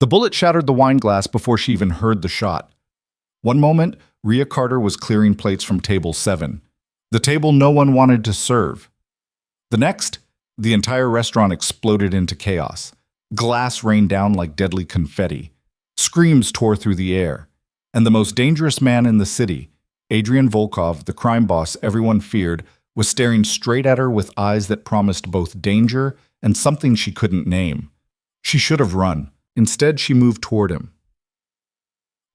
The bullet shattered the wine glass before she even heard the shot. One moment, Rhea Carter was clearing plates from table 7, the table no one wanted to serve. The next, the entire restaurant exploded into chaos. Glass rained down like deadly confetti. Screams tore through the air. And the most dangerous man in the city, Adrian Volkov, the crime boss everyone feared, was staring straight at her with eyes that promised both danger and something she couldn't name. She should have run. Instead, she moved toward him.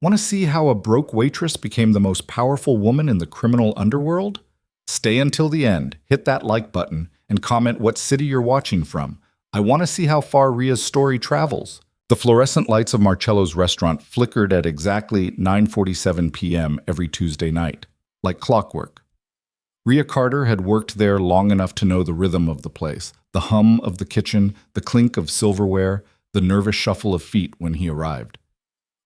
Want to see how a broke waitress became the most powerful woman in the criminal underworld? Stay until the end, hit that like button, and comment what city you're watching from. I want to see how far Rhea's story travels. The fluorescent lights of Marcello's restaurant flickered at exactly 9:47 p.m. every Tuesday night, like clockwork. Rhea Carter had worked there long enough to know the rhythm of the place, the hum of the kitchen, the clink of silverware, the nervous shuffle of feet when he arrived.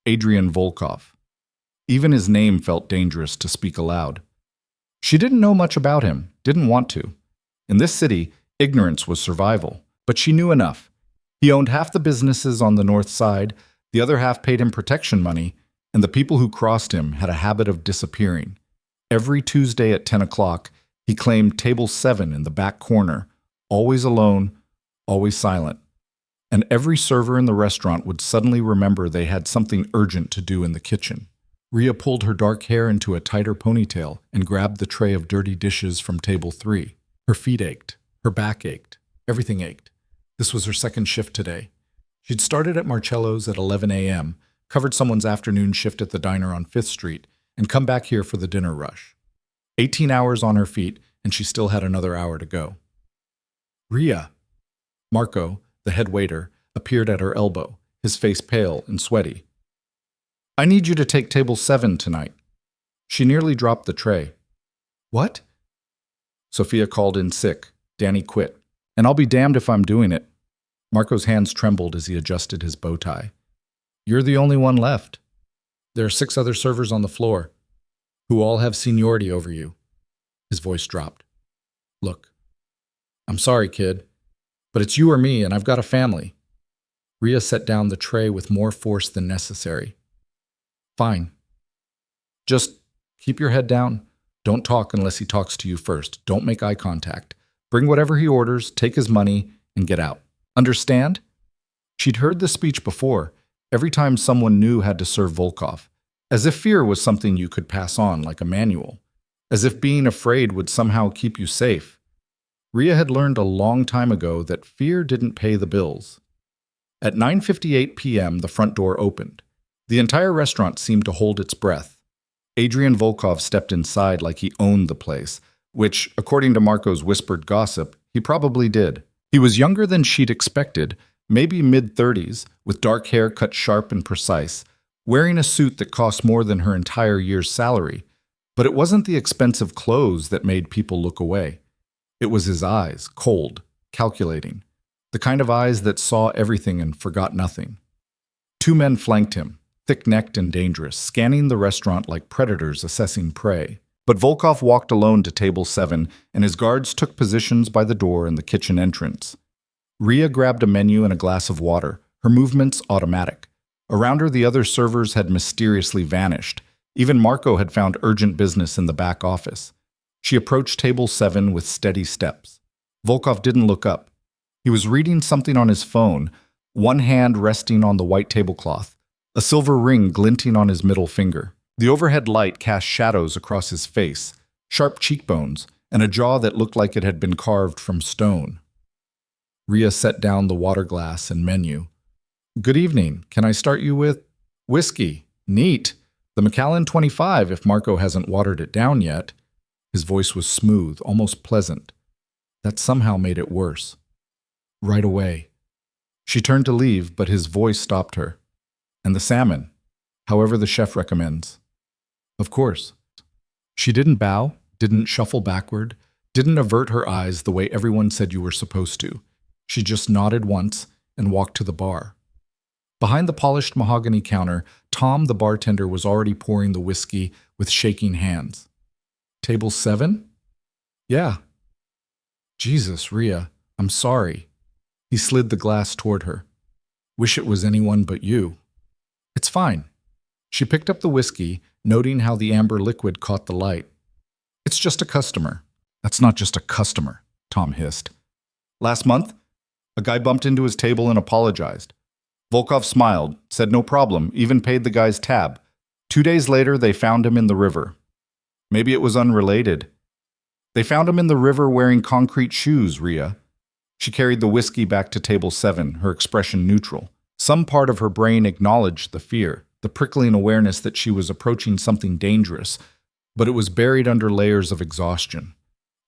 Adrian Volkov. Even his name felt dangerous to speak aloud. She didn't know much about him, didn't want to. In this city, ignorance was survival, but she knew enough. He owned half the businesses on the north side, the other half paid him protection money, and the people who crossed him had a habit of disappearing. Every Tuesday at 10 o'clock, he claimed table 7 in the back corner, always alone, always silent. And every server in the restaurant would suddenly remember they had something urgent to do in the kitchen. Rhea pulled her dark hair into a tighter ponytail and grabbed the tray of dirty dishes from table 3. Her feet ached, her back ached, everything ached. This was her second shift today. She'd started at Marcello's at 11 a.m., covered someone's afternoon shift at the diner on 5th Street, and come back here for the dinner rush. 18 hours on her feet, and she still had another hour to go. Rhea. Marco, the head waiter, appeared at her elbow, his face pale and sweaty. I need you to take table 7 tonight. She nearly dropped the tray. What? Sophia called in sick. Danny quit. And I'll be damned if I'm doing it. Marco's hands trembled as he adjusted his bow tie. You're the only one left. There are 6 other servers on the floor, who all have seniority over you. His voice dropped. Look, I'm sorry, kid, but it's you or me, and I've got a family. Rhea set down the tray with more force than necessary. Fine. Just keep your head down. Don't talk unless he talks to you first. Don't make eye contact. Bring whatever he orders, take his money, and get out. Understand? She'd heard this speech before, every time someone new had to serve Volkov, as if fear was something you could pass on like a manual, as if being afraid would somehow keep you safe. Rhea had learned a long time ago that fear didn't pay the bills. At 9:58 p.m., the front door opened. The entire restaurant seemed to hold its breath. Adrian Volkov stepped inside like he owned the place, which, according to Marco's whispered gossip, he probably did. He was younger than she'd expected, maybe mid-30s, with dark hair cut sharp and precise, wearing a suit that cost more than her entire year's salary. But it wasn't the expensive clothes that made people look away. It was his eyes, cold, calculating, the kind of eyes that saw everything and forgot nothing. 2 men flanked him, thick-necked and dangerous, scanning the restaurant like predators assessing prey. But Volkov walked alone to table 7, and his guards took positions by the door and the kitchen entrance. Rhea grabbed a menu and a glass of water, her movements automatic. Around her, the other servers had mysteriously vanished. Even Marco had found urgent business in the back office. She approached table 7 with steady steps. Volkov didn't look up. He was reading something on his phone, one hand resting on the white tablecloth, a silver ring glinting on his middle finger. The overhead light cast shadows across his face, sharp cheekbones, and a jaw that looked like it had been carved from stone. Rhea set down the water glass and menu. Good evening. Can I start you with whiskey? Neat. The Macallan 25 if Marco hasn't watered it down yet. His voice was smooth, almost pleasant. That somehow made it worse. Right away. She turned to leave, but his voice stopped her. And the salmon, however the chef recommends. Of course. She didn't bow, didn't shuffle backward, didn't avert her eyes the way everyone said you were supposed to. She just nodded once and walked to the bar. Behind the polished mahogany counter, Tom, the bartender, was already pouring the whiskey with shaking hands. Table 7? Yeah. Jesus, Rhea, I'm sorry. He slid the glass toward her. Wish it was anyone but you. It's fine. She picked up the whiskey, noting how the amber liquid caught the light. It's just a customer. That's not just a customer, Tom hissed. Last month, a guy bumped into his table and apologized. Volkov smiled, said no problem, even paid the guy's tab. 2 days later, they found him in the river. Maybe it was unrelated. They found him in the river wearing concrete shoes, Rhea. She carried the whiskey back to table 7, her expression neutral. Some part of her brain acknowledged the fear, the prickling awareness that she was approaching something dangerous, but it was buried under layers of exhaustion.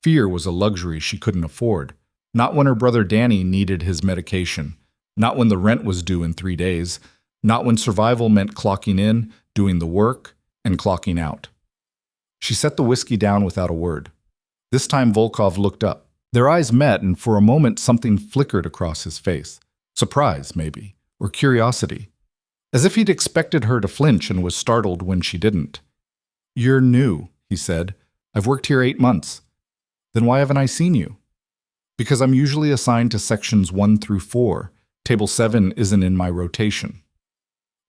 Fear was a luxury she couldn't afford. Not when her brother Danny needed his medication. Not when the rent was due in 3 days. Not when survival meant clocking in, doing the work, and clocking out. She set the whiskey down without a word. This time Volkov looked up. Their eyes met, and for a moment something flickered across his face. Surprise, maybe, or curiosity. As if he'd expected her to flinch and was startled when she didn't. You're new, he said. I've worked here 8 months. Then why haven't I seen you? Because I'm usually assigned to sections 1 through 4. Table 7 isn't in my rotation.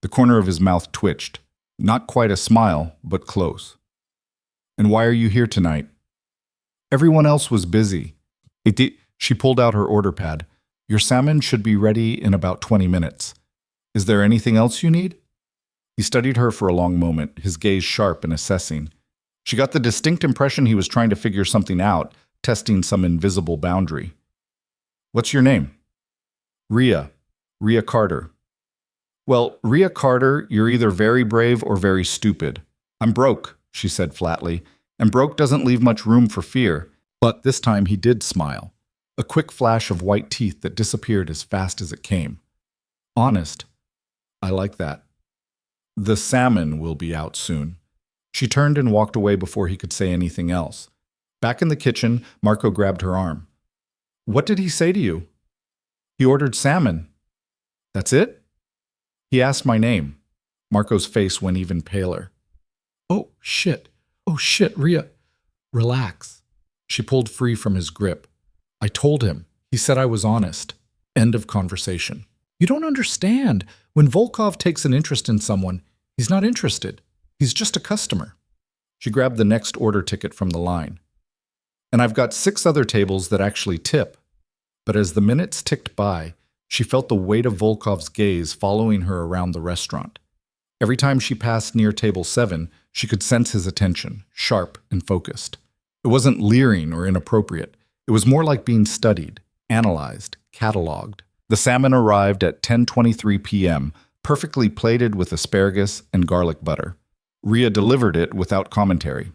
The corner of his mouth twitched. Not quite a smile, but close. And why are you here tonight? Everyone else was busy. She pulled out her order pad. Your salmon should be ready in about 20 minutes. Is there anything else you need? He studied her for a long moment, his gaze sharp and assessing. She got the distinct impression he was trying to figure something out, testing some invisible boundary. What's your name? Rhea Carter. Well, Rhea Carter, you're either very brave or very stupid. I'm broke, she said flatly, and broke doesn't leave much room for fear. But this time he did smile. A quick flash of white teeth that disappeared as fast as it came. Honest. I like that. The salmon will be out soon. She turned and walked away before he could say anything else. Back in the kitchen, Marco grabbed her arm. What did he say to you? He ordered salmon. That's it? He asked my name. Marco's face went even paler. Oh, shit, Rhea. Relax. She pulled free from his grip. I told him. He said I was honest. End of conversation. You don't understand. When Volkov takes an interest in someone, he's not interested. He's just a customer. She grabbed the next order ticket from the line. And I've got 6 other tables that actually tip. But as the minutes ticked by, she felt the weight of Volkov's gaze following her around the restaurant. Every time she passed near table 7, she could sense his attention, sharp and focused. It wasn't leering or inappropriate. It was more like being studied, analyzed, cataloged. The salmon arrived at 10:23 p.m., perfectly plated with asparagus and garlic butter. Rhea delivered it without commentary.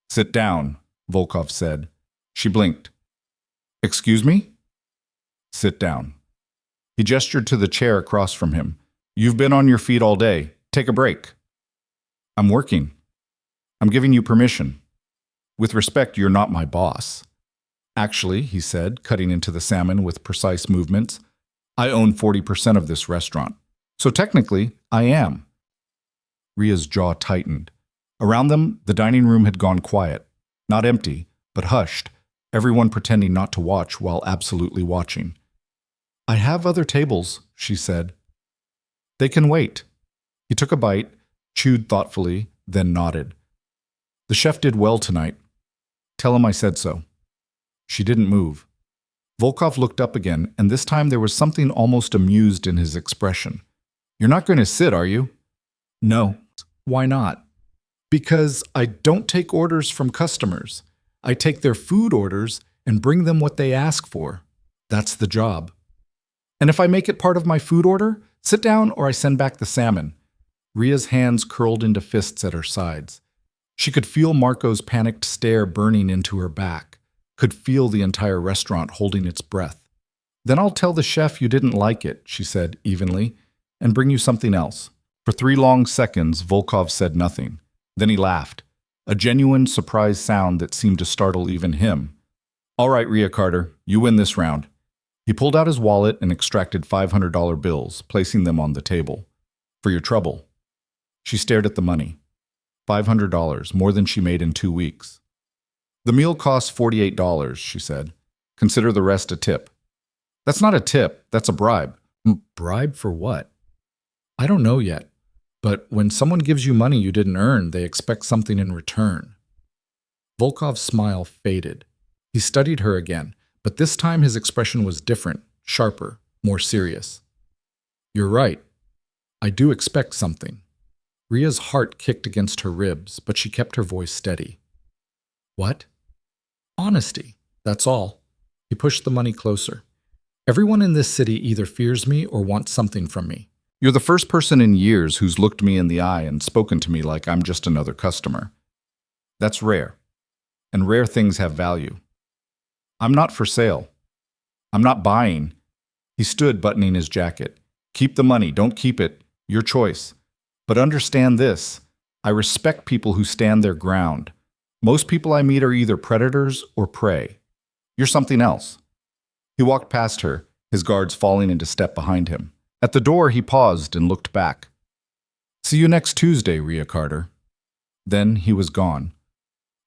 Sit down, Volkov said. She blinked. Excuse me? Sit down. He gestured to the chair across from him. You've been on your feet all day. Take a break. I'm working. I'm giving you permission. With respect, you're not my boss. Actually, he said, cutting into the salmon with precise movements, I own 40% of this restaurant. So technically, I am. Rhea's jaw tightened. Around them, the dining room had gone quiet. Not empty, but hushed, everyone pretending not to watch while absolutely watching. I have other tables, she said. They can wait. He took a bite, chewed thoughtfully, then nodded. The chef did well tonight. Tell him I said so. She didn't move. Volkov looked up again, and this time there was something almost amused in his expression. You're not going to sit, are you? No. Why not? Because I don't take orders from customers. I take their food orders and bring them what they ask for. That's the job. And if I make it part of my food order, sit down or I send back the salmon. Rhea's hands curled into fists at her sides. She could feel Marco's panicked stare burning into her back, could feel the entire restaurant holding its breath. Then I'll tell the chef you didn't like it, she said evenly, and bring you something else. For 3 long seconds, Volkov said nothing. Then he laughed, a genuine surprise sound that seemed to startle even him. All right, Rhea Carter, you win this round. He pulled out his wallet and extracted $500 bills, placing them on the table. For your trouble. She stared at the money. $500, more than she made in 2 weeks. The meal costs $48, she said. Consider the rest a tip. That's not a tip, that's a bribe. Bribe for what? I don't know yet. But when someone gives you money you didn't earn, they expect something in return. Volkov's smile faded. He studied her again, but this time his expression was different, sharper, more serious. You're right. I do expect something. Rhea's heart kicked against her ribs, but she kept her voice steady. What? Honesty. That's all. He pushed the money closer. Everyone in this city either fears me or wants something from me. You're the first person in years who's looked me in the eye and spoken to me like I'm just another customer. That's rare. And rare things have value. I'm not for sale. I'm not buying. He stood, buttoning his jacket. Keep the money, don't keep it. Your choice. But understand this. I respect people who stand their ground. Most people I meet are either predators or prey. You're something else. He walked past her, his guards falling into step behind him. At the door, he paused and looked back. See you next Tuesday, Rhea Carter. Then he was gone.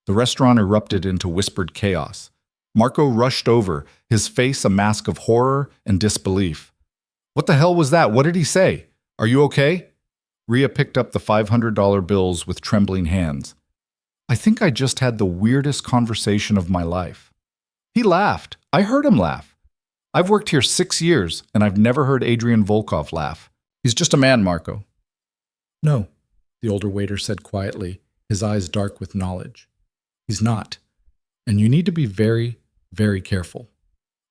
The restaurant erupted into whispered chaos. Marco rushed over, his face a mask of horror and disbelief. What the hell was that? What did he say? Are you okay? Rhea picked up the $500 bills with trembling hands. I think I just had the weirdest conversation of my life. He laughed. I heard him laugh. I've worked here 6 years, and I've never heard Adrian Volkov laugh. He's just a man, Marco. No, the older waiter said quietly, his eyes dark with knowledge. He's not. And you need to be very, very careful.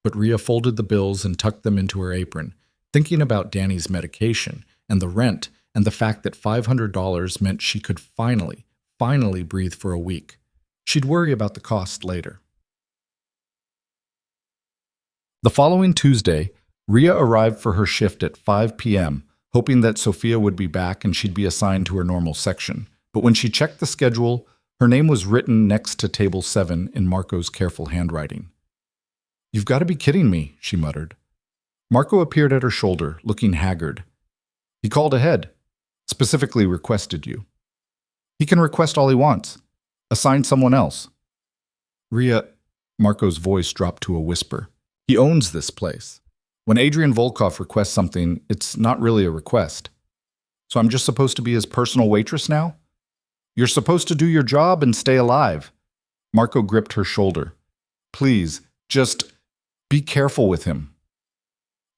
But Rhea folded the bills and tucked them into her apron, thinking about Danny's medication and the rent and the fact that $500 meant she could finally breathe for a week. She'd worry about the cost later. The following Tuesday, Rhea arrived for her shift at 5 p.m., hoping that Sophia would be back and she'd be assigned to her normal section. But when she checked the schedule, her name was written next to table 7 in Marco's careful handwriting. You've got to be kidding me, she muttered. Marco appeared at her shoulder, looking haggard. He called ahead, specifically requested you. He can request all he wants. Assign someone else. Rhea, Marco's voice dropped to a whisper. He owns this place. When Adrian Volkov requests something, it's not really a request. So I'm just supposed to be his personal waitress now? You're supposed to do your job and stay alive. Marco gripped her shoulder. Please, just be careful with him.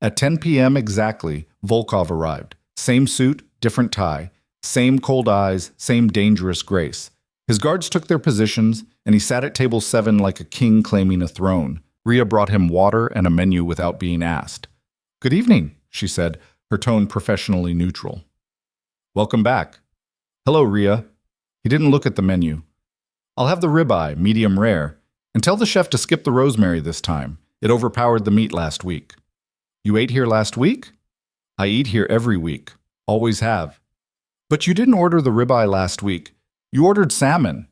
At 10 p.m. exactly, Volkov arrived. Same suit, different tie. Same cold eyes, same dangerous grace. His guards took their positions, and he sat at table 7 like a king claiming a throne. Rhea brought him water and a menu without being asked. Good evening, she said, her tone professionally neutral. Welcome back. Hello, Rhea. He didn't look at the menu. I'll have the ribeye, medium rare, and tell the chef to skip the rosemary this time. It overpowered the meat last week. You ate here last week? I eat here every week. Always have. But you didn't order the ribeye last week. You ordered salmon.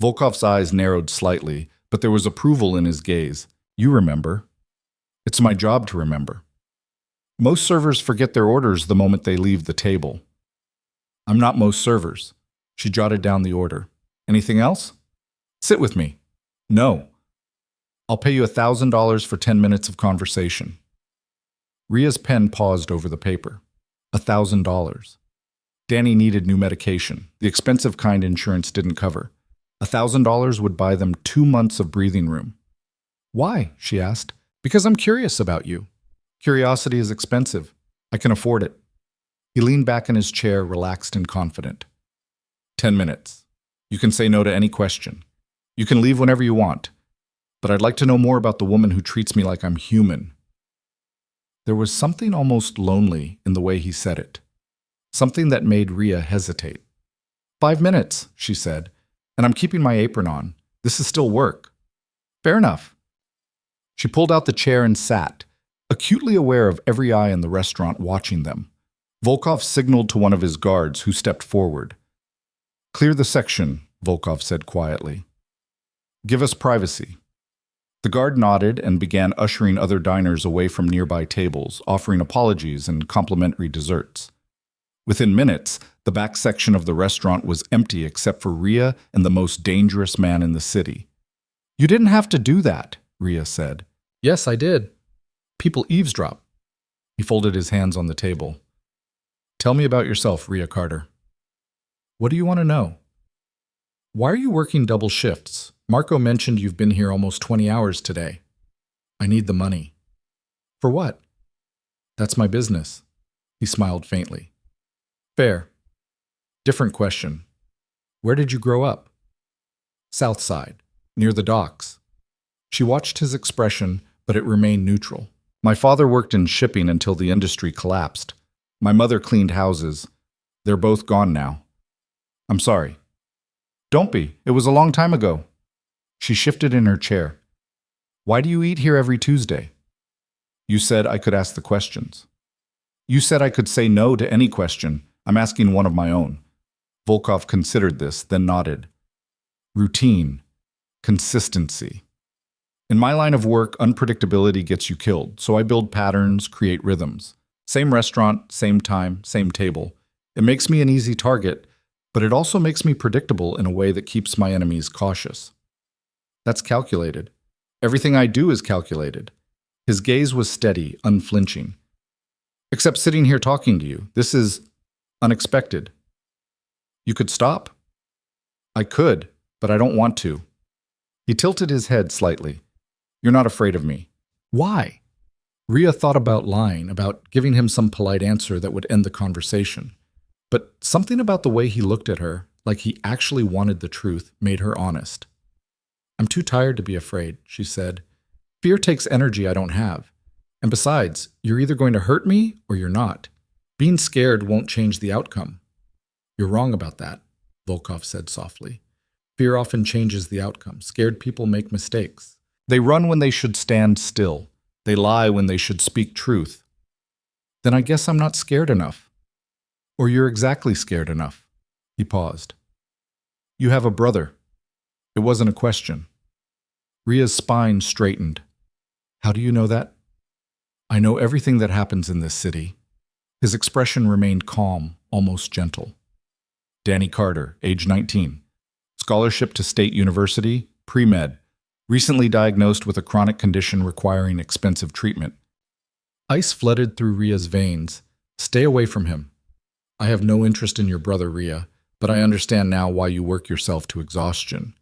Volkov's eyes narrowed slightly, but there was approval in his gaze. You remember. It's my job to remember. Most servers forget their orders the moment they leave the table. I'm not most servers. She jotted down the order. Anything else? Sit with me. No. I'll pay you $1,000 for 10 minutes of conversation. Rhea's pen paused over the paper. $1,000. Danny needed new medication, the expensive kind insurance didn't cover. $1,000 would buy them 2 months of breathing room. Why? She asked. Because I'm curious about you. Curiosity is expensive. I can afford it. He leaned back in his chair, relaxed and confident. 10 minutes. You can say no to any question. You can leave whenever you want. But I'd like to know more about the woman who treats me like I'm human. There was something almost lonely in the way he said it. Something that made Rhea hesitate. 5 minutes, she said, and I'm keeping my apron on. This is still work. Fair enough. She pulled out the chair and sat, acutely aware of every eye in the restaurant watching them. Volkov signaled to one of his guards, who stepped forward. Clear the section, Volkov said quietly. Give us privacy. The guard nodded and began ushering other diners away from nearby tables, offering apologies and complimentary desserts. Within minutes, the back section of the restaurant was empty except for Rhea and the most dangerous man in the city. You didn't have to do that, Rhea said. Yes, I did. People eavesdrop. He folded his hands on the table. Tell me about yourself, Rhea Carter. What do you want to know? Why are you working double shifts? Marco mentioned you've been here almost 20 hours today. I need the money. For what? That's my business. He smiled faintly. Fair. Different question. Where did you grow up? South Side, near the docks. She watched his expression, but it remained neutral. My father worked in shipping until the industry collapsed. My mother cleaned houses. They're both gone now. I'm sorry. Don't be. It was a long time ago. She shifted in her chair. Why do you eat here every Tuesday? You said I could ask the questions. You said I could say no to any question. I'm asking one of my own. Volkov considered this, then nodded. Routine. Consistency. In my line of work, unpredictability gets you killed, so I build patterns, create rhythms. Same restaurant, same time, same table. It makes me an easy target, but it also makes me predictable in a way that keeps my enemies cautious. That's calculated. Everything I do is calculated. His gaze was steady, unflinching. Except sitting here talking to you. This is unexpected. You could stop? I could, but I don't want to. He tilted his head slightly. You're not afraid of me. Why? Rhea thought about lying, about giving him some polite answer that would end the conversation. But something about the way he looked at her, like he actually wanted the truth, made her honest. I'm too tired to be afraid, she said. Fear takes energy I don't have. And besides, you're either going to hurt me or you're not. Being scared won't change the outcome. You're wrong about that, Volkov said softly. Fear often changes the outcome. Scared people make mistakes. They run when they should stand still. They lie when they should speak truth. Then I guess I'm not scared enough. Or you're exactly scared enough. He paused. You have a brother. It wasn't a question. Rhea's spine straightened. How do you know that? I know everything that happens in this city. His expression remained calm, almost gentle. Danny Carter, age 19. Scholarship to State University, pre-med. Recently diagnosed with a chronic condition requiring expensive treatment. Ice flooded through Rhea's veins. Stay away from him. I have no interest in your brother, Rhea, but I understand now why you work yourself to exhaustion.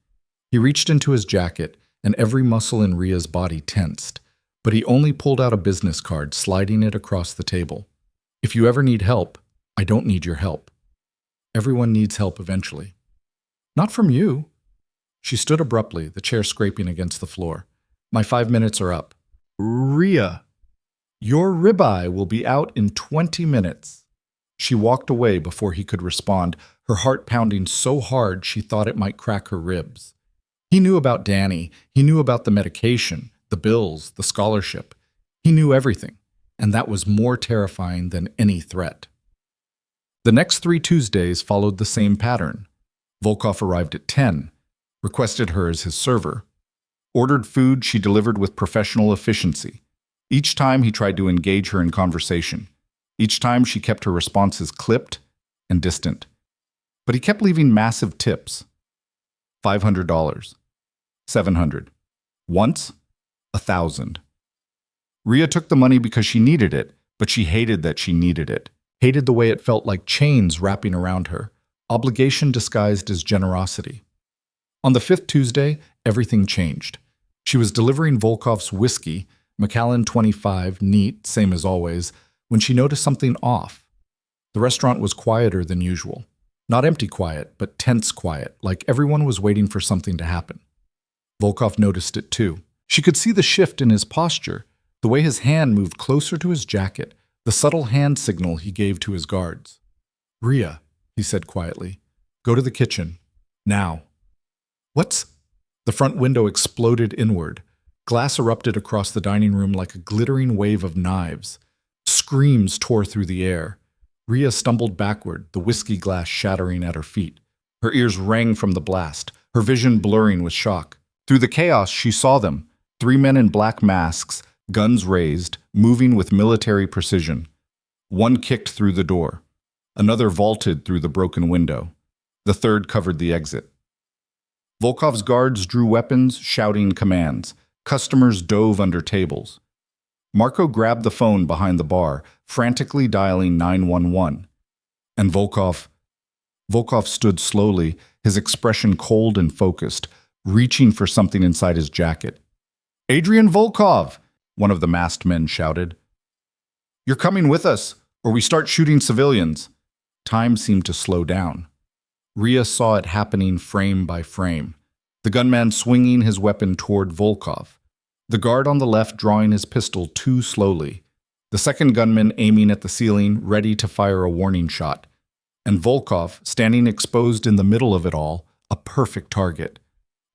He reached into his jacket, and every muscle in Rhea's body tensed, but he only pulled out a business card, sliding it across the table. If you ever need help, I don't need your help. Everyone needs help eventually. Not from you. She stood abruptly, the chair scraping against the floor. My 5 minutes are up. Rhea, your ribeye will be out in 20 minutes. She walked away before he could respond, her heart pounding so hard she thought it might crack her ribs. He knew about Danny. He knew about the medication, the bills, the scholarship. He knew everything, and that was more terrifying than any threat. The next 3 Tuesdays followed the same pattern. Volkov arrived at 10, requested her as his server. Ordered food she delivered with professional efficiency. Each time he tried to engage her in conversation. Each time she kept her responses clipped and distant. But he kept leaving massive tips. $500. $700. Once, $1,000. Rhea took the money because she needed it, but she hated that she needed it. Hated the way it felt like chains wrapping around her. Obligation disguised as generosity. On the 5th Tuesday, everything changed. She was delivering Volkov's whiskey, Macallan 25, neat, same as always, when she noticed something off. The restaurant was quieter than usual. Not empty quiet, but tense quiet, like everyone was waiting for something to happen. Volkov noticed it too. She could see the shift in his posture, the way his hand moved closer to his jacket, the subtle hand signal he gave to his guards. Rhea, he said quietly, go to the kitchen. Now. What's? The front window exploded inward. Glass erupted across the dining room like a glittering wave of knives. Screams tore through the air. Rhea stumbled backward, the whiskey glass shattering at her feet. Her ears rang from the blast, her vision blurring with shock. Through the chaos, she saw them, 3 men in black masks, guns raised, moving with military precision. One kicked through the door. Another vaulted through the broken window. The third covered the exit. Volkov's guards drew weapons, shouting commands. Customers dove under tables. Marco grabbed the phone behind the bar, frantically dialing 911. And Volkov stood slowly, his expression cold and focused, reaching for something inside his jacket. "Adrian Volkov!" one of the masked men shouted. "You're coming with us, or we start shooting civilians." Time seemed to slow down. Rhea saw it happening frame by frame. The gunman swinging his weapon toward Volkov. The guard on the left drawing his pistol too slowly. The second gunman aiming at the ceiling, ready to fire a warning shot. And Volkov, standing exposed in the middle of it all, a perfect target.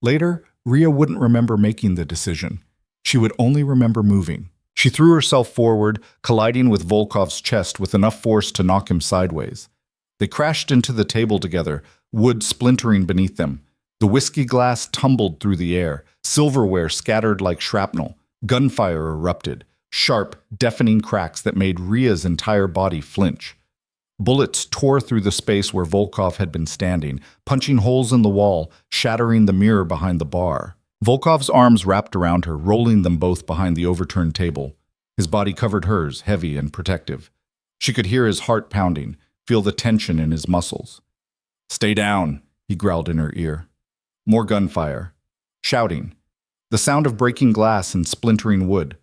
Later, Rhea wouldn't remember making the decision. She would only remember moving. She threw herself forward, colliding with Volkov's chest with enough force to knock him sideways. They crashed into the table together, wood splintering beneath them. The whiskey glass tumbled through the air, silverware scattered like shrapnel, gunfire erupted, sharp, deafening cracks that made Rhea's entire body flinch. Bullets tore through the space where Volkov had been standing, punching holes in the wall, shattering the mirror behind the bar. Volkov's arms wrapped around her, rolling them both behind the overturned table. His body covered hers, heavy and protective. She could hear his heart pounding, feel the tension in his muscles. "Stay down," he growled in her ear. More gunfire. Shouting. The sound of breaking glass and splintering wood.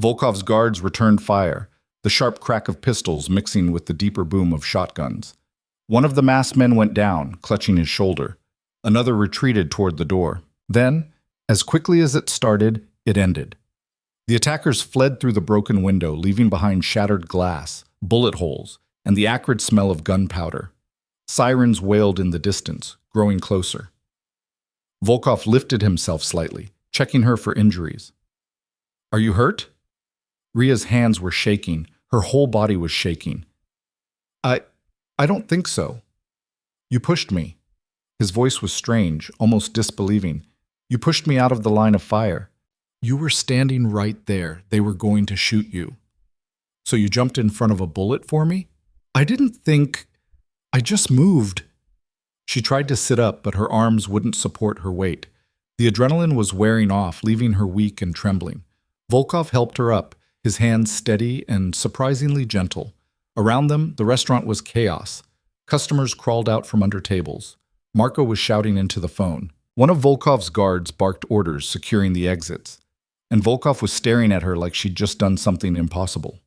Volkov's guards returned fire, the sharp crack of pistols mixing with the deeper boom of shotguns. One of the masked men went down, clutching his shoulder. Another retreated toward the door. Then, as quickly as it started, it ended. The attackers fled through the broken window, leaving behind shattered glass, bullet holes, and the acrid smell of gunpowder. Sirens wailed in the distance, growing closer. Volkov lifted himself slightly, checking her for injuries. "Are you hurt?" Rhea's hands were shaking. Her whole body was shaking. I don't think so." "You pushed me." His voice was strange, almost disbelieving. "You pushed me out of the line of fire. You were standing right there. They were going to shoot you. So you jumped in front of a bullet for me?" "I didn't think. I just moved." She tried to sit up, but her arms wouldn't support her weight. The adrenaline was wearing off, leaving her weak and trembling. Volkov helped her up, his hands steady and surprisingly gentle. Around them, the restaurant was chaos. Customers crawled out from under tables. Marco was shouting into the phone. One of Volkov's guards barked orders, securing the exits. And Volkov was staring at her like she'd just done something impossible.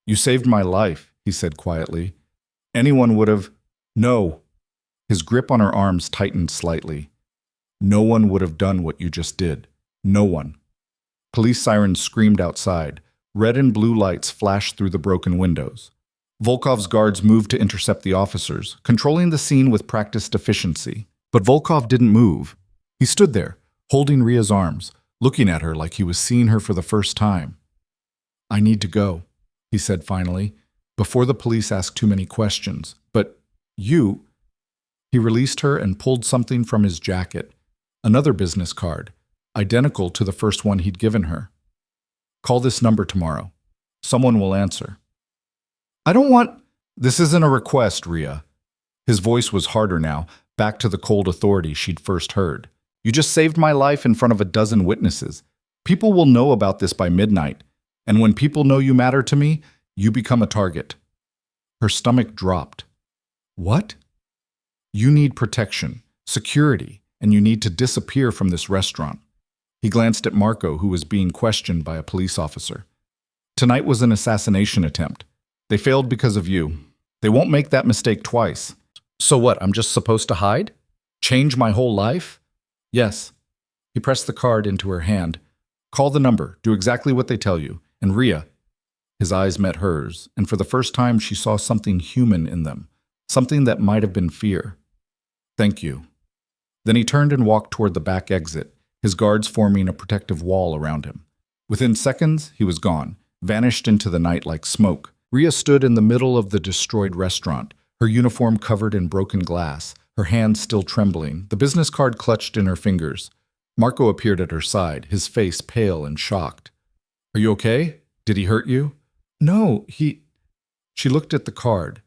"You saved my life," he said quietly. "Anyone would have—" "No." His grip on her arms tightened slightly. "No one would have done what you just did. No one." Police sirens screamed outside. Red and blue lights flashed through the broken windows. Volkov's guards moved to intercept the officers, controlling the scene with practiced efficiency. But Volkov didn't move. He stood there, holding Rhea's arms, looking at her like he was seeing her for the first time. "I need to go," he said finally, before the police asked too many questions. "But you—" He released her and pulled something from his jacket, another business card, identical to the first one he'd given her. "Call this number tomorrow. Someone will answer." "I don't want—" "This isn't a request, Rhea." His voice was harder now, back to the cold authority she'd first heard. "You just saved my life in front of a dozen witnesses. People will know about this by midnight. And when people know you matter to me, you become a target." Her stomach dropped. "What?" "You need protection, security, and you need to disappear from this restaurant." He glanced at Marco, who was being questioned by a police officer. "Tonight was an assassination attempt. They failed because of you. They won't make that mistake twice." "So what, I'm just supposed to hide? Change my whole life?" "Yes." He pressed the card into her hand. "Call the number, do exactly what they tell you. And Rhea—" His eyes met hers, and for the first time she saw something human in them, something that might have been fear. "Thank you." Then he turned and walked toward the back exit, his guards forming a protective wall around him. Within seconds, he was gone, vanished into the night like smoke. Rhea stood in the middle of the destroyed restaurant, her uniform covered in broken glass, her hands still trembling, the business card clutched in her fingers. Marco appeared at her side, his face pale and shocked. "Are you okay? Did he hurt you?" "No, he—" She looked at the card.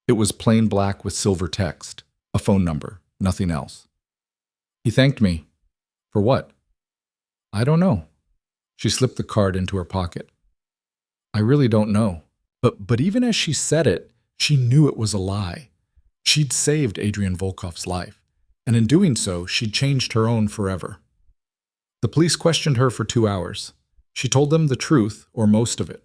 It was plain black with silver text, a phone number, nothing else. "He thanked me." "For what?" "I don't know." She slipped the card into her pocket. I really don't know. But even as she said it, she knew it was a lie. She'd saved Adrian Volkov's life, and in doing so, she'd changed her own forever. The police questioned her for 2 hours. She told them the truth, or most of it.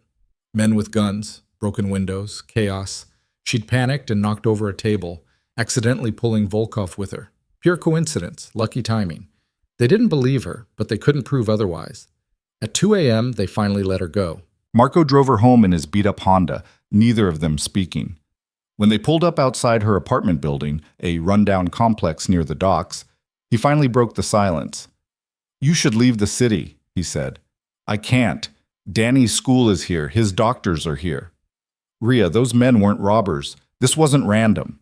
Men with guns, broken windows, chaos. She'd panicked and knocked over a table, accidentally pulling Volkov with her. Pure coincidence, lucky timing. They didn't believe her, but they couldn't prove otherwise. At 2 a.m., they finally let her go. Marco drove her home in his beat-up Honda, neither of them speaking. When they pulled up outside her apartment building, a rundown complex near the docks, he finally broke the silence. "You should leave the city," he said. "I can't. Danny's school is here. His doctors are here." "Rhea, those men weren't robbers. This wasn't random."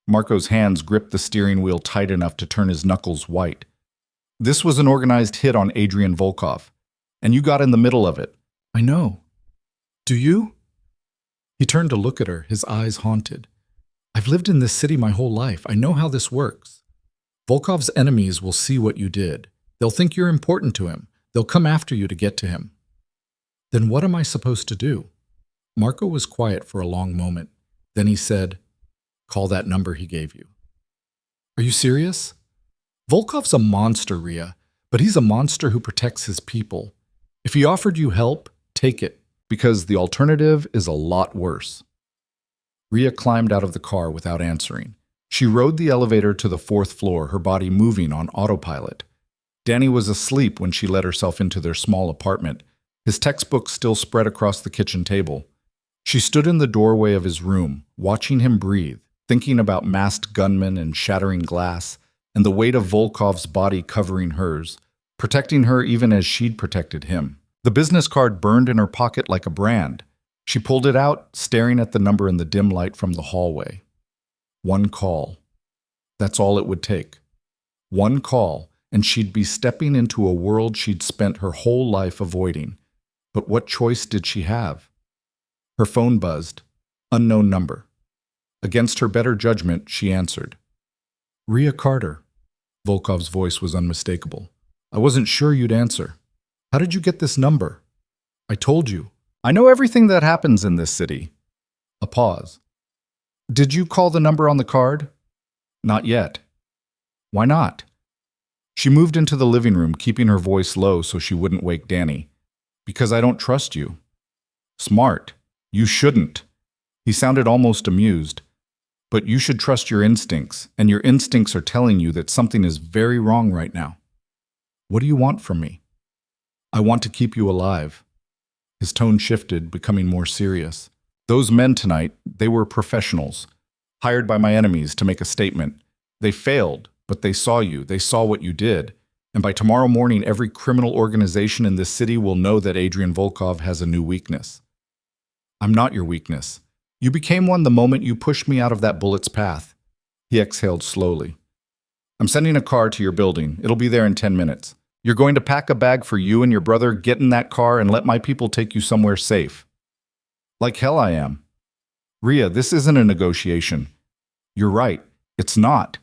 Marco's hands gripped the steering wheel tight enough to turn his knuckles white. "This was an organized hit on Adrian Volkov, and you got in the middle of it." "I know. Do you?" He turned to look at her, his eyes haunted. "I've lived in this city my whole life. I know how this works. Volkov's enemies will see what you did. They'll think you're important to him. They'll come after you to get to him." "Then what am I supposed to do?" Marco was quiet for a long moment. Then he said, "Call that number he gave you." "Are you serious?" "Volkov's a monster, Rhea, but he's a monster who protects his people. If he offered you help, take it." "Because the alternative is a lot worse." Rhea climbed out of the car without answering. She rode the elevator to the 4th floor, her body moving on autopilot. Danny was asleep when she let herself into their small apartment, his textbook still spread across the kitchen table. She stood in the doorway of his room, watching him breathe, thinking about masked gunmen and shattering glass, and the weight of Volkov's body covering hers, protecting her even as she'd protected him. The business card burned in her pocket like a brand. She pulled it out, staring at the number in the dim light from the hallway. One call. That's all it would take. One call, and she'd be stepping into a world she'd spent her whole life avoiding. But what choice did she have? Her phone buzzed. Unknown number. Against her better judgment, she answered. "Rhea Carter." Volkov's voice was unmistakable. "I wasn't sure you'd answer. How did you get this number?" "I told you." "I know everything that happens in this city." A pause. "Did you call the number on the card?" "Not yet." "Why not?" She moved into the living room, keeping her voice low so she wouldn't wake Danny. "Because I don't trust you." "Smart. You shouldn't." He sounded almost amused. "But you should trust your instincts, and your instincts are telling you that something is very wrong right now." "What do you want from me?" "I want to keep you alive." His tone shifted, becoming more serious. "Those men tonight, they were professionals, hired by my enemies to make a statement. They failed, but they saw you, they saw what you did, and by tomorrow morning every criminal organization in this city will know that Adrian Volkov has a new weakness." "I'm not your weakness. You became one the moment you pushed me out of that bullet's path." He exhaled slowly. "I'm sending a car to your building. It'll be there in 10 minutes. You're going to pack a bag for you and your brother, get in that car, and let my people take you somewhere safe." "Like hell I am." "Rhea, this isn't a negotiation." "You're right. It's not.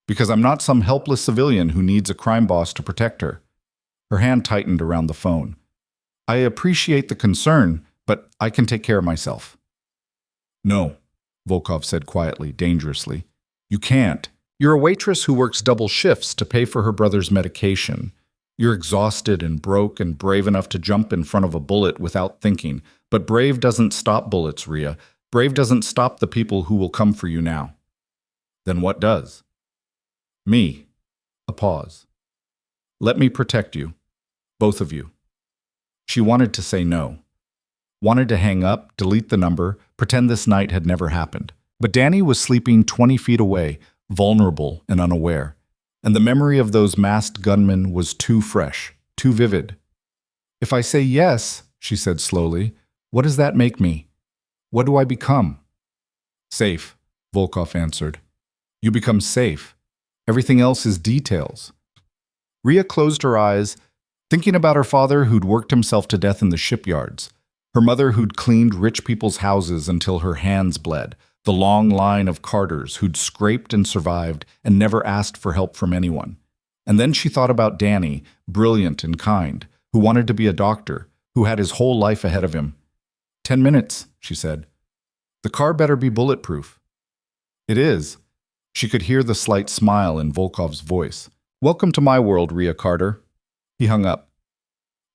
Because I'm not some helpless civilian who needs a crime boss to protect her." Her hand tightened around the phone. "I appreciate the concern, but I can take care of myself." "No," Volkov said quietly, dangerously. "You can't. You're a waitress who works double shifts to pay for her brother's medication. You're exhausted and broke and brave enough to jump in front of a bullet without thinking. But brave doesn't stop bullets, Rhea. Brave doesn't stop the people who will come for you now." "Then what does?" "Me." A pause. "Let me protect you. Both of you." She wanted to say no. Wanted to hang up, delete the number, pretend this night had never happened. But Danny was sleeping 20 feet away, vulnerable and unaware. And the memory of those masked gunmen was too fresh, too vivid. "If I say yes," she said slowly, "what does that make me? What do I become?" "Safe," Volkov answered. "You become safe. Everything else is details." Rhea closed her eyes, thinking about her father who'd worked himself to death in the shipyards, her mother who'd cleaned rich people's houses until her hands bled, the long line of Carters who'd scraped and survived and never asked for help from anyone. And then she thought about Danny, brilliant and kind, who wanted to be a doctor, who had his whole life ahead of him. 10 minutes, she said. The car better be bulletproof. It is. She could hear the slight smile in Volkov's voice. Welcome to my world, Rhea Carter. He hung up.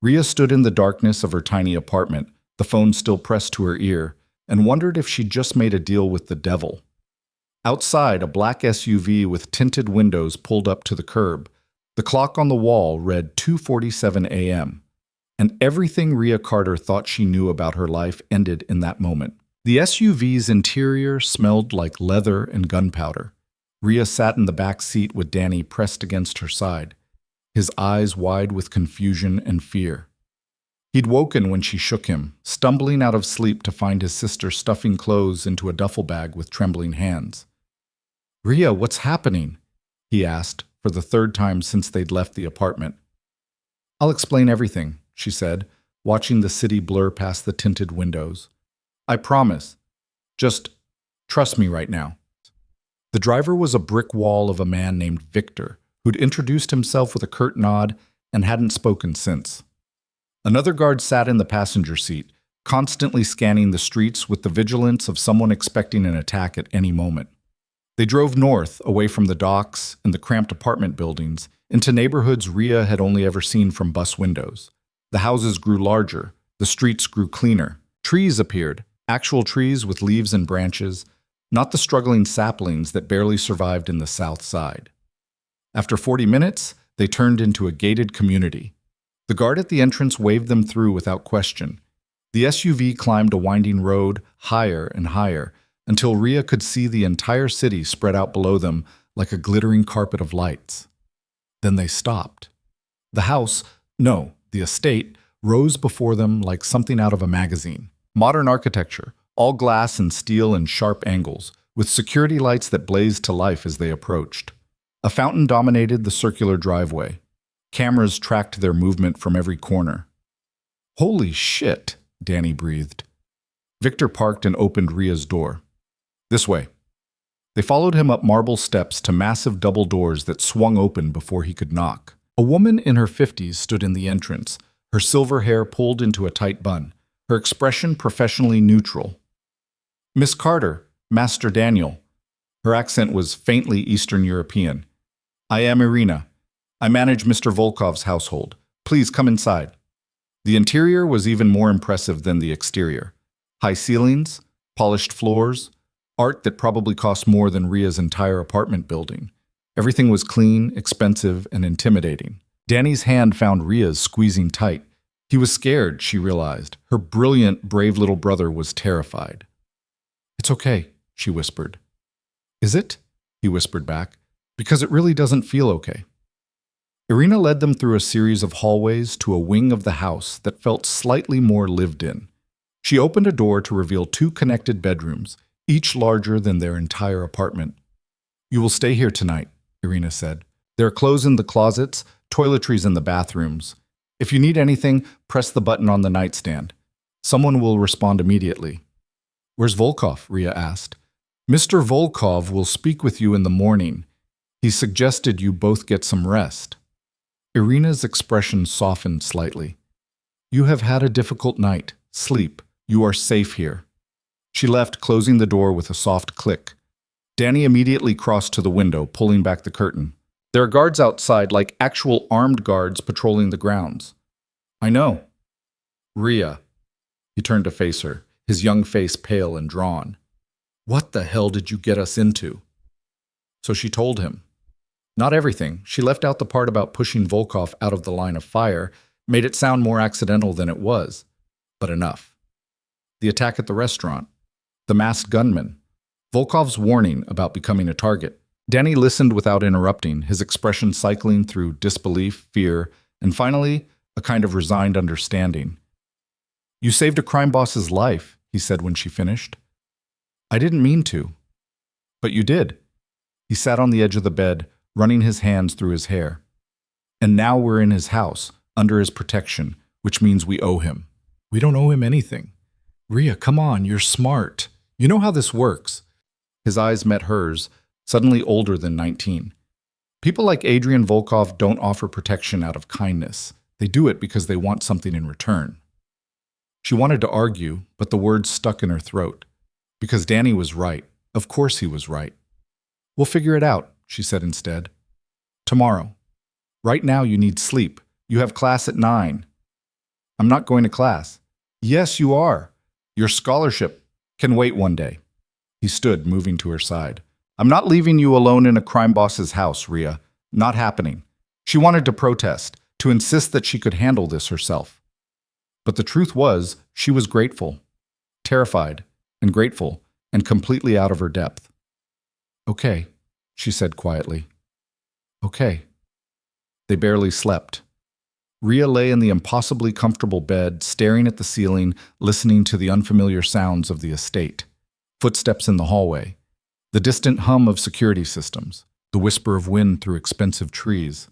Rhea stood in the darkness of her tiny apartment, the phone still pressed to her ear, and wondered if she'd just made a deal with the devil. Outside, a black SUV with tinted windows pulled up to the curb. The clock on the wall read 2:47 a.m., and everything Rhea Carter thought she knew about her life ended in that moment. The SUV's interior smelled like leather and gunpowder. Rhea sat in the back seat with Danny pressed against her side, his eyes wide with confusion and fear. He'd woken when she shook him, stumbling out of sleep to find his sister stuffing clothes into a duffel bag with trembling hands. "Rhea, what's happening?" he asked, for the third time since they'd left the apartment. "I'll explain everything," she said, watching the city blur past the tinted windows. "I promise. Just trust me right now." The driver was a brick wall of a man named Victor, who'd introduced himself with a curt nod and hadn't spoken since. Another guard sat in the passenger seat, constantly scanning the streets with the vigilance of someone expecting an attack at any moment. They drove north, away from the docks and the cramped apartment buildings, into neighborhoods Rhea had only ever seen from bus windows. The houses grew larger, the streets grew cleaner. Trees appeared, actual trees with leaves and branches, not the struggling saplings that barely survived in the south side. After 40 minutes, they turned into a gated community. The guard at the entrance waved them through without question. The SUV climbed a winding road higher and higher until Rhea could see the entire city spread out below them like a glittering carpet of lights. Then they stopped. The house, no, the estate, rose before them like something out of a magazine. Modern architecture, all glass and steel and sharp angles, with security lights that blazed to life as they approached. A fountain dominated the circular driveway. Cameras tracked their movement from every corner. "Holy shit," Danny breathed. Victor parked and opened Rhea's door. "This way." They followed him up marble steps to massive double doors that swung open before he could knock. A woman in her 50s stood in the entrance, her silver hair pulled into a tight bun, her expression professionally neutral. "Miss Carter, Master Daniel." Her accent was faintly Eastern European. "I am Irina. I manage Mr. Volkov's household. Please come inside." The interior was even more impressive than the exterior. High ceilings, polished floors, art that probably cost more than Rhea's entire apartment building. Everything was clean, expensive, and intimidating. Danny's hand found Rhea's squeezing tight. He was scared, she realized. Her brilliant, brave little brother was terrified. "It's okay," she whispered. "Is it?" he whispered back. "Because it really doesn't feel okay." Irina led them through a series of hallways to a wing of the house that felt slightly more lived in. She opened a door to reveal two connected bedrooms, each larger than their entire apartment. "You will stay here tonight," Irina said. "There are clothes in the closets, toiletries in the bathrooms. If you need anything, press the button on the nightstand. Someone will respond immediately." "Where's Volkov?" Rhea asked. "Mr. Volkov will speak with you in the morning. He suggested you both get some rest." Irina's expression softened slightly. "You have had a difficult night. Sleep. You are safe here." She left, closing the door with a soft click. Danny immediately crossed to the window, pulling back the curtain. "There are guards outside, like actual armed guards patrolling the grounds." "I know." "Rhea." He turned to face her, his young face pale and drawn. "What the hell did you get us into?" So she told him. Not everything. She left out the part about pushing Volkov out of the line of fire, made it sound more accidental than it was. But enough. The attack at the restaurant. The masked gunman. Volkov's warning about becoming a target. Danny listened without interrupting, his expression cycling through disbelief, fear, and finally, a kind of resigned understanding. "You saved a crime boss's life," he said when she finished. "I didn't mean to." "But you did." He sat on the edge of the bed, running his hands through his hair. "And now we're in his house, under his protection, which means we owe him." "We don't owe him anything." "Rhea, come on, you're smart. You know how this works." His eyes met hers, suddenly older than 19. "People like Adrian Volkov don't offer protection out of kindness. They do it because they want something in return." She wanted to argue, but the words stuck in her throat. Because Danny was right. Of course he was right. We'll figure it out, she said instead. Tomorrow. Right now you need sleep. You have class at 9. I'm not going to class. Yes, you are. Your scholarship can wait one day. He stood, moving to her side. I'm not leaving you alone in a crime boss's house, Rhea. Not happening. She wanted to protest, to insist that she could handle this herself. But the truth was, she was grateful, terrified, and grateful, and completely out of her depth. Okay, she said quietly. Okay. They barely slept. Rhea lay in the impossibly comfortable bed, staring at the ceiling, listening to the unfamiliar sounds of the estate. Footsteps in the hallway, the distant hum of security systems, the whisper of wind through expensive trees.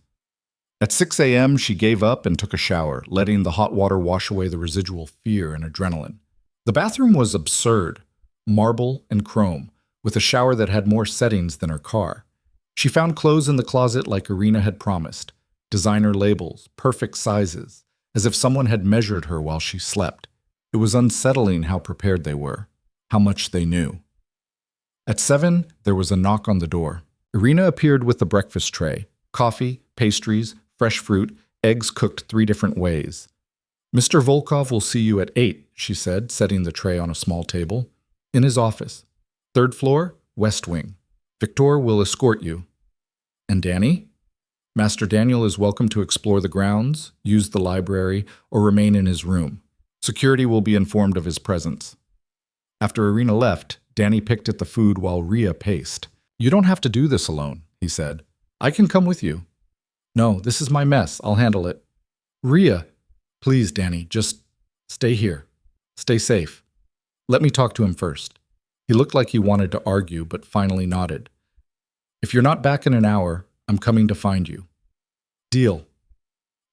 At 6 a.m., she gave up and took a shower, letting the hot water wash away the residual fear and adrenaline. The bathroom was absurd, marble and chrome, with a shower that had more settings than her car. She found clothes in the closet like Irina had promised, designer labels, perfect sizes, as if someone had measured her while she slept. It was unsettling how prepared they were, how much they knew. At 7, there was a knock on the door. Irina appeared with the breakfast tray, coffee, pastries, fresh fruit, eggs cooked 3 different ways. Mr. Volkov will see you at 8, she said, setting the tray on a small table. In his office. 3rd floor, West Wing. Victor will escort you. And Danny? Master Daniel is welcome to explore the grounds, use the library, or remain in his room. Security will be informed of his presence. After Irina left, Danny picked at the food while Rhea paced. You don't have to do this alone, he said. I can come with you. No, this is my mess. I'll handle it. Rhea, please, Danny, just stay here. Stay safe. Let me talk to him first. He looked like he wanted to argue, but finally nodded. If you're not back in an hour, I'm coming to find you. Deal.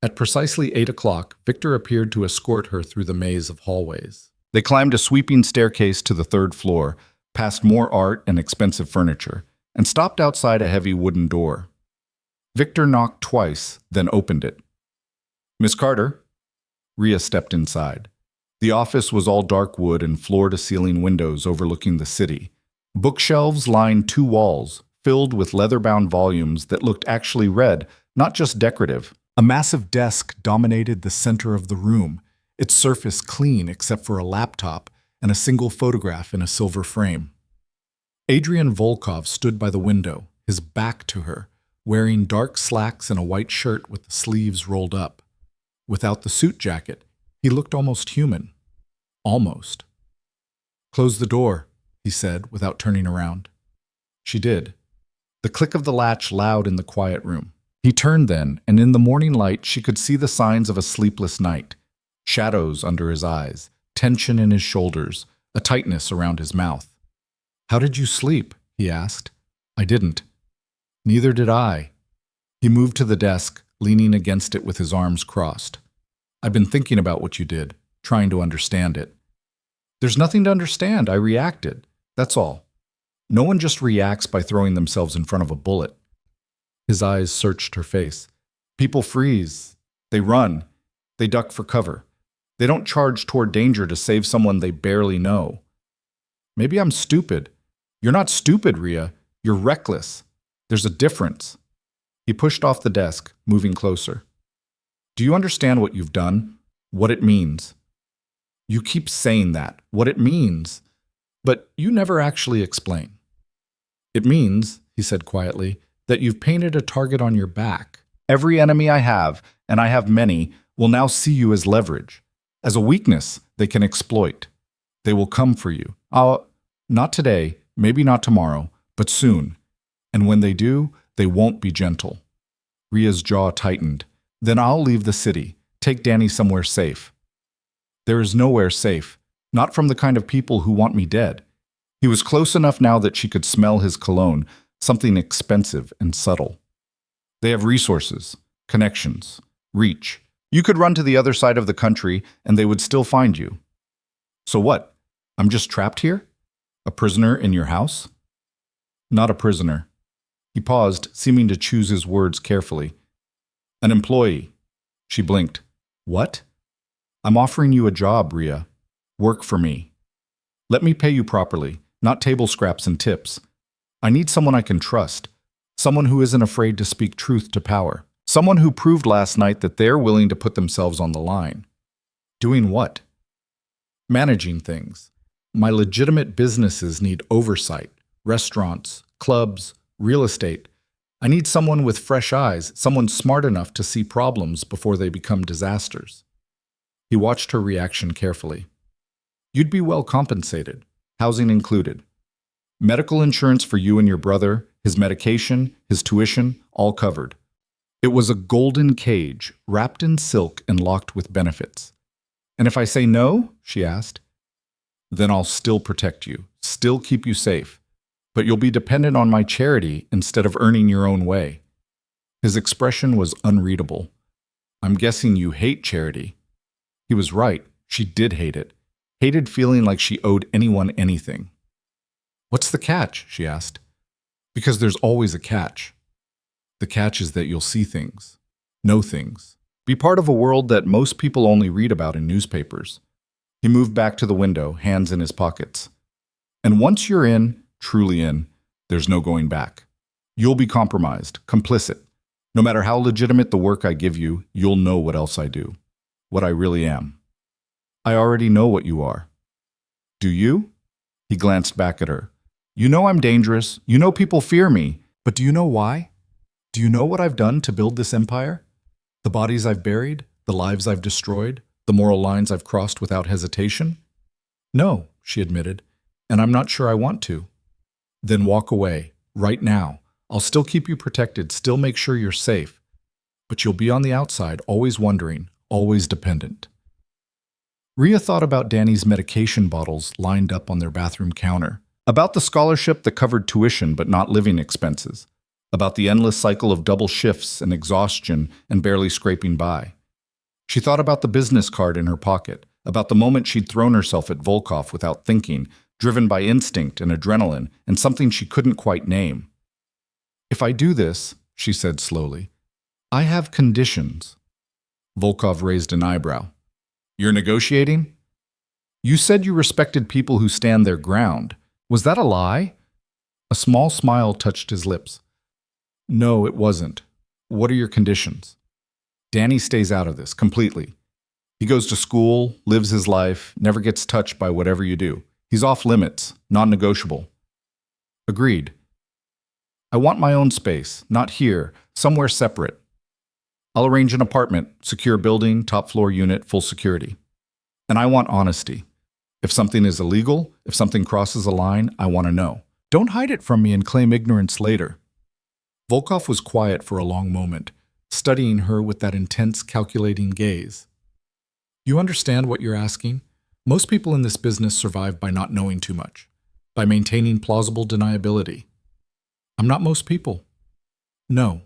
At precisely 8 o'clock, Victor appeared to escort her through the maze of hallways. They climbed a sweeping staircase to the 3rd floor, past more art and expensive furniture, and stopped outside a heavy wooden door. Victor knocked twice, then opened it. Miss Carter? Rhea stepped inside. The office was all dark wood and floor-to-ceiling windows overlooking the city. Bookshelves lined 2 walls, filled with leather-bound volumes that looked actually read, not just decorative. A massive desk dominated the center of the room, its surface clean except for a laptop and a single photograph in a silver frame. Adrian Volkov stood by the window, his back to her, wearing dark slacks and a white shirt with the sleeves rolled up. Without the suit jacket, he looked almost human. Almost. Close the door, he said without turning around. She did. The click of the latch loud in the quiet room. He turned then, and in the morning light she could see the signs of a sleepless night. Shadows under his eyes, tension in his shoulders, a tightness around his mouth. How did you sleep? He asked. I didn't. Neither did I. He moved to the desk, leaning against it with his arms crossed. I've been thinking about what you did, trying to understand it. There's nothing to understand. I reacted. That's all. No one just reacts by throwing themselves in front of a bullet. His eyes searched her face. People freeze. They run. They duck for cover. They don't charge toward danger to save someone they barely know. Maybe I'm stupid. You're not stupid, Rhea. You're reckless. There's a difference. He pushed off the desk, moving closer. Do you understand what you've done? What it means? You keep saying that, what it means. But you never actually explain. It means, he said quietly, that you've painted a target on your back. Every enemy I have, and I have many, will now see you as leverage. As a weakness they can exploit. They will come for you. Not today, maybe not tomorrow, but soon. And when they do, they won't be gentle. Rhea's jaw tightened. Then I'll leave the city, take Danny somewhere safe. There is nowhere safe, not from the kind of people who want me dead. He was close enough now that she could smell his cologne, something expensive and subtle. They have resources, connections, reach. You could run to the other side of the country and they would still find you. So what? I'm just trapped here? A prisoner in your house? Not a prisoner. He paused, seeming to choose his words carefully. An employee. She blinked. What? I'm offering you a job, Rhea. Work for me. Let me pay you properly, not table scraps and tips. I need someone I can trust, someone who isn't afraid to speak truth to power, someone who proved last night that they're willing to put themselves on the line. Doing what? Managing things. My legitimate businesses need oversight. Restaurants, clubs, real estate. I need someone with fresh eyes, someone smart enough to see problems before they become disasters. He watched her reaction carefully. You'd be well compensated, housing included. Medical insurance for you and your brother, his medication, his tuition, all covered. It was a golden cage, wrapped in silk and locked with benefits. And if I say no, she asked, then I'll still protect you, still keep you safe. But you'll be dependent on my charity instead of earning your own way. His expression was unreadable. I'm guessing you hate charity. He was right. She did hate it. Hated feeling like she owed anyone anything. What's the catch? She asked. Because there's always a catch. The catch is that you'll see things, know things, be part of a world that most people only read about in newspapers. He moved back to the window, hands in his pockets. And once you're in, truly in, there's no going back. You'll be compromised, complicit. No matter how legitimate the work I give you, you'll know what else I do, what I really am. I already know what you are. Do you? He glanced back at her. You know I'm dangerous. You know people fear me. But do you know why? Do you know what I've done to build this empire? The bodies I've buried, the lives I've destroyed, the moral lines I've crossed without hesitation? No, she admitted, and I'm not sure I want to. Then walk away, right now. I'll still keep you protected, still make sure you're safe. But you'll be on the outside, always wondering, always dependent. Rhea thought about Danny's medication bottles lined up on their bathroom counter, about the scholarship that covered tuition but not living expenses, about the endless cycle of double shifts and exhaustion and barely scraping by. She thought about the business card in her pocket, about the moment she'd thrown herself at Volkov without thinking, driven by instinct and adrenaline and something she couldn't quite name. If I do this, she said slowly, I have conditions. Volkov raised an eyebrow. You're negotiating? You said you respected people who stand their ground. Was that a lie? A small smile touched his lips. No, it wasn't. What are your conditions? Danny stays out of this, completely. He goes to school, lives his life, never gets touched by whatever you do. He's off limits, non-negotiable. Agreed. I want my own space, not here, somewhere separate. I'll arrange an apartment, secure building, top floor unit, full security. And I want honesty. If something is illegal, if something crosses a line, I want to know. Don't hide it from me and claim ignorance later. Volkov was quiet for a long moment, studying her with that intense, calculating gaze. You understand what you're asking? Most people in this business survive by not knowing too much, by maintaining plausible deniability. I'm not most people. No,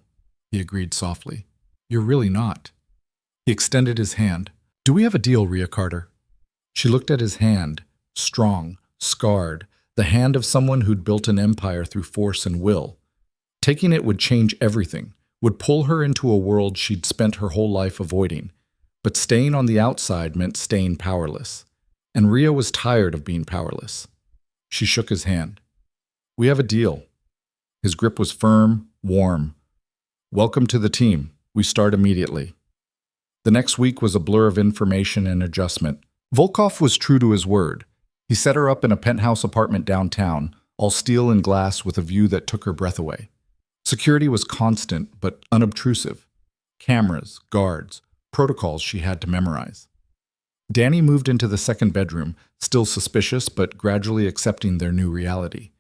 he agreed softly. You're really not. He extended his hand. Do we have a deal, Rhea Carter? She looked at his hand, strong, scarred, the hand of someone who'd built an empire through force and will. Taking it would change everything, would pull her into a world she'd spent her whole life avoiding. But staying on the outside meant staying powerless. And Rhea was tired of being powerless. She shook his hand. We have a deal. His grip was firm, warm. Welcome to the team. We start immediately. The next week was a blur of information and adjustment. Volkov was true to his word. He set her up in a penthouse apartment downtown, all steel and glass with a view that took her breath away. Security was constant but unobtrusive. Cameras, guards, protocols she had to memorize. Danny moved into the second bedroom, still suspicious but gradually accepting their new reality.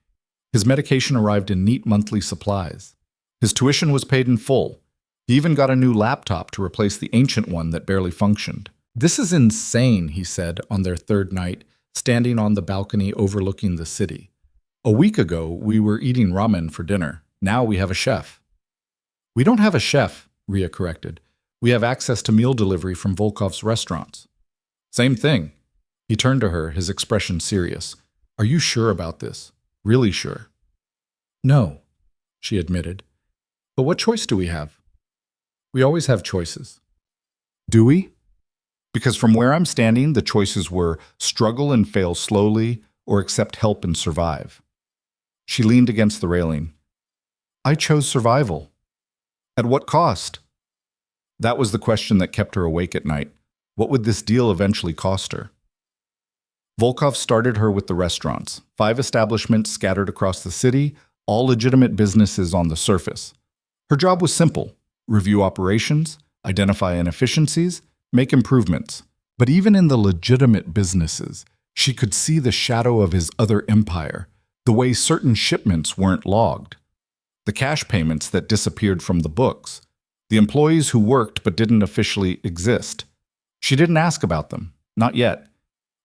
His medication arrived in neat monthly supplies. His tuition was paid in full. He even got a new laptop to replace the ancient one that barely functioned. This is insane, he said on their third night, standing on the balcony overlooking the city. A week ago, we were eating ramen for dinner. Now we have a chef. We don't have a chef, Rhea corrected. We have access to meal delivery from Volkov's restaurants. Same thing. He turned to her, his expression serious. Are you sure about this? Really sure? No, she admitted. But what choice do we have? We always have choices. Do we? Because from where I'm standing, the choices were struggle and fail slowly or accept help and survive. She leaned against the railing. I chose survival. At what cost? That was the question that kept her awake at night. What would this deal eventually cost her? Volkov started her with the restaurants, 5 establishments scattered across the city, all legitimate businesses on the surface. Her job was simple: review operations, identify inefficiencies, make improvements. But even in the legitimate businesses, she could see the shadow of his other empire, the way certain shipments weren't logged, the cash payments that disappeared from the books, the employees who worked but didn't officially exist. She didn't ask about them, not yet.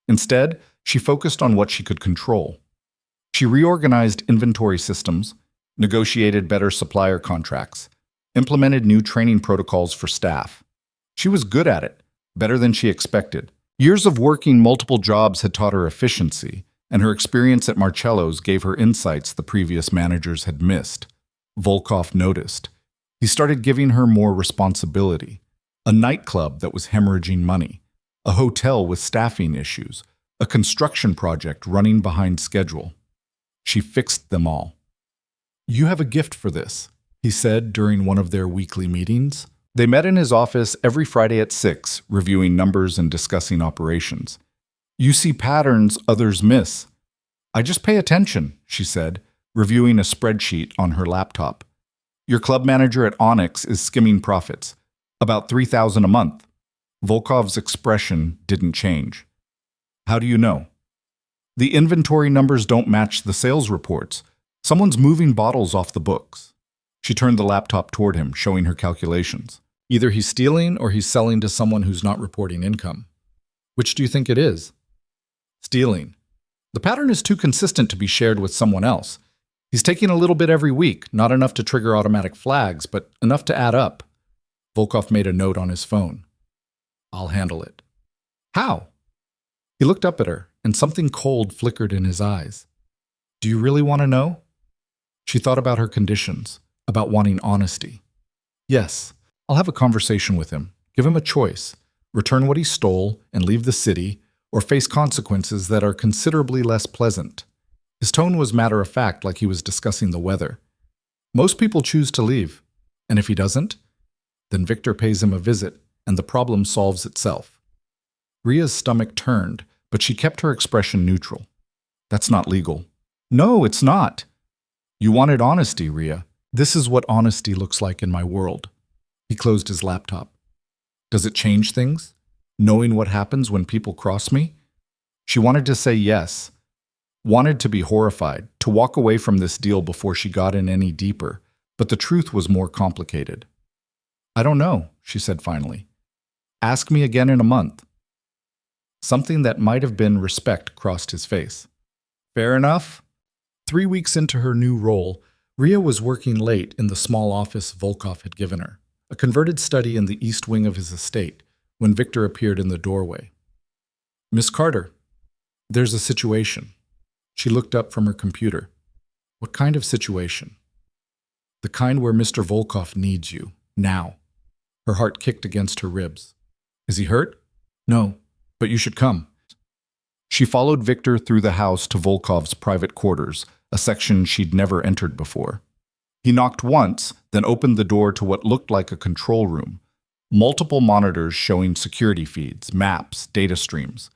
Instead, she focused on what she could control. She reorganized inventory systems, negotiated better supplier contracts, implemented new training protocols for staff. She was good at it, better than she expected. Years of working multiple jobs had taught her efficiency, and her experience at Marcello's gave her insights the previous managers had missed. Volkov noticed. He started giving her more responsibility. A nightclub that was hemorrhaging money, a hotel with staffing issues, a construction project running behind schedule. She fixed them all. You have a gift for this, he said during one of their weekly meetings. They met in his office every Friday at 6, reviewing numbers and discussing operations. You see patterns others miss. I just pay attention, she said, reviewing a spreadsheet on her laptop. Your club manager at Onyx is skimming profits, about $3,000 a month. Volkov's expression didn't change. How do you know? The inventory numbers don't match the sales reports. Someone's moving bottles off the books. She turned the laptop toward him, showing her calculations. Either he's stealing or he's selling to someone who's not reporting income. Which do you think it is? Stealing. The pattern is too consistent to be shared with someone else. He's taking a little bit every week, not enough to trigger automatic flags, but enough to add up. Volkov made a note on his phone. I'll handle it. How? He looked up at her, and something cold flickered in his eyes. Do you really want to know? She thought about her conditions, about wanting honesty. Yes, I'll have a conversation with him, give him a choice, return what he stole and leave the city, or face consequences that are considerably less pleasant. His tone was matter-of-fact, like he was discussing the weather. Most people choose to leave, and if he doesn't, then Victor pays him a visit, and the problem solves itself. Rhea's stomach turned, but she kept her expression neutral. That's not legal. No, it's not. You wanted honesty, Rhea. This is what honesty looks like in my world. He closed his laptop. Does it change things? Knowing what happens when people cross me? She wanted to say yes. Wanted to be horrified, to walk away from this deal before she got in any deeper, but the truth was more complicated. I don't know, she said finally. Ask me again in a month. Something that might have been respect crossed his face. Fair enough. 3 weeks into her new role, Rhea was working late in the small office Volkov had given her, a converted study in the east wing of his estate, when Victor appeared in the doorway. Miss Carter, there's a situation. She looked up from her computer. What kind of situation? The kind where Mr. Volkov needs you, now. Her heart kicked against her ribs. Is he hurt? No, but you should come. She followed Victor through the house to Volkov's private quarters, a section she'd never entered before. He knocked once, then opened the door to what looked like a control room. Multiple monitors showing security feeds, maps, data streams.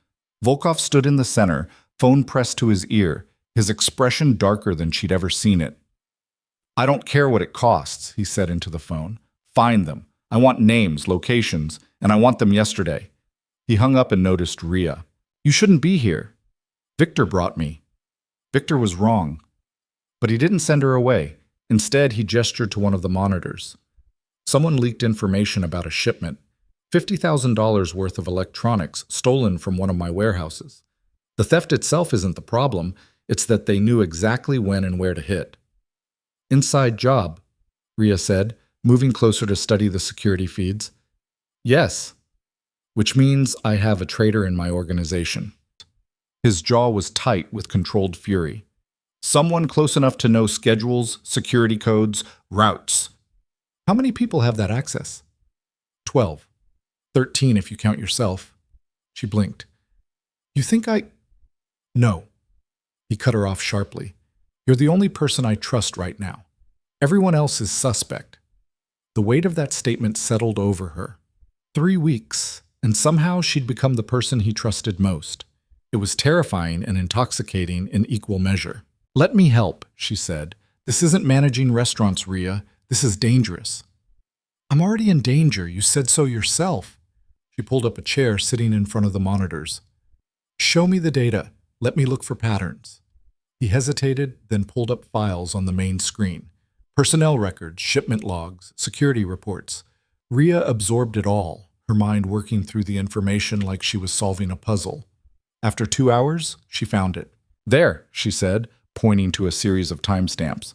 Volkov stood in the center, phone pressed to his ear, his expression darker than she'd ever seen it. I don't care what it costs, he said into the phone. Find them. I want names, locations, and I want them yesterday. He hung up and noticed Rhea. You shouldn't be here. Victor brought me. Victor was wrong. But he didn't send her away. Instead, he gestured to one of the monitors. Someone leaked information about a shipment, $50,000 worth of electronics stolen from one of my warehouses. The theft itself isn't the problem, it's that they knew exactly when and where to hit. Inside job, Rhea said, moving closer to study the security feeds. Yes, which means I have a traitor in my organization. His jaw was tight with controlled fury. Someone close enough to know schedules, security codes, routes. How many people have that access? 12. 13 if you count yourself. She blinked. You think I... No. He cut her off sharply. You're the only person I trust right now. Everyone else is suspect. The weight of that statement settled over her. 3 weeks, and somehow she'd become the person he trusted most. It was terrifying and intoxicating in equal measure. Let me help, she said. This isn't managing restaurants, Rhea. This is dangerous. I'm already in danger. You said so yourself. She pulled up a chair sitting in front of the monitors. Show me the data. Let me look for patterns. He hesitated, then pulled up files on the main screen. Personnel records, shipment logs, security reports. Rhea absorbed it all, her mind working through the information like she was solving a puzzle. After 2 hours, she found it. There, she said, pointing to a series of timestamps.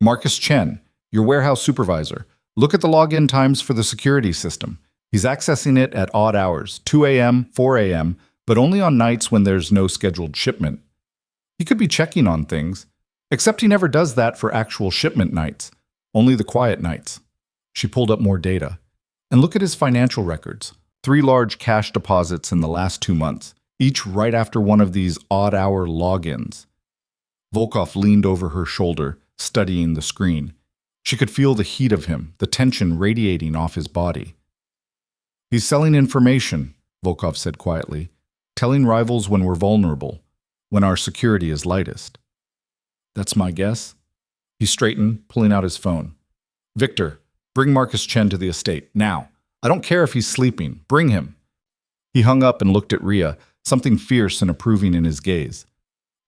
Marcus Chen, your warehouse supervisor. Look at the login times for the security system. He's accessing it at odd hours, 2 a.m., 4 a.m., but only on nights when there's no scheduled shipment. He could be checking on things, except he never does that for actual shipment nights, only the quiet nights. She pulled up more data. And look at his financial records. 3 large cash deposits in the last 2 months, each right after one of these odd-hour logins. Volkov leaned over her shoulder, studying the screen. She could feel the heat of him, the tension radiating off his body. He's selling information, Volkov said quietly, telling rivals when we're vulnerable, when our security is lightest. That's my guess. He straightened, pulling out his phone. Victor, bring Marcus Chen to the estate, now. I don't care if he's sleeping. Bring him. He hung up and looked at Rhea, something fierce and approving in his gaze.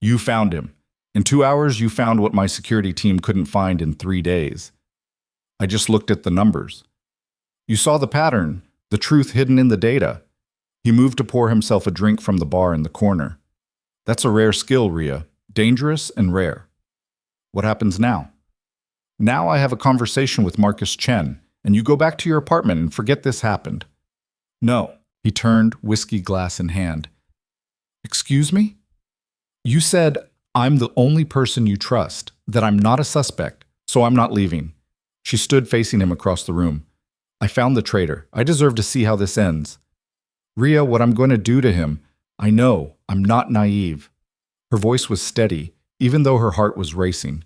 You found him. In 2 hours, you found what my security team couldn't find in 3 days. I just looked at the numbers. You saw the pattern, the truth hidden in the data. He moved to pour himself a drink from the bar in the corner. That's a rare skill, Rhea. Dangerous and rare. What happens now? Now I have a conversation with Marcus Chen, and you go back to your apartment and forget this happened. No. He turned, whiskey glass in hand. Excuse me? You said I'm the only person you trust, that I'm not a suspect, so I'm not leaving. She stood facing him across the room. I found the traitor. I deserve to see how this ends. Rhea, what I'm going to do to him, I know. I'm not naive. Her voice was steady, even though her heart was racing.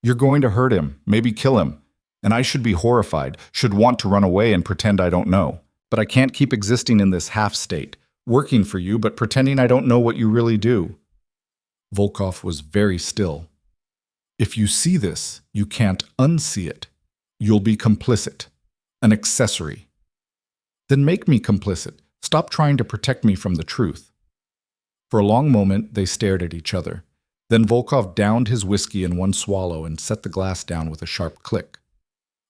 You're going to hurt him, maybe kill him, and I should be horrified, should want to run away and pretend I don't know. But I can't keep existing in this half-state, working for you but pretending I don't know what you really do. Volkov was very still. If you see this, you can't unsee it. You'll be complicit. An accessory. Then make me complicit. Stop trying to protect me from the truth. For a long moment, they stared at each other. Then Volkov downed his whiskey in one swallow and set the glass down with a sharp click.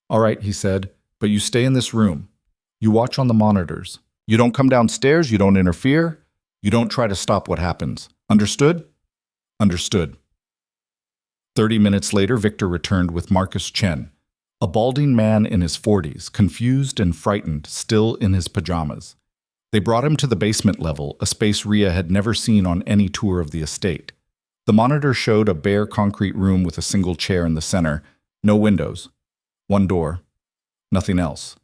All right, he said, but you stay in this room. You watch on the monitors. You don't come downstairs, you don't interfere. You don't try to stop what happens. Understood? Understood. 30 minutes later, Victor returned with Marcus Chen, a balding man in his 40s, confused and frightened, still in his pajamas. They brought him to the basement level, a space Rhea had never seen on any tour of the estate. The monitor showed a bare concrete room with a single chair in the center, no windows, one door, nothing else.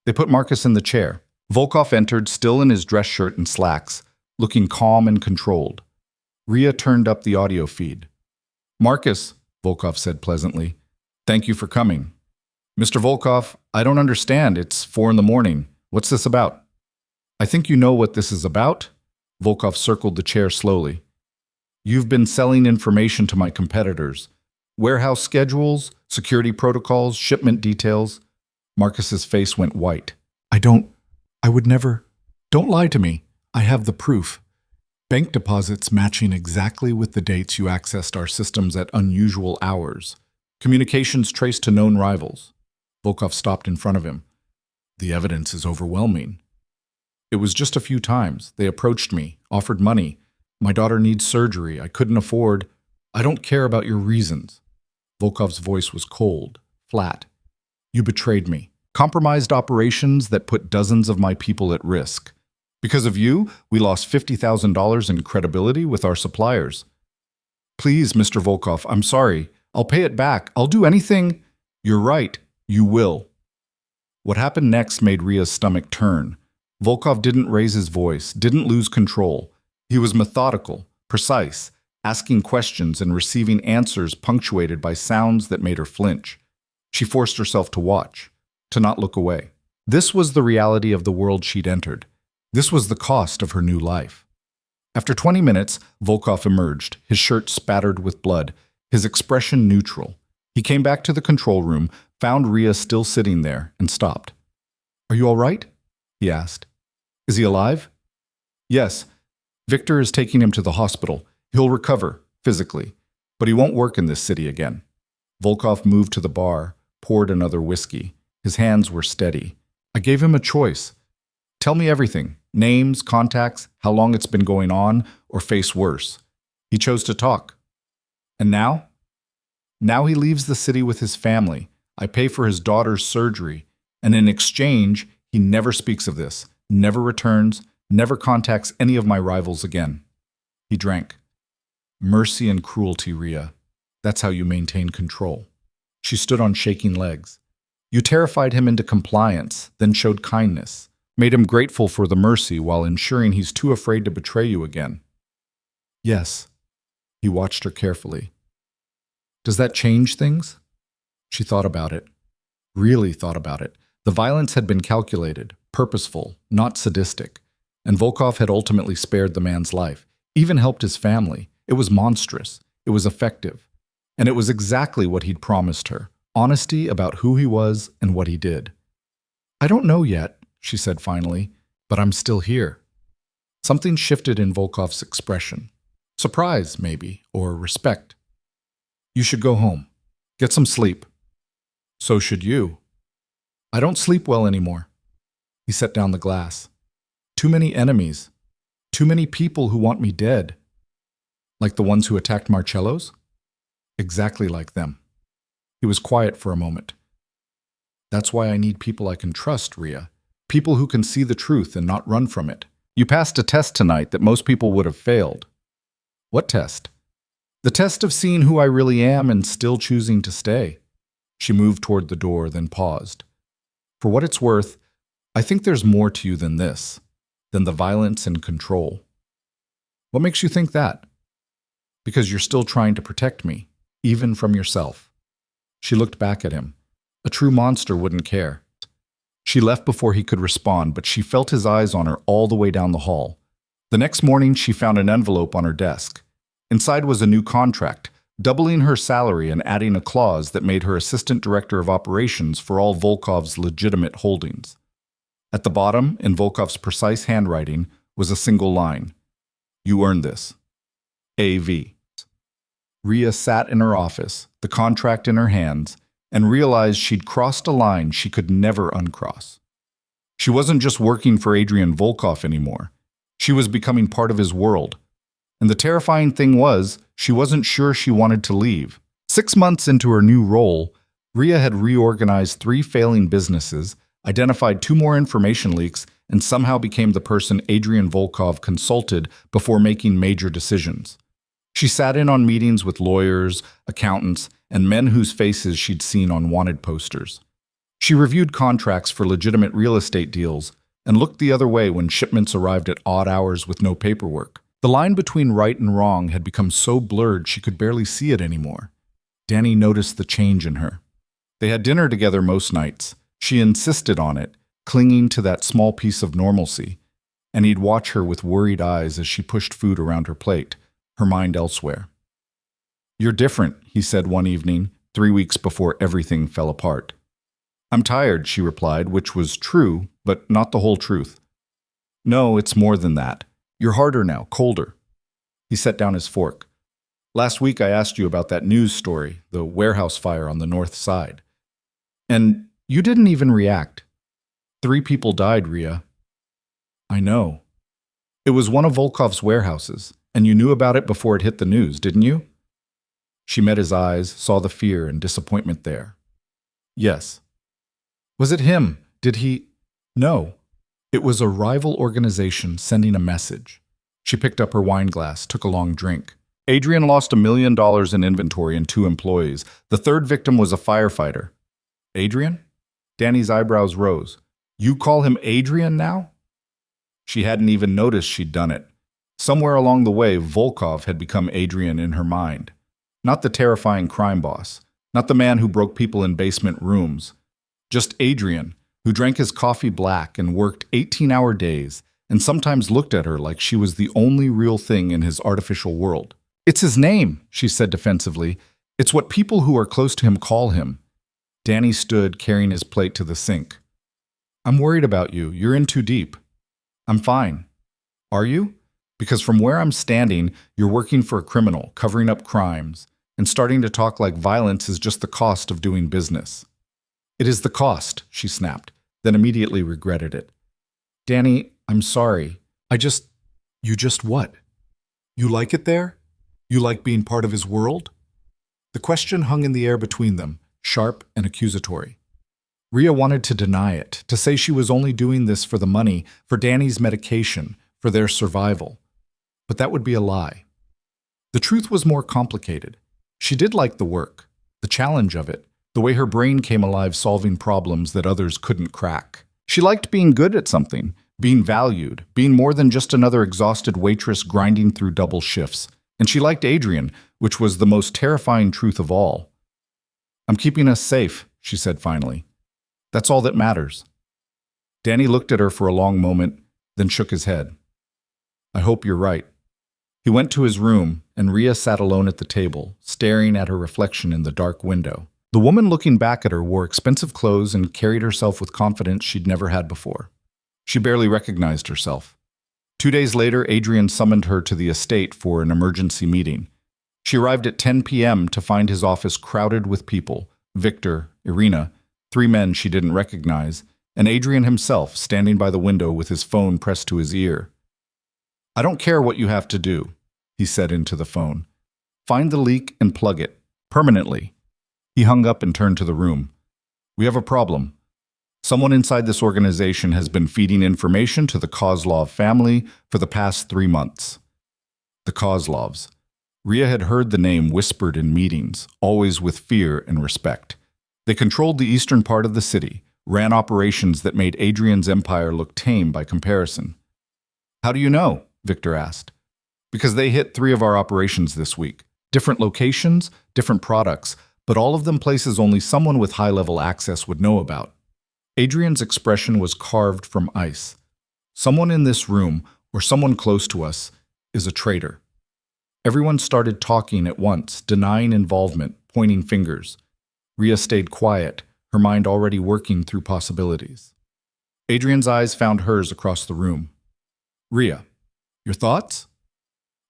They put Marcus in the chair. Volkov entered, still in his dress shirt and slacks, looking calm and controlled. Rhea turned up the audio feed. Marcus, Volkov said pleasantly, thank you for coming. Mr. Volkov, I don't understand. It's 4 a.m. What's this about? I think you know what this is about? Volkov circled the chair slowly. You've been selling information to my competitors. Warehouse schedules, security protocols, shipment details. Marcus's face went white. I would never. Don't lie to me. I have the proof. Bank deposits matching exactly with the dates you accessed our systems at unusual hours. Communications traced to known rivals. Volkov stopped in front of him. The evidence is overwhelming. It was just a few times. They approached me, offered money. My daughter needs surgery. I couldn't afford. I don't care about your reasons. Volkov's voice was cold, flat. You betrayed me. Compromised operations that put dozens of my people at risk. Because of you, we lost $50,000 in credibility with our suppliers. Please, Mr. Volkov, I'm sorry. I'll pay it back. I'll do anything. You're right. You will. What happened next made Rhea's stomach turn. Volkov didn't raise his voice, didn't lose control. He was methodical, precise, asking questions and receiving answers punctuated by sounds that made her flinch. She forced herself to watch, to not look away. This was the reality of the world she'd entered. This was the cost of her new life. After 20 minutes, Volkov emerged, his shirt spattered with blood, his expression neutral. He came back to the control room, found Rhea still sitting there, and stopped. "Are you all right?" he asked. "Is he alive?" "Yes. Victor is taking him to the hospital. He'll recover, physically, but he won't work in this city again." Volkov moved to the bar, poured another whiskey. His hands were steady. "I gave him a choice. Tell me everything. Names, contacts, how long it's been going on, or face worse. He chose to talk. And now? Now he leaves the city with his family. I pay for his daughter's surgery. And in exchange, he never speaks of this, never returns, never contacts any of my rivals again." He drank. "Mercy and cruelty, Rhea. That's how you maintain control." She stood on shaking legs. "You terrified him into compliance, then showed kindness, made him grateful for the mercy while ensuring he's too afraid to betray you again." "Yes." He watched her carefully. "Does that change things?" She thought about it. Really thought about it. The violence had been calculated, purposeful, not sadistic. And Volkov had ultimately spared the man's life, even helped his family. It was monstrous. It was effective. And it was exactly what he'd promised her. Honesty about who he was and what he did. "I don't know yet," she said finally, "but I'm still here." Something shifted in Volkov's expression. Surprise, maybe, or respect. "You should go home. Get some sleep." "So should you." "I don't sleep well anymore." He set down the glass. "Too many enemies. Too many people who want me dead." "Like the ones who attacked Marcello's?" "Exactly like them." He was quiet for a moment. "That's why I need people I can trust, Rhea. People who can see the truth and not run from it. You passed a test tonight that most people would have failed." "What test?" "The test of seeing who I really am and still choosing to stay." She moved toward the door, then paused. "For what it's worth, I think there's more to you than this, than the violence and control." "What makes you think that?" "Because you're still trying to protect me, even from yourself." She looked back at him. A true monster wouldn't care. She left before he could respond, but she felt his eyes on her all the way down the hall. The next morning, she found an envelope on her desk. Inside was a new contract, doubling her salary and adding a clause that made her assistant director of operations for all Volkov's legitimate holdings. At the bottom, in Volkov's precise handwriting, was a single line. "You earned this. A.V." Rhea sat in her office, the contract in her hands, and realized she'd crossed a line she could never uncross. She wasn't just working for Adrian Volkov anymore. She was becoming part of his world. And the terrifying thing was, she wasn't sure she wanted to leave. 6 months into her new role, Rhea had reorganized 3 failing businesses, identified 2 more information leaks, and somehow became the person Adrian Volkov consulted before making major decisions. She sat in on meetings with lawyers, accountants, and men whose faces she'd seen on wanted posters. She reviewed contracts for legitimate real estate deals and looked the other way when shipments arrived at odd hours with no paperwork. The line between right and wrong had become so blurred she could barely see it anymore. Danny noticed the change in her. They had dinner together most nights. She insisted on it, clinging to that small piece of normalcy, and he'd watch her with worried eyes as she pushed food around her plate, her mind elsewhere. "You're different," he said one evening, 3 weeks before everything fell apart. "I'm tired," she replied, which was true, but not the whole truth. "No, it's more than that. You're harder now, colder." He set down his fork. "Last week I asked you about that news story, the warehouse fire on the north side. And you didn't even react. 3 people died, Rhea." "I know. It was one of Volkov's warehouses, and you knew about it before it hit the news, didn't you?" She met his eyes, saw the fear and disappointment there. "Yes." "Was it him? Did he—" "No. It was a rival organization sending a message." She picked up her wine glass, took a long drink. "Adrian lost $1 million in inventory and 2 employees. The 3rd victim was a firefighter." "Adrian?" Danny's eyebrows rose. "You call him Adrian now?" She hadn't even noticed she'd done it. Somewhere along the way, Volkov had become Adrian in her mind. Not the terrifying crime boss, not the man who broke people in basement rooms. Just Adrian, who drank his coffee black and worked 18-hour days, and sometimes looked at her like she was the only real thing in his artificial world. "It's his name," she said defensively. "It's what people who are close to him call him." Danny stood, carrying his plate to the sink. "I'm worried about you. You're in too deep." "I'm fine." "Are you? Because from where I'm standing, you're working for a criminal, covering up crimes, and starting to talk like violence is just the cost of doing business." "It is the cost," she snapped, then immediately regretted it. "Danny, I'm sorry. You just what? You like it there? You like being part of his world?" The question hung in the air between them, sharp and accusatory. Rhea wanted to deny it, to say she was only doing this for the money, for Danny's medication, for their survival. But that would be a lie. The truth was more complicated. She did like the work, the challenge of it, the way her brain came alive solving problems that others couldn't crack. She liked being good at something, being valued, being more than just another exhausted waitress grinding through double shifts. And she liked Adrian, which was the most terrifying truth of all. "I'm keeping us safe," she said finally. "That's all that matters." Danny looked at her for a long moment, then shook his head. "I hope you're right." He went to his room, and Rhea sat alone at the table, staring at her reflection in the dark window. The woman looking back at her wore expensive clothes and carried herself with confidence she'd never had before. She barely recognized herself. 2 days later, Adrian summoned her to the estate for an emergency meeting. She arrived at 10 p.m. to find his office crowded with people: Victor, Irina, 3 men she didn't recognize, and Adrian himself standing by the window with his phone pressed to his ear. "I don't care what you have to do," he said into the phone. "Find the leak and plug it, permanently." He hung up and turned to the room. "We have a problem. Someone inside this organization has been feeding information to the Kozlov family for the past 3 months." The Kozlovs. Rhea had heard the name whispered in meetings, always with fear and respect. They controlled the eastern part of the city, ran operations that made Adrian's empire look tame by comparison. "How do you know?" Victor asked. "Because they hit 3 of our operations this week. Different locations, different products, but all of them places only someone with high-level access would know about." Adrian's expression was carved from ice. "Someone in this room, or someone close to us, is a traitor." Everyone started talking at once, denying involvement, pointing fingers. Rhea stayed quiet, her mind already working through possibilities. Adrian's eyes found hers across the room. "Rhea, your thoughts?"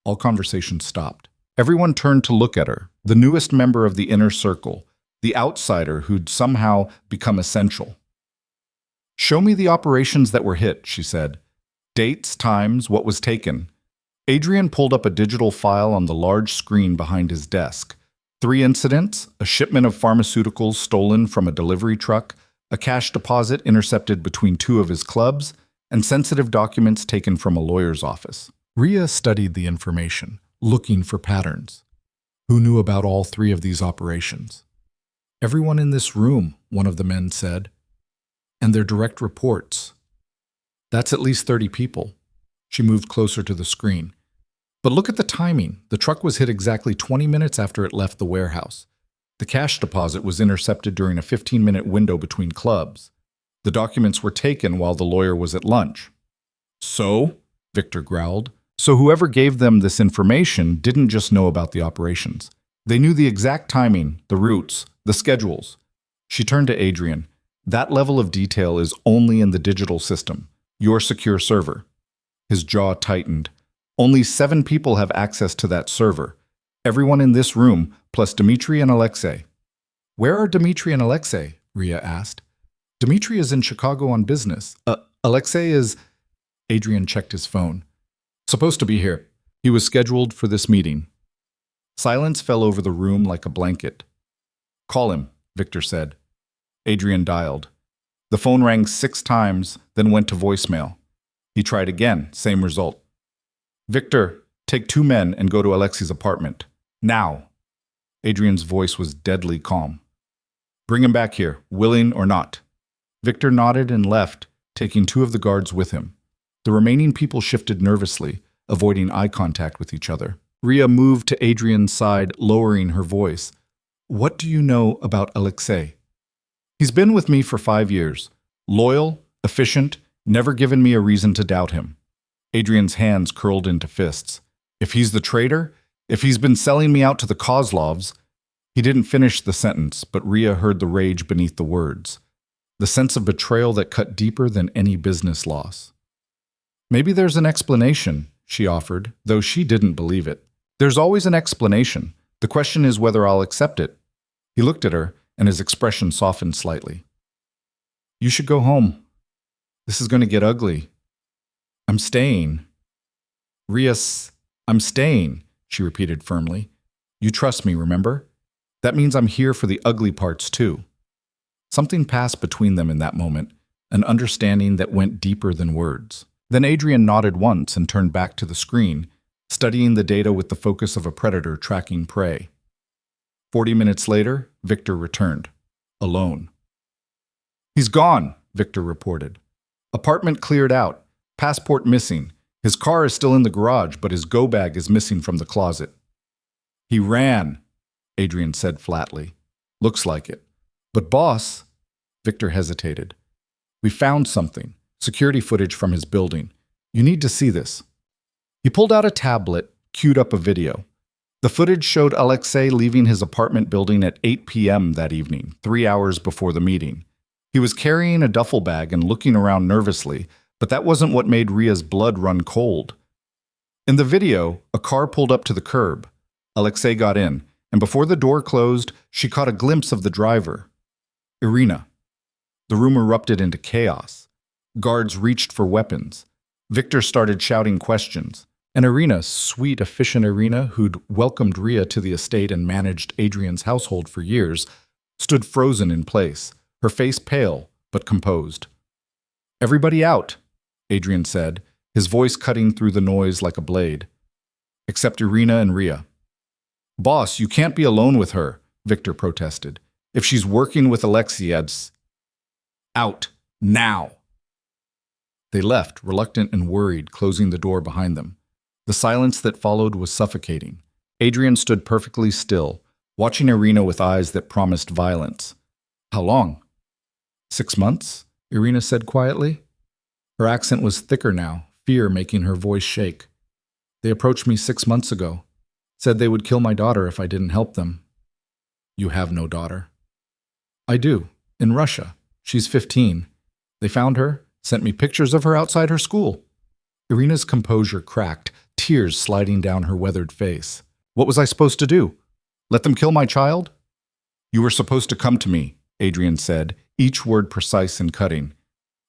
All conversation stopped. Everyone turned to look at her, the newest member of the inner circle, the outsider who'd somehow become essential. "Show me the operations that were hit," she said. "Dates, times, what was taken." Adrian pulled up a digital file on the large screen behind his desk. 3 incidents: a shipment of pharmaceuticals stolen from a delivery truck, a cash deposit intercepted between 2 of his clubs, and sensitive documents taken from a lawyer's office. Rhea studied the information, looking for patterns. Who knew about all 3 of these operations? "Everyone in this room," one of the men said. "And their direct reports. That's at least 30 people." She moved closer to the screen. "But look at the timing. The truck was hit exactly 20 minutes after it left the warehouse. The cash deposit was intercepted during a 15-minute window between clubs. The documents were taken while the lawyer was at lunch." "So?" Victor growled. "So whoever gave them this information didn't just know about the operations. They knew the exact timing, the routes, the schedules." She turned to Adrian. "That level of detail is only in the digital system, your secure server." His jaw tightened. "Only 7 people have access to that server. Everyone in this room, plus Dmitry and Alexei." "Where are Dmitry and Alexei?" Rhea asked. "Dmitry is in Chicago on business. Alexei is—" Adrian checked his phone. "Supposed to be here. He was scheduled for this meeting." Silence fell over the room like a blanket. "Call him," Victor said. Adrian dialed. The phone rang 6 times, then went to voicemail. He tried again, same result. "Victor, take 2 men and go to Alexei's apartment. Now." Adrian's voice was deadly calm. "Bring him back here, willing or not." Victor nodded and left, taking 2 of the guards with him. The remaining people shifted nervously, avoiding eye contact with each other. Rhea moved to Adrian's side, lowering her voice. What do you know about Alexei? He's been with me for 5 years. Loyal, efficient, never given me a reason to doubt him. Adrian's hands curled into fists. If he's the traitor, if he's been selling me out to the Kozlovs— He didn't finish the sentence, but Rhea heard the rage beneath the words. The sense of betrayal that cut deeper than any business loss. Maybe there's an explanation, she offered, though she didn't believe it. There's always an explanation. The question is whether I'll accept it. He looked at her, and his expression softened slightly. You should go home. This is going to get ugly. I'm staying. I'm staying, she repeated firmly. You trust me, remember? That means I'm here for the ugly parts too. Something passed between them in that moment, an understanding that went deeper than words. Then Adrian nodded once and turned back to the screen, studying the data with the focus of a predator tracking prey. 40 minutes later, Victor returned, alone. He's gone, Victor reported. Apartment cleared out, passport missing. His car is still in the garage, but his go bag is missing from the closet. He ran, Adrian said flatly. Looks like it. But boss, Victor hesitated. We found something, security footage from his building. You need to see this. He pulled out a tablet, queued up a video. The footage showed Alexei leaving his apartment building at 8 p.m. that evening, 3 hours before the meeting. He was carrying a duffel bag and looking around nervously, but that wasn't what made Rhea's blood run cold. In the video, a car pulled up to the curb. Alexei got in, and before the door closed, she caught a glimpse of the driver. Irina. The room erupted into chaos. Guards reached for weapons. Victor started shouting questions. And Irina, sweet, efficient Irina, who'd welcomed Rhea to the estate and managed Adrian's household for years, stood frozen in place, her face pale but composed. Everybody out, Adrian said, his voice cutting through the noise like a blade. Except Irina and Rhea. Boss, you can't be alone with her, Victor protested. If she's working with Alexei, out, now. They left, reluctant and worried, closing the door behind them. The silence that followed was suffocating. Adrian stood perfectly still, watching Irina with eyes that promised violence. How long? 6 months, Irina said quietly. Her accent was thicker now, fear making her voice shake. They approached me 6 months ago. Said they would kill my daughter if I didn't help them. You have no daughter. I do, in Russia. She's 15. They found her, sent me pictures of her outside her school. Irina's composure cracked, tears sliding down her weathered face. What was I supposed to do? Let them kill my child? You were supposed to come to me, Adrian said, each word precise and cutting.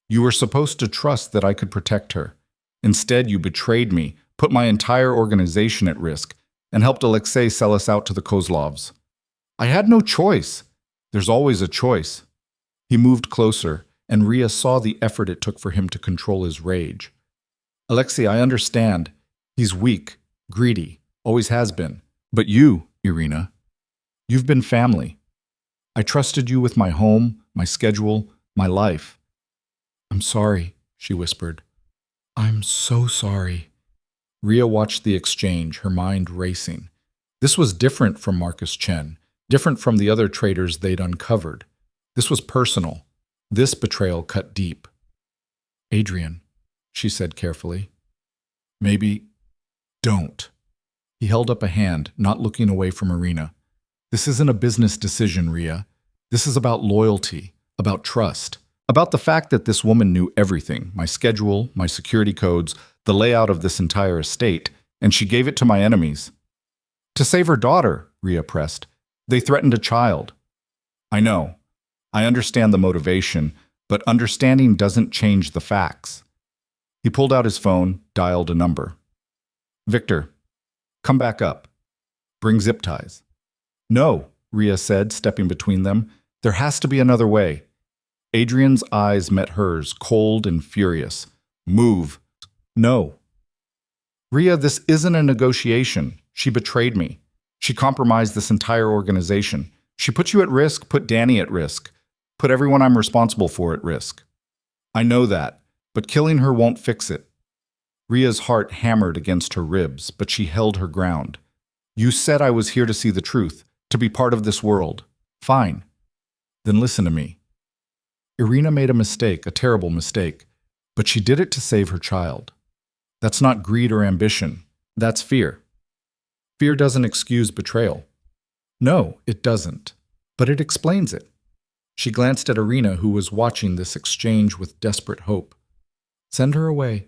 You were supposed to trust that I could protect her. Instead, you betrayed me, put my entire organization at risk, and helped Alexei sell us out to the Kozlovs. I had no choice. There's always a choice. He moved closer, and Rhea saw the effort it took for him to control his rage. Alexei, I understand. He's weak, greedy, always has been. But you, Irina, you've been family. I trusted you with my home, my schedule, my life. I'm sorry, she whispered. I'm so sorry. Rhea watched the exchange, her mind racing. This was different from Marcus Chen, different from the other traitors they'd uncovered. This was personal. This betrayal cut deep. Adrian, she said carefully. Maybe don't. He held up a hand, not looking away from Irina. This isn't a business decision, Rhea. This is about loyalty, about trust, about the fact that this woman knew everything, my schedule, my security codes, the layout of this entire estate, and she gave it to my enemies. To save her daughter, Rhea pressed. They threatened a child. I know. I understand the motivation, but understanding doesn't change the facts. He pulled out his phone, dialed a number. Victor, come back up. Bring zip ties. No, Rhea said, stepping between them. There has to be another way. Adrian's eyes met hers, cold and furious. Move. No. Rhea, this isn't a negotiation. She betrayed me. She compromised this entire organization. She put you at risk, put Danny at risk, put everyone I'm responsible for at risk. I know that, but killing her won't fix it. Rhea's heart hammered against her ribs, but she held her ground. You said I was here to see the truth, to be part of this world. Fine. Then listen to me. Irina made a mistake, a terrible mistake, but she did it to save her child. That's not greed or ambition. That's fear. Fear doesn't excuse betrayal. No, it doesn't. But it explains it. She glanced at Irina, who was watching this exchange with desperate hope. Send her away.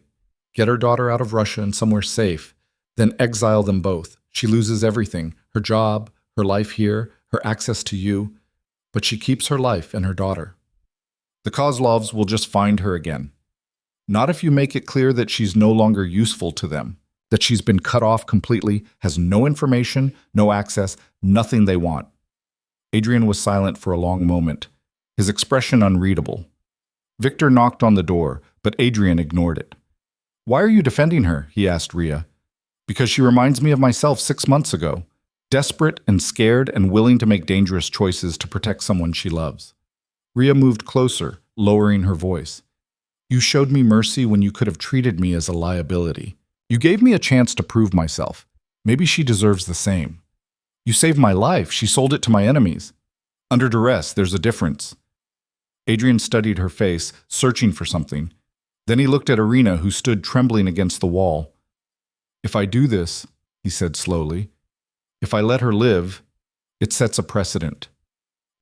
Get her daughter out of Russia and somewhere safe. Then exile them both. She loses everything, her job, her life here, her access to you. But she keeps her life and her daughter. The Kozlovs will just find her again. Not if you make it clear that she's no longer useful to them, that she's been cut off completely, has no information, no access, nothing they want. Adrian was silent for a long moment, his expression unreadable. Victor knocked on the door, but Adrian ignored it. Why are you defending her? He asked Rhea. Because she reminds me of myself 6 months ago, desperate and scared and willing to make dangerous choices to protect someone she loves. Rhea moved closer, lowering her voice. You showed me mercy when you could have treated me as a liability. You gave me a chance to prove myself. Maybe she deserves the same. You saved my life. She sold it to my enemies. Under duress, there's a difference. Adrian studied her face, searching for something. Then he looked at Irina, who stood trembling against the wall. If I do this, he said slowly, if I let her live, it sets a precedent.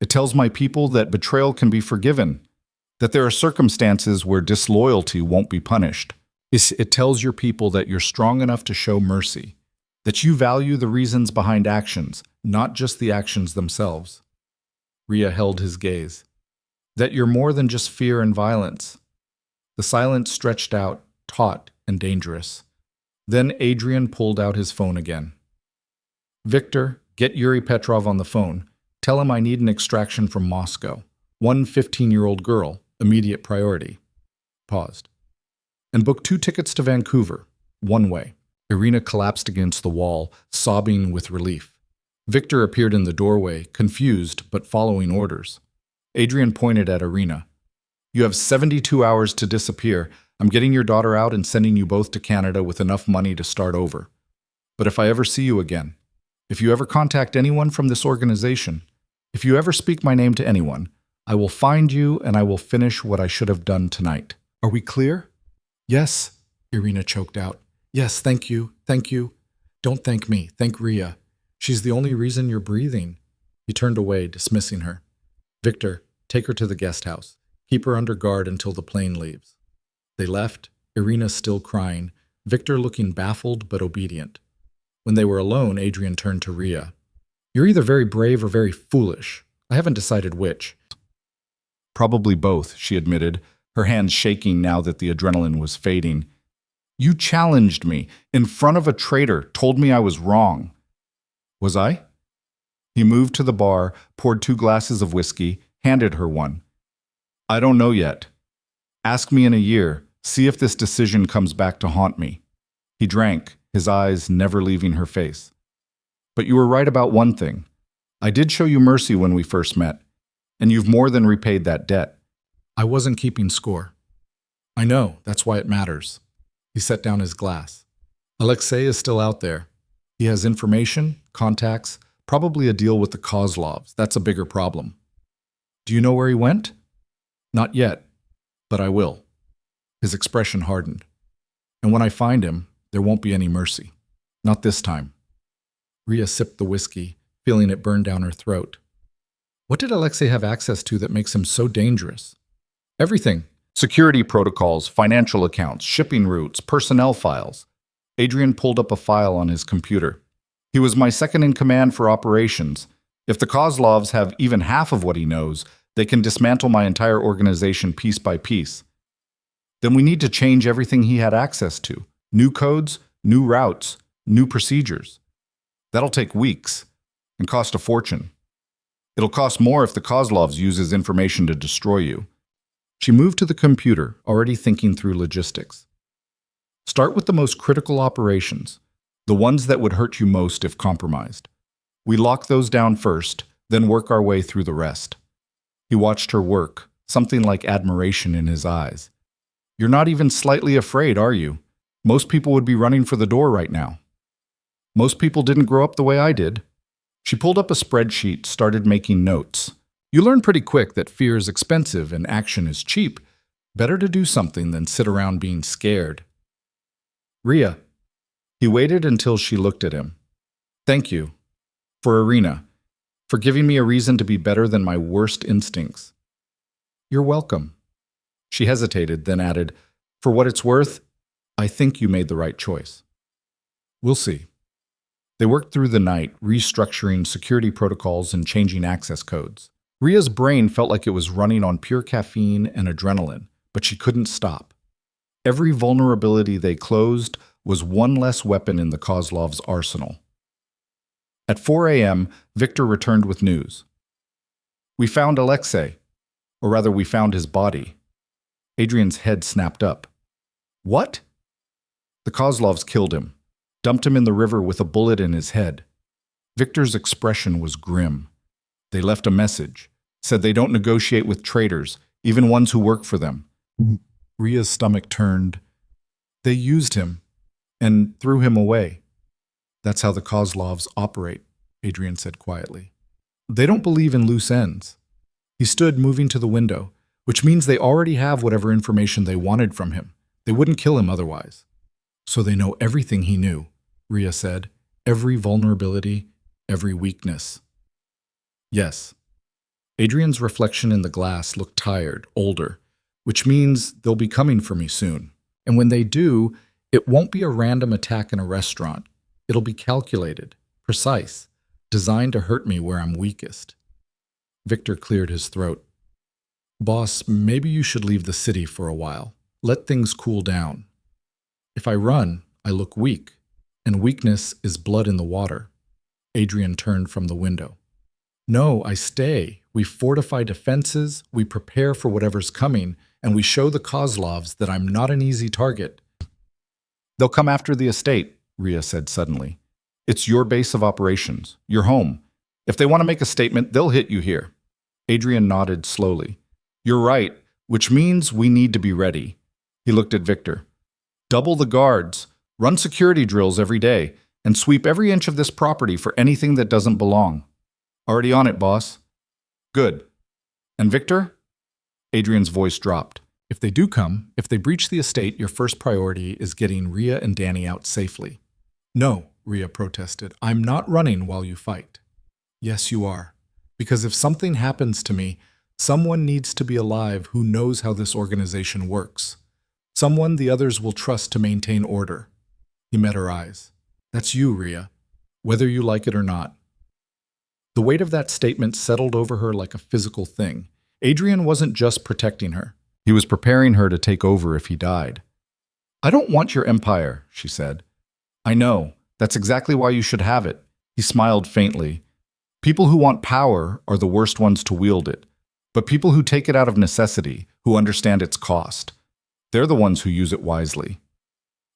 It tells my people that betrayal can be forgiven, that there are circumstances where disloyalty won't be punished. It tells your people that you're strong enough to show mercy, that you value the reasons behind actions, not just the actions themselves. Rhea held his gaze. That you're more than just fear and violence. The silence stretched out, taut and dangerous. Then Adrian pulled out his phone again. Victor, get Yuri Petrov on the phone. Tell him I need an extraction from Moscow. One 15-year-old girl, immediate priority. Paused. And book 2 tickets to Vancouver, one way. Irina collapsed against the wall, sobbing with relief. Victor appeared in the doorway, confused but following orders. Adrian pointed at Irina. You have 72 hours to disappear. I'm getting your daughter out and sending you both to Canada with enough money to start over. But if I ever see you again, if you ever contact anyone from this organization, if you ever speak my name to anyone, I will find you and I will finish what I should have done tonight. Are we clear? Yes, Irina choked out. Yes, thank you, thank you. Don't thank me, thank Rhea. She's the only reason you're breathing. He turned away, dismissing her. Victor, take her to the guest house. Keep her under guard until the plane leaves. They left, Irina still crying, Victor looking baffled but obedient. When they were alone, Adrian turned to Rhea. You're either very brave or very foolish. I haven't decided which. Probably both, she admitted, her hands shaking now that the adrenaline was fading. You challenged me, in front of a traitor, told me I was wrong. Was I? He moved to the bar, poured 2 glasses of whiskey, handed her one. I don't know yet. Ask me in a year, see if this decision comes back to haunt me. He drank, his eyes never leaving her face. But you were right about one thing. I did show you mercy when we first met, and you've more than repaid that debt. I wasn't keeping score. I know, that's why it matters. He set down his glass. Alexei is still out there. He has information, contacts, probably a deal with the Kozlovs. That's a bigger problem. Do you know where he went? Not yet, but I will. His expression hardened. And when I find him, there won't be any mercy. Not this time. Rhea sipped the whiskey, feeling it burn down her throat. What did Alexei have access to that makes him so dangerous? Everything. Security protocols, financial accounts, shipping routes, personnel files. Adrian pulled up a file on his computer. He was my second in command for operations. If the Kozlovs have even half of what he knows, they can dismantle my entire organization piece by piece. Then we need to change everything he had access to. New codes, new routes, new procedures. That'll take weeks and cost a fortune. It'll cost more if the Kozlovs use his information to destroy you. She moved to the computer, already thinking through logistics. Start with the most critical operations, the ones that would hurt you most if compromised. We lock those down first, then work our way through the rest. He watched her work, something like admiration in his eyes. You're not even slightly afraid, are you? Most people would be running for the door right now. Most people didn't grow up the way I did. She pulled up a spreadsheet, started making notes. You learn pretty quick that fear is expensive and action is cheap. Better to do something than sit around being scared. Rhea. He waited until she looked at him. Thank you. For Irina. For giving me a reason to be better than my worst instincts. You're welcome. She hesitated, then added, For what it's worth, I think you made the right choice. We'll see. They worked through the night, restructuring security protocols and changing access codes. Rhea's brain felt like it was running on pure caffeine and adrenaline, but she couldn't stop. Every vulnerability they closed was one less weapon in the Kozlov's arsenal. At 4 a.m., Victor returned with news. We found Alexei, or rather we found his body. Adrian's head snapped up. What? The Kozlovs killed him, dumped him in the river with a bullet in his head. Victor's expression was grim. They left a message, said they don't negotiate with traitors, even ones who work for them. Rhea's stomach turned. They used him and threw him away. That's how the Kozlovs operate, Adrian said quietly. They don't believe in loose ends. He stood, moving to the window, which means they already have whatever information they wanted from him. They wouldn't kill him otherwise. So they know everything he knew, Rhea said. Every vulnerability, every weakness. Yes. Adrian's reflection in the glass looked tired, older, which means they'll be coming for me soon. And when they do, it won't be a random attack in a restaurant. It'll be calculated, precise, designed to hurt me where I'm weakest. Victor cleared his throat. Boss, maybe you should leave the city for a while. Let things cool down. If I run, I look weak, and weakness is blood in the water. Adrian turned from the window. No, I stay. We fortify defenses, we prepare for whatever's coming, and we show the Kozlovs that I'm not an easy target. They'll come after the estate, Rhea said suddenly. It's your base of operations, your home. If they want to make a statement, they'll hit you here. Adrian nodded slowly. You're right, which means we need to be ready. He looked at Victor. Double the guards, run security drills every day, and sweep every inch of this property for anything that doesn't belong. Already on it, boss. Good. And Victor? Adrian's voice dropped. If they do come, if they breach the estate, your first priority is getting Rhea and Danny out safely. No, Rhea protested. I'm not running while you fight. Yes, you are. Because if something happens to me, someone needs to be alive who knows how this organization works. Someone the others will trust to maintain order. He met her eyes. That's you, Rhea, whether you like it or not. The weight of that statement settled over her like a physical thing. Adrian wasn't just protecting her. He was preparing her to take over if he died. I don't want your empire, she said. I know. That's exactly why you should have it. He smiled faintly. People who want power are the worst ones to wield it. But people who take it out of necessity, who understand its cost, they're the ones who use it wisely.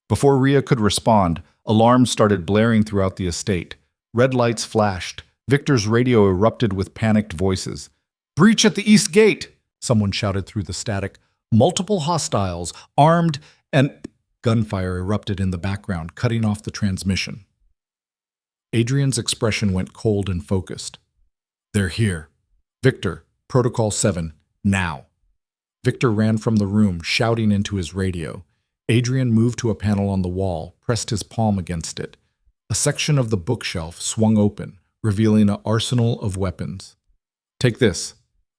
Before Rhea could respond, alarms started blaring throughout the estate. Red lights flashed. Victor's radio erupted with panicked voices. Breach at the east gate! Someone shouted through the static. Multiple hostiles, armed, and gunfire erupted in the background, cutting off the transmission. Adrian's expression went cold and focused. They're here. Victor, Protocol 7, now. Victor ran from the room, shouting into his radio. Adrian moved to a panel on the wall, pressed his palm against it. A section of the bookshelf swung open, revealing an arsenal of weapons. Take this.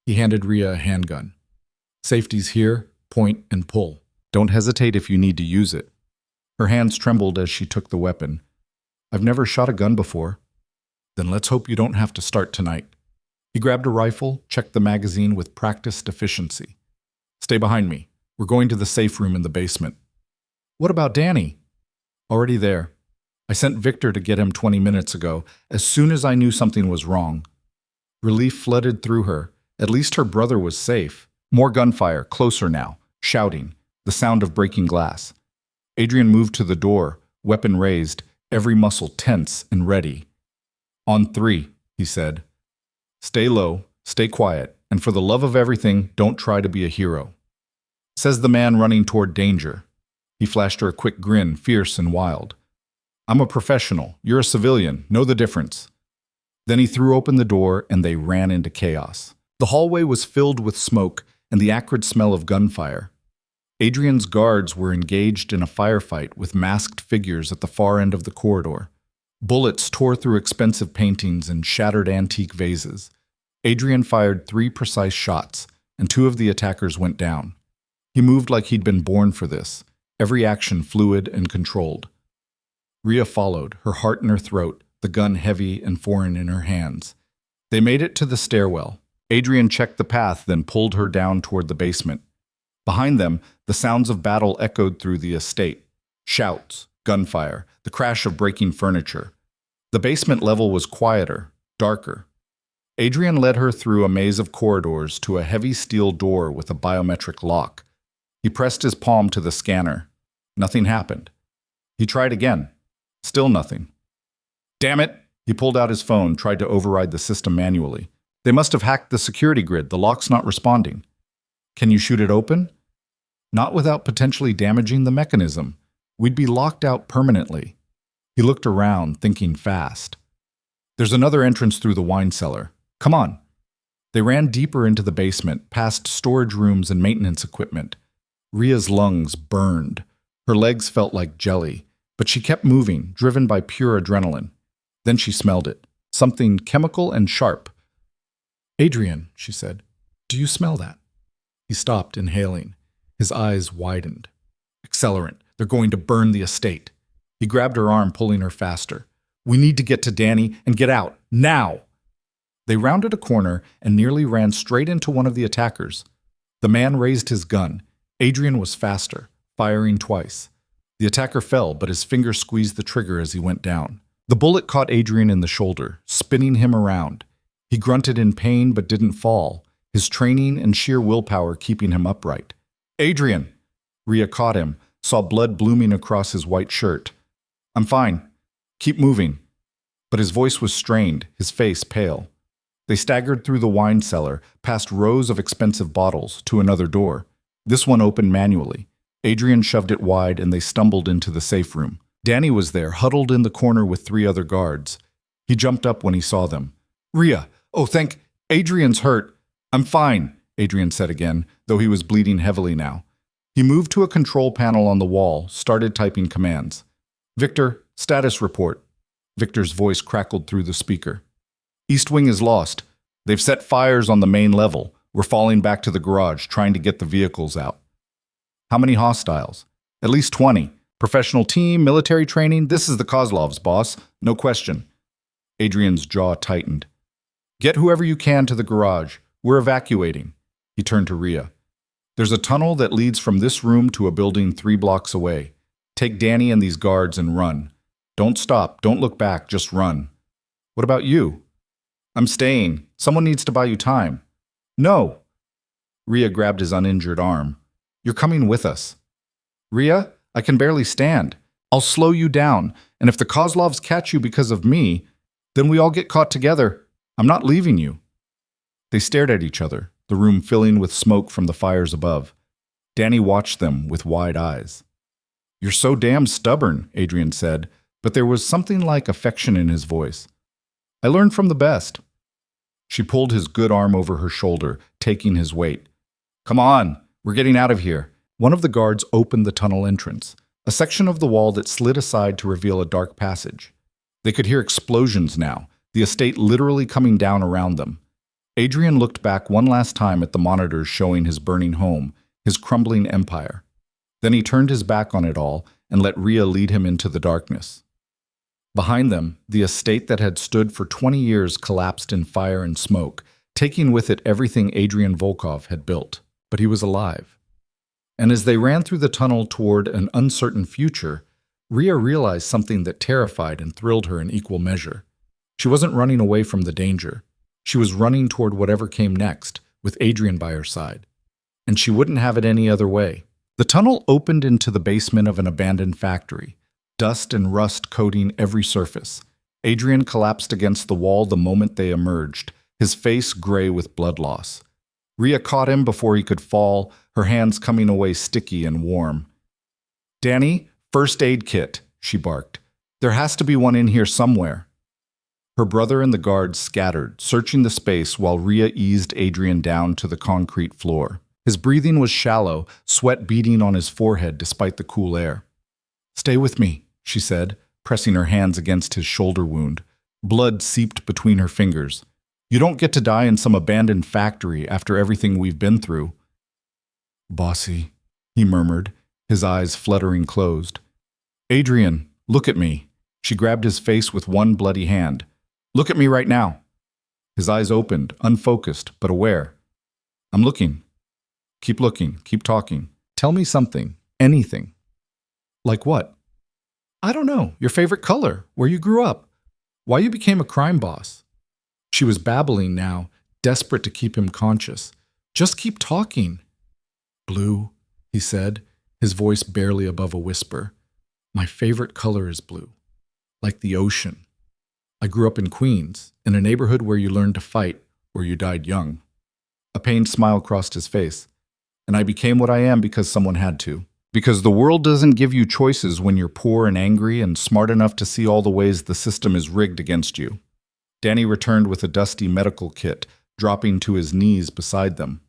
He handed Rhea a handgun. Safety's here, point and pull. Don't hesitate if you need to use it. Her hands trembled as she took the weapon. I've never shot a gun before. Then let's hope you don't have to start tonight. He grabbed a rifle, checked the magazine with practiced efficiency. Stay behind me. We're going to the safe room in the basement. What about Danny? Already there. I sent Victor to get him 20 minutes ago, as soon as I knew something was wrong. Relief flooded through her. At least her brother was safe. More gunfire, closer now, shouting, the sound of breaking glass. Adrian moved to the door, weapon raised, every muscle tense and ready. On 3, he said. Stay low, stay quiet, and for the love of everything, don't try to be a hero. Says the man running toward danger. He flashed her a quick grin, fierce and wild. I'm a professional. You're a civilian. Know the difference. Then he threw open the door and they ran into chaos. The hallway was filled with smoke and the acrid smell of gunfire. Adrian's guards were engaged in a firefight with masked figures at the far end of the corridor. Bullets tore through expensive paintings and shattered antique vases. Adrian fired 3 precise shots, and 2 of the attackers went down. He moved like he'd been born for this, every action fluid and controlled. Rhea followed, her heart in her throat, the gun heavy and foreign in her hands. They made it to the stairwell. Adrian checked the path, then pulled her down toward the basement. Behind them, the sounds of battle echoed through the estate. Shouts, gunfire, the crash of breaking furniture. The basement level was quieter, darker. Adrian led her through a maze of corridors to a heavy steel door with a biometric lock. He pressed his palm to the scanner. Nothing happened. He tried again. Still nothing. Damn it! He pulled out his phone, tried to override the system manually. They must have hacked the security grid. The lock's not responding. Can you shoot it open? Not without potentially damaging the mechanism. We'd be locked out permanently. He looked around, thinking fast. There's another entrance through the wine cellar. Come on. They ran deeper into the basement, past storage rooms and maintenance equipment. Rhea's lungs burned. Her legs felt like jelly, but she kept moving, driven by pure adrenaline. Then she smelled it. Something chemical and sharp. Adrian, she said, do you smell that? He stopped, inhaling. His eyes widened. Accelerant. They're going to burn the estate. He grabbed her arm, pulling her faster. We need to get to Danny and get out. Now! They rounded a corner and nearly ran straight into one of the attackers. The man raised his gun. Adrian was faster, firing twice. The attacker fell, but his finger squeezed the trigger as he went down. The bullet caught Adrian in the shoulder, spinning him around. He grunted in pain but didn't fall, his training and sheer willpower keeping him upright. Adrian! Rhea caught him, saw blood blooming across his white shirt. I'm fine. Keep moving. But his voice was strained, his face pale. They staggered through the wine cellar, past rows of expensive bottles, to another door. This one opened manually. Adrian shoved it wide and they stumbled into the safe room. Danny was there, huddled in the corner with 3 other guards. He jumped up when he saw them. Rhea! Oh, Adrian's hurt. I'm fine, Adrian said again, though he was bleeding heavily now. He moved to a control panel on the wall, started typing commands. Victor, status report. Victor's voice crackled through the speaker. East Wing is lost. They've set fires on the main level. We're falling back to the garage, trying to get the vehicles out. How many hostiles? At least 20. Professional team, military training. This is the Kozlovs, boss. No question. Adrian's jaw tightened. Get whoever you can to the garage. We're evacuating. He turned to Rhea. There's a tunnel that leads from this room to a building 3 blocks away. Take Danny and these guards and run. Don't stop. Don't look back. Just run. What about you? I'm staying. Someone needs to buy you time. No. Rhea grabbed his uninjured arm. You're coming with us. Rhea, I can barely stand. I'll slow you down, and if the Kozlovs catch you because of me, then we all get caught together. I'm not leaving you. They stared at each other, the room filling with smoke from the fires above. Danny watched them with wide eyes. You're so damn stubborn, Adrian said, but there was something like affection in his voice. I learned from the best. She pulled his good arm over her shoulder, taking his weight. Come on, we're getting out of here. One of the guards opened the tunnel entrance, a section of the wall that slid aside to reveal a dark passage. They could hear explosions now, the estate literally coming down around them. Adrian looked back one last time at the monitors showing his burning home, his crumbling empire. Then he turned his back on it all and let Rhea lead him into the darkness. Behind them, the estate that had stood for 20 years collapsed in fire and smoke, taking with it everything Adrian Volkov had built. But he was alive. And as they ran through the tunnel toward an uncertain future, Rhea realized something that terrified and thrilled her in equal measure. She wasn't running away from the danger. She was running toward whatever came next, with Adrian by her side. And she wouldn't have it any other way. The tunnel opened into the basement of an abandoned factory, dust and rust coating every surface. Adrian collapsed against the wall the moment they emerged, his face gray with blood loss. Rhea caught him before he could fall, her hands coming away sticky and warm. Danny, first aid kit, she barked. There has to be one in here somewhere. Her brother and the guards scattered, searching the space while Rhea eased Adrian down to the concrete floor. His breathing was shallow, sweat beading on his forehead despite the cool air. Stay with me, she said, pressing her hands against his shoulder wound. Blood seeped between her fingers. You don't get to die in some abandoned factory after everything we've been through. Bossy, he murmured, his eyes fluttering closed. Adrian, look at me. She grabbed his face with one bloody hand. Look at me right now. His eyes opened, unfocused, but aware. I'm looking. Keep looking, keep talking. Tell me something, anything. Like what? I don't know. Your favorite color, where you grew up, why you became a crime boss. She was babbling now, desperate to keep him conscious. Just keep talking. Blue, he said, his voice barely above a whisper. My favorite color is blue, like the ocean. I grew up in Queens, in a neighborhood where you learned to fight, where you died young. A pained smile crossed his face. And I became what I am because someone had to. Because the world doesn't give you choices when you're poor and angry and smart enough to see all the ways the system is rigged against you. Danny returned with a dusty medical kit, dropping to his knees beside them.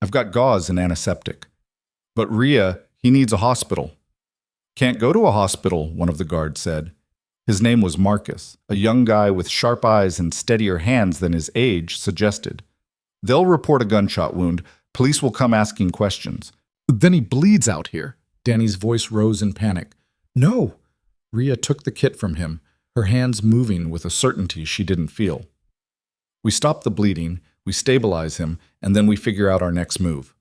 I've got gauze and antiseptic. But Rhea, he needs a hospital. Can't go to a hospital, one of the guards said. His name was Marcus, a young guy with sharp eyes and steadier hands than his age suggested. They'll report a gunshot wound. Police will come asking questions. Then he bleeds out here. Danny's voice rose in panic. No. Rhea took the kit from him, her hands moving with a certainty she didn't feel. We stop the bleeding, we stabilize him, and then we figure out our next move.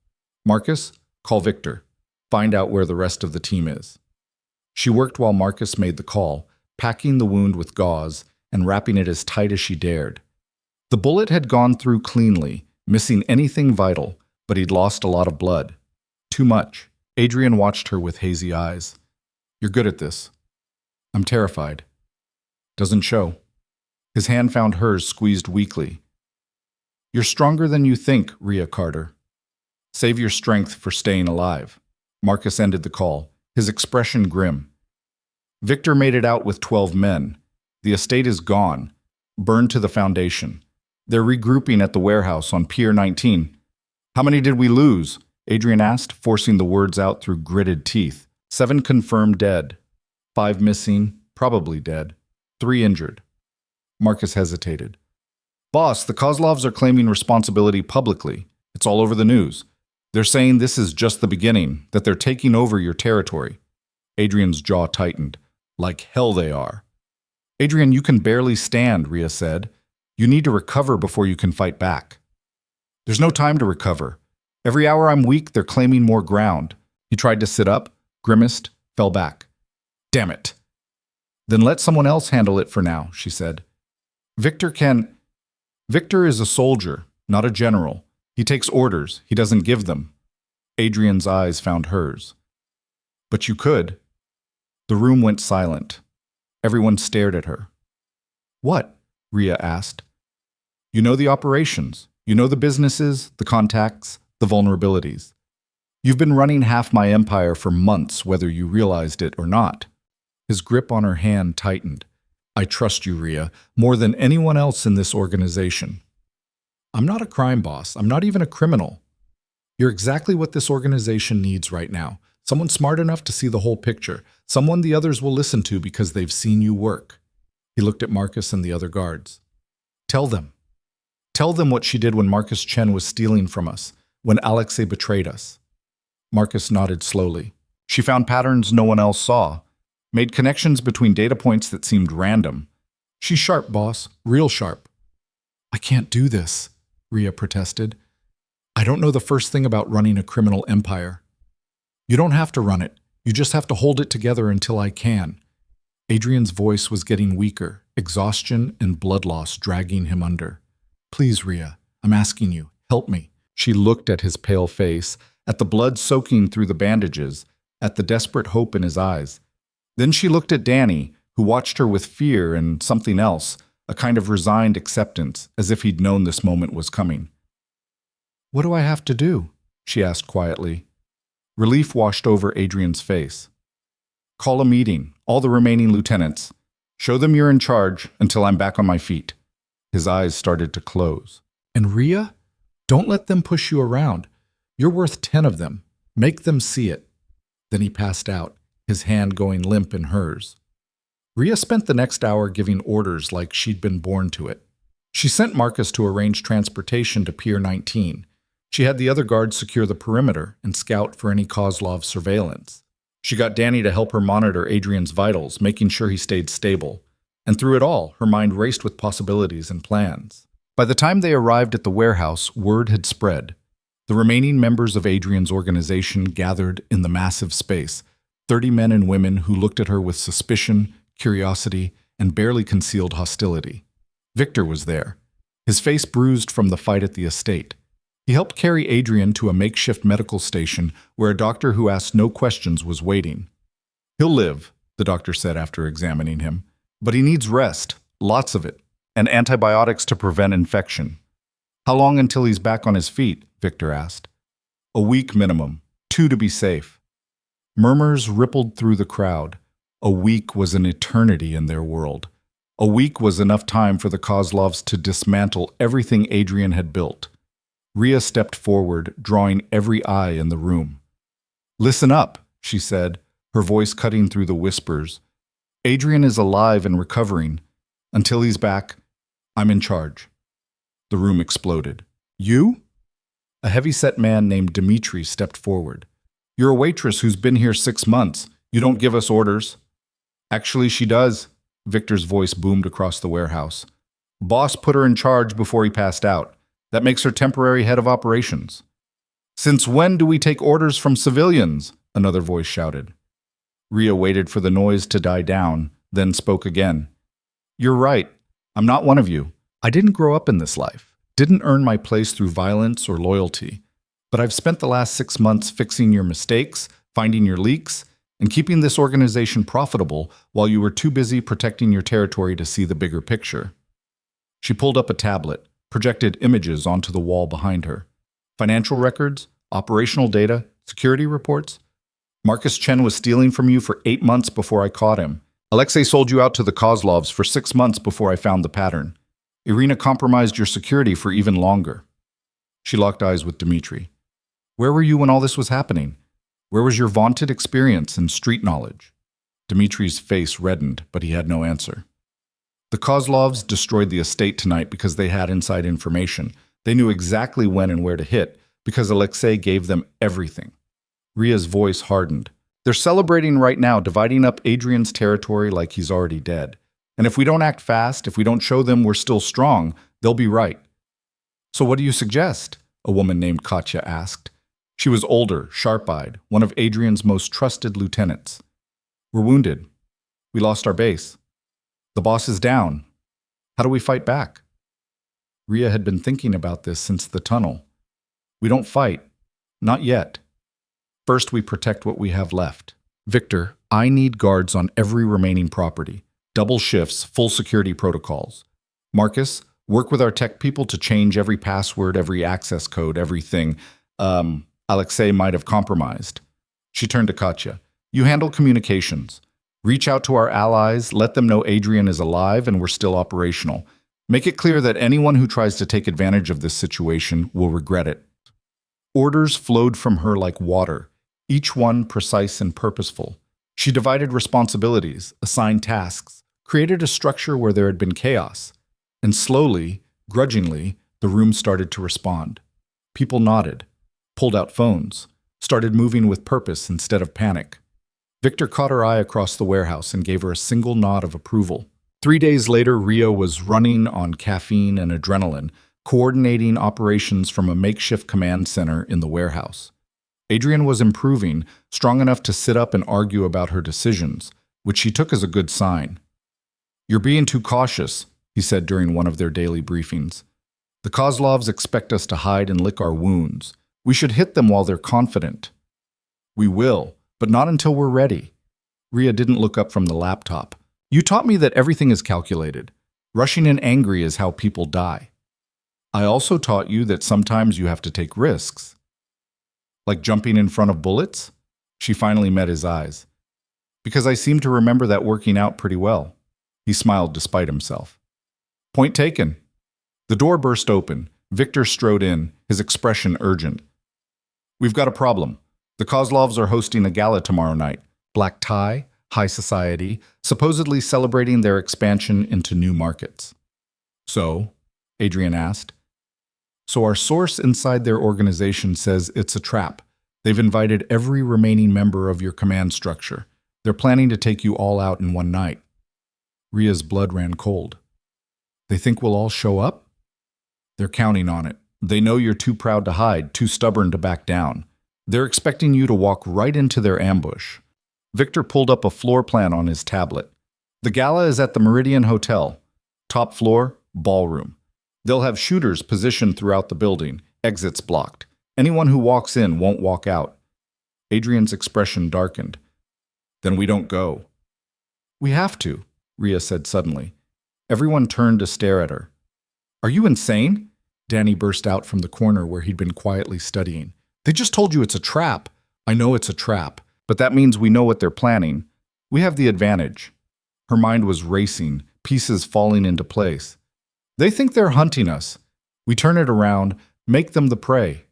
Marcus, call Victor. Find out where the rest of the team is. She worked while Marcus made the call, packing the wound with gauze and wrapping it as tight as she dared. The bullet had gone through cleanly, missing anything vital, but he'd lost a lot of blood. Too much. Adrian watched her with hazy eyes. You're good at this. I'm terrified. Doesn't show. His hand found hers squeezed weakly. You're stronger than you think, Rhea Carter. Save your strength for staying alive. Marcus ended the call, his expression grim. Victor made it out with 12 men. The estate is gone, burned to the foundation. They're regrouping at the warehouse on Pier 19. How many did we lose? Adrian asked, forcing the words out through gritted teeth. 7 confirmed dead. 5 missing, probably dead. 3 injured. Marcus hesitated. Boss, the Kozlovs are claiming responsibility publicly. It's all over the news. They're saying this is just the beginning, that they're taking over your territory. Adrian's jaw tightened. Like hell they are. Adrian, you can barely stand, Rhea said. You need to recover before you can fight back. There's no time to recover. Every hour I'm weak, they're claiming more ground. He tried to sit up, grimaced, fell back. Damn it. Then let someone else handle it for now, she said. Victor is a soldier, not a general. He takes orders, he doesn't give them. Adrian's eyes found hers. But you could. The room went silent. Everyone stared at her. What? Rhea asked. You know the operations. You know the businesses, the contacts, the vulnerabilities. You've been running half my empire for months, whether you realized it or not. His grip on her hand tightened. I trust you, Rhea, more than anyone else in this organization. I'm not a crime boss. I'm not even a criminal. You're exactly what this organization needs right now. Someone smart enough to see the whole picture. Someone the others will listen to because they've seen you work. He looked at Marcus and the other guards. Tell them. Tell them what she did when Marcus Chen was stealing from us, when Alexei betrayed us. Marcus nodded slowly. She found patterns no one else saw, made connections between data points that seemed random. She's sharp, boss, real sharp. I can't do this, Rhea protested. I don't know the first thing about running a criminal empire. You don't have to run it. You just have to hold it together until I can. Adrian's voice was getting weaker, exhaustion and blood loss dragging him under. Please, Rhea, I'm asking you, help me. She looked at his pale face, at the blood soaking through the bandages, at the desperate hope in his eyes. Then she looked at Danny, who watched her with fear and something else, a kind of resigned acceptance, as if he'd known this moment was coming. What do I have to do? She asked quietly. Relief washed over Adrian's face. Call a meeting, all the remaining lieutenants. Show them you're in charge until I'm back on my feet. His eyes started to close. And Rhea? Don't let them push you around. You're worth 10 of them. Make them see it. Then he passed out, his hand going limp in hers. Rhea spent the next hour giving orders like she'd been born to it. She sent Marcus to arrange transportation to Pier 19. She had the other guards secure the perimeter and scout for any Kozlov surveillance. She got Danny to help her monitor Adrian's vitals, making sure he stayed stable. And through it all, her mind raced with possibilities and plans. By the time they arrived at the warehouse, word had spread. The remaining members of Adrian's organization gathered in the massive space, 30 men and women who looked at her with suspicion, curiosity, and barely concealed hostility. Victor was there, his face bruised from the fight at the estate. He helped carry Adrian to a makeshift medical station where a doctor who asked no questions was waiting. He'll live, the doctor said after examining him, but he needs rest, lots of it, and antibiotics to prevent infection. How long until he's back on his feet? Victor asked. A week minimum, 2 to be safe. Murmurs rippled through the crowd. A week was an eternity in their world. A week was enough time for the Kozlovs to dismantle everything Adrian had built. Rhea stepped forward, drawing every eye in the room. Listen up, she said, her voice cutting through the whispers. Adrian is alive and recovering. Until he's back, I'm in charge. The room exploded. You? A heavy-set man named Dmitri stepped forward. You're a waitress who's been here 6 months. You don't give us orders. Actually, she does. Victor's voice boomed across the warehouse. Boss put her in charge before he passed out. That makes her temporary head of operations. Since when do we take orders from civilians? Another voice shouted. Rhea waited for the noise to die down, then spoke again. You're right. I'm not one of you. I didn't grow up in this life, didn't earn my place through violence or loyalty. But I've spent the last 6 months fixing your mistakes, finding your leaks, and keeping this organization profitable while you were too busy protecting your territory to see the bigger picture. She pulled up a tablet, projected images onto the wall behind her. Financial records, operational data, security reports. Marcus Chen was stealing from you for 8 months before I caught him. Alexei sold you out to the Kozlovs for 6 months before I found the pattern. Irina compromised your security for even longer. She locked eyes with Dmitri. Where were you when all this was happening? Where was your vaunted experience and street knowledge? Dmitri's face reddened, but he had no answer. The Kozlovs destroyed the estate tonight because they had inside information. They knew exactly when and where to hit, because Alexei gave them everything. Rhea's voice hardened. They're celebrating right now, dividing up Adrian's territory like he's already dead. And if we don't act fast, if we don't show them we're still strong, they'll be right. So what do you suggest? A woman named Katya asked. She was older, sharp-eyed, one of Adrian's most trusted lieutenants. We're wounded. We lost our base. The boss is down. How do we fight back? Rhea had been thinking about this since the tunnel. We don't fight. Not yet. First, we protect what we have left. Victor, I need guards on every remaining property. Double shifts, full security protocols. Marcus, work with our tech people to change every password, every access code, everything Alexei might have compromised. She turned to Katya. You handle communications. Reach out to our allies, let them know Adrian is alive and we're still operational. Make it clear that anyone who tries to take advantage of this situation will regret it. Orders flowed from her like water, each one precise and purposeful. She divided responsibilities, assigned tasks, created a structure where there had been chaos. And slowly, grudgingly, the room started to respond. People nodded, pulled out phones, started moving with purpose instead of panic. Victor caught her eye across the warehouse and gave her a single nod of approval. 3 days later, Rhea was running on caffeine and adrenaline, coordinating operations from a makeshift command center in the warehouse. Adrian was improving, strong enough to sit up and argue about her decisions, which she took as a good sign. You're being too cautious, he said during one of their daily briefings. The Kozlovs expect us to hide and lick our wounds. We should hit them while they're confident. We will, but not until we're ready. Rhea didn't look up from the laptop. You taught me that everything is calculated. Rushing in angry is how people die. I also taught you that sometimes you have to take risks. Like jumping in front of bullets? She finally met his eyes. Because I seem to remember that working out pretty well. He smiled despite himself. Point taken. The door burst open. Victor strode in, his expression urgent. We've got a problem. The Kozlovs are hosting a gala tomorrow night. Black tie, high society, supposedly celebrating their expansion into new markets. So, Adrian asked. So our source inside their organization says it's a trap. They've invited every remaining member of your command structure. They're planning to take you all out in one night. Rhea's blood ran cold. They think we'll all show up? They're counting on it. They know you're too proud to hide, too stubborn to back down. They're expecting you to walk right into their ambush. Victor pulled up a floor plan on his tablet. The gala is at the Meridian Hotel. Top floor, ballroom. They'll have shooters positioned throughout the building, exits blocked. Anyone who walks in won't walk out. Adrian's expression darkened. Then we don't go. We have to, Rhea said suddenly. Everyone turned to stare at her. Are you insane? Danny burst out from the corner where he'd been quietly studying. They just told you it's a trap. I know it's a trap, but that means we know what they're planning. We have the advantage. Her mind was racing, pieces falling into place. They think they're hunting us. We turn it around, make them the prey.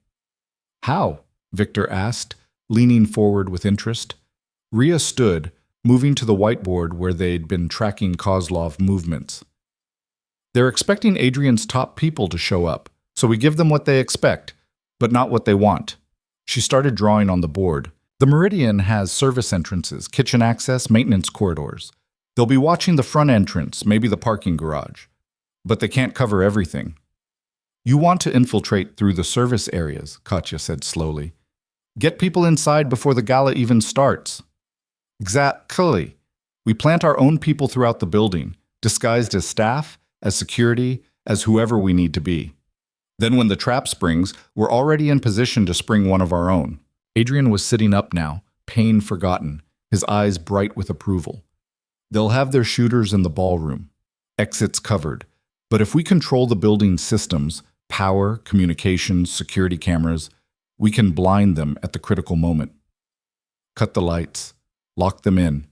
How? Victor asked, leaning forward with interest. Rhea stood, moving to the whiteboard where they'd been tracking Kozlov movements. They're expecting Adrian's top people to show up, so we give them what they expect, but not what they want. She started drawing on the board. The Meridian has service entrances, kitchen access, maintenance corridors. They'll be watching the front entrance, maybe the parking garage. But they can't cover everything. You want to infiltrate through the service areas, Katya said slowly. Get people inside before the gala even starts. Exactly. We plant our own people throughout the building, disguised as staff, as security, as whoever we need to be. Then when the trap springs, we're already in position to spring one of our own. Adrian was sitting up now, pain forgotten, his eyes bright with approval. They'll have their shooters in the ballroom. Exits covered. But if we control the building's systems, power, communications, security cameras, we can blind them at the critical moment. Cut the lights, lock them in,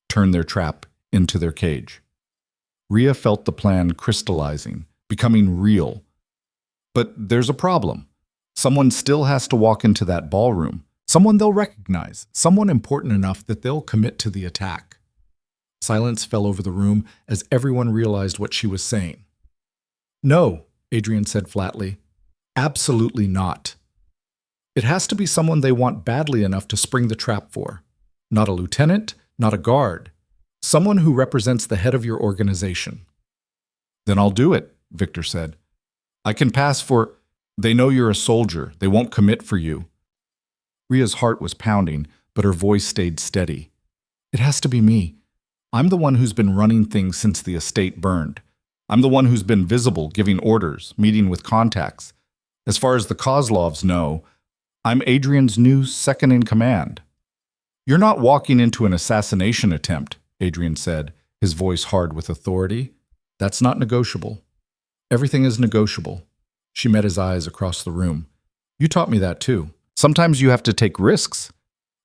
turn their trap into their cage. Rhea felt the plan crystallizing, becoming real. But there's a problem. Someone still has to walk into that ballroom. Someone they'll recognize, someone important enough that they'll commit to the attack. Silence fell over the room as everyone realized what she was saying. No, Adrian said flatly. Absolutely not. It has to be someone they want badly enough to spring the trap for. Not a lieutenant, not a guard. Someone who represents the head of your organization. Then I'll do it, Victor said. I can pass for... They know you're a soldier. They won't commit for you. Rhea's heart was pounding, but her voice stayed steady. It has to be me. I'm the one who's been running things since the estate burned. I'm the one who's been visible, giving orders, meeting with contacts. As far as the Kozlovs know, I'm Adrian's new second-in-command. You're not walking into an assassination attempt, Adrian said, his voice hard with authority. That's not negotiable. Everything is negotiable. She met his eyes across the room. You taught me that too. Sometimes you have to take risks.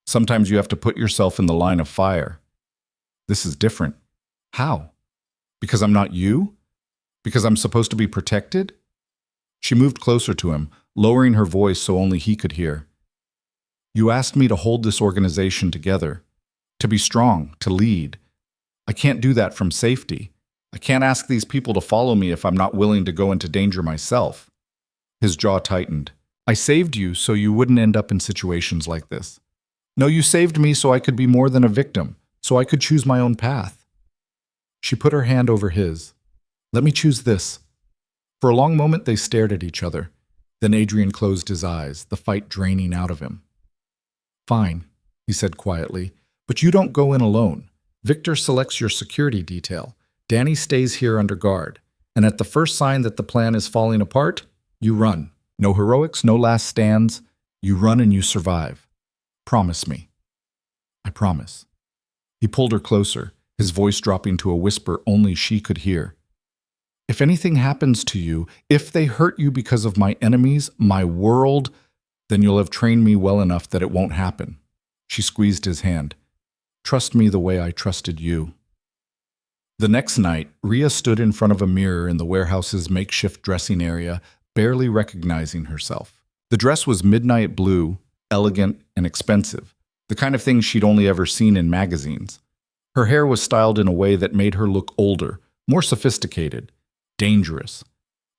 Sometimes you have to put yourself in the line of fire. This is different. How? Because I'm not you? Because I'm supposed to be protected? She moved closer to him, lowering her voice so only he could hear. You asked me to hold this organization together, to be strong, to lead. I can't do that from safety. I can't ask these people to follow me if I'm not willing to go into danger myself. His jaw tightened. I saved you so you wouldn't end up in situations like this. No, you saved me so I could be more than a victim, so I could choose my own path. She put her hand over his. Let me choose this. For a long moment they stared at each other. Then Adrian closed his eyes, the fight draining out of him. Fine, he said quietly, but you don't go in alone. Victor selects your security detail. Danny stays here under guard. And at the first sign that the plan is falling apart, you run. No heroics, no last stands. You run and you survive. Promise me. I promise. He pulled her closer, his voice dropping to a whisper only she could hear. If anything happens to you, if they hurt you because of my enemies, my world, Then you'll have trained me well enough that it won't happen. She squeezed his hand. Trust me the way I trusted you. The next night, Rhea stood in front of a mirror in the warehouse's makeshift dressing area, barely recognizing herself. The dress was midnight blue, elegant and expensive, the kind of thing she'd only ever seen in magazines. Her hair was styled in a way that made her look older, more sophisticated, dangerous.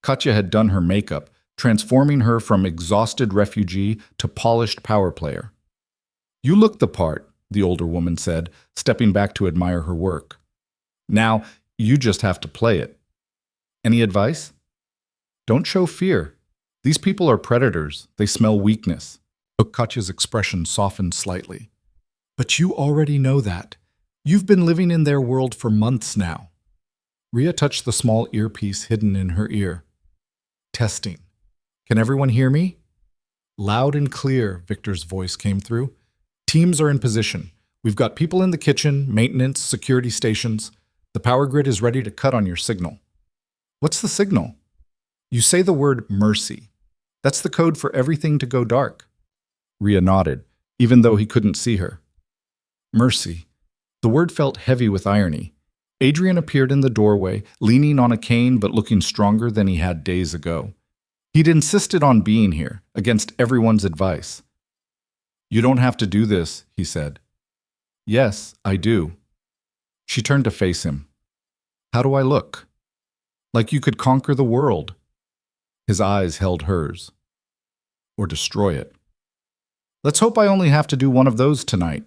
Katya had done her makeup, transforming her from exhausted refugee to polished power player. You look the part, the older woman said, stepping back to admire her work. Now, you just have to play it. Any advice? Don't show fear. These people are predators. They smell weakness. Katya's expression softened slightly. But you already know that. You've been living in their world for months now. Rhea touched the small earpiece hidden in her ear. Testing. Can everyone hear me? Loud and clear, Victor's voice came through. Teams are in position. We've got people in the kitchen, maintenance, security stations. The power grid is ready to cut on your signal. What's the signal? You say the word mercy. That's the code for everything to go dark. Rhea nodded, even though he couldn't see her. Mercy. The word felt heavy with irony. Adrian appeared in the doorway, leaning on a cane but looking stronger than he had days ago. He'd insisted on being here, against everyone's advice. You don't have to do this, he said. Yes, I do. She turned to face him. How do I look? Like you could conquer the world. His eyes held hers. Or destroy it. Let's hope I only have to do one of those tonight.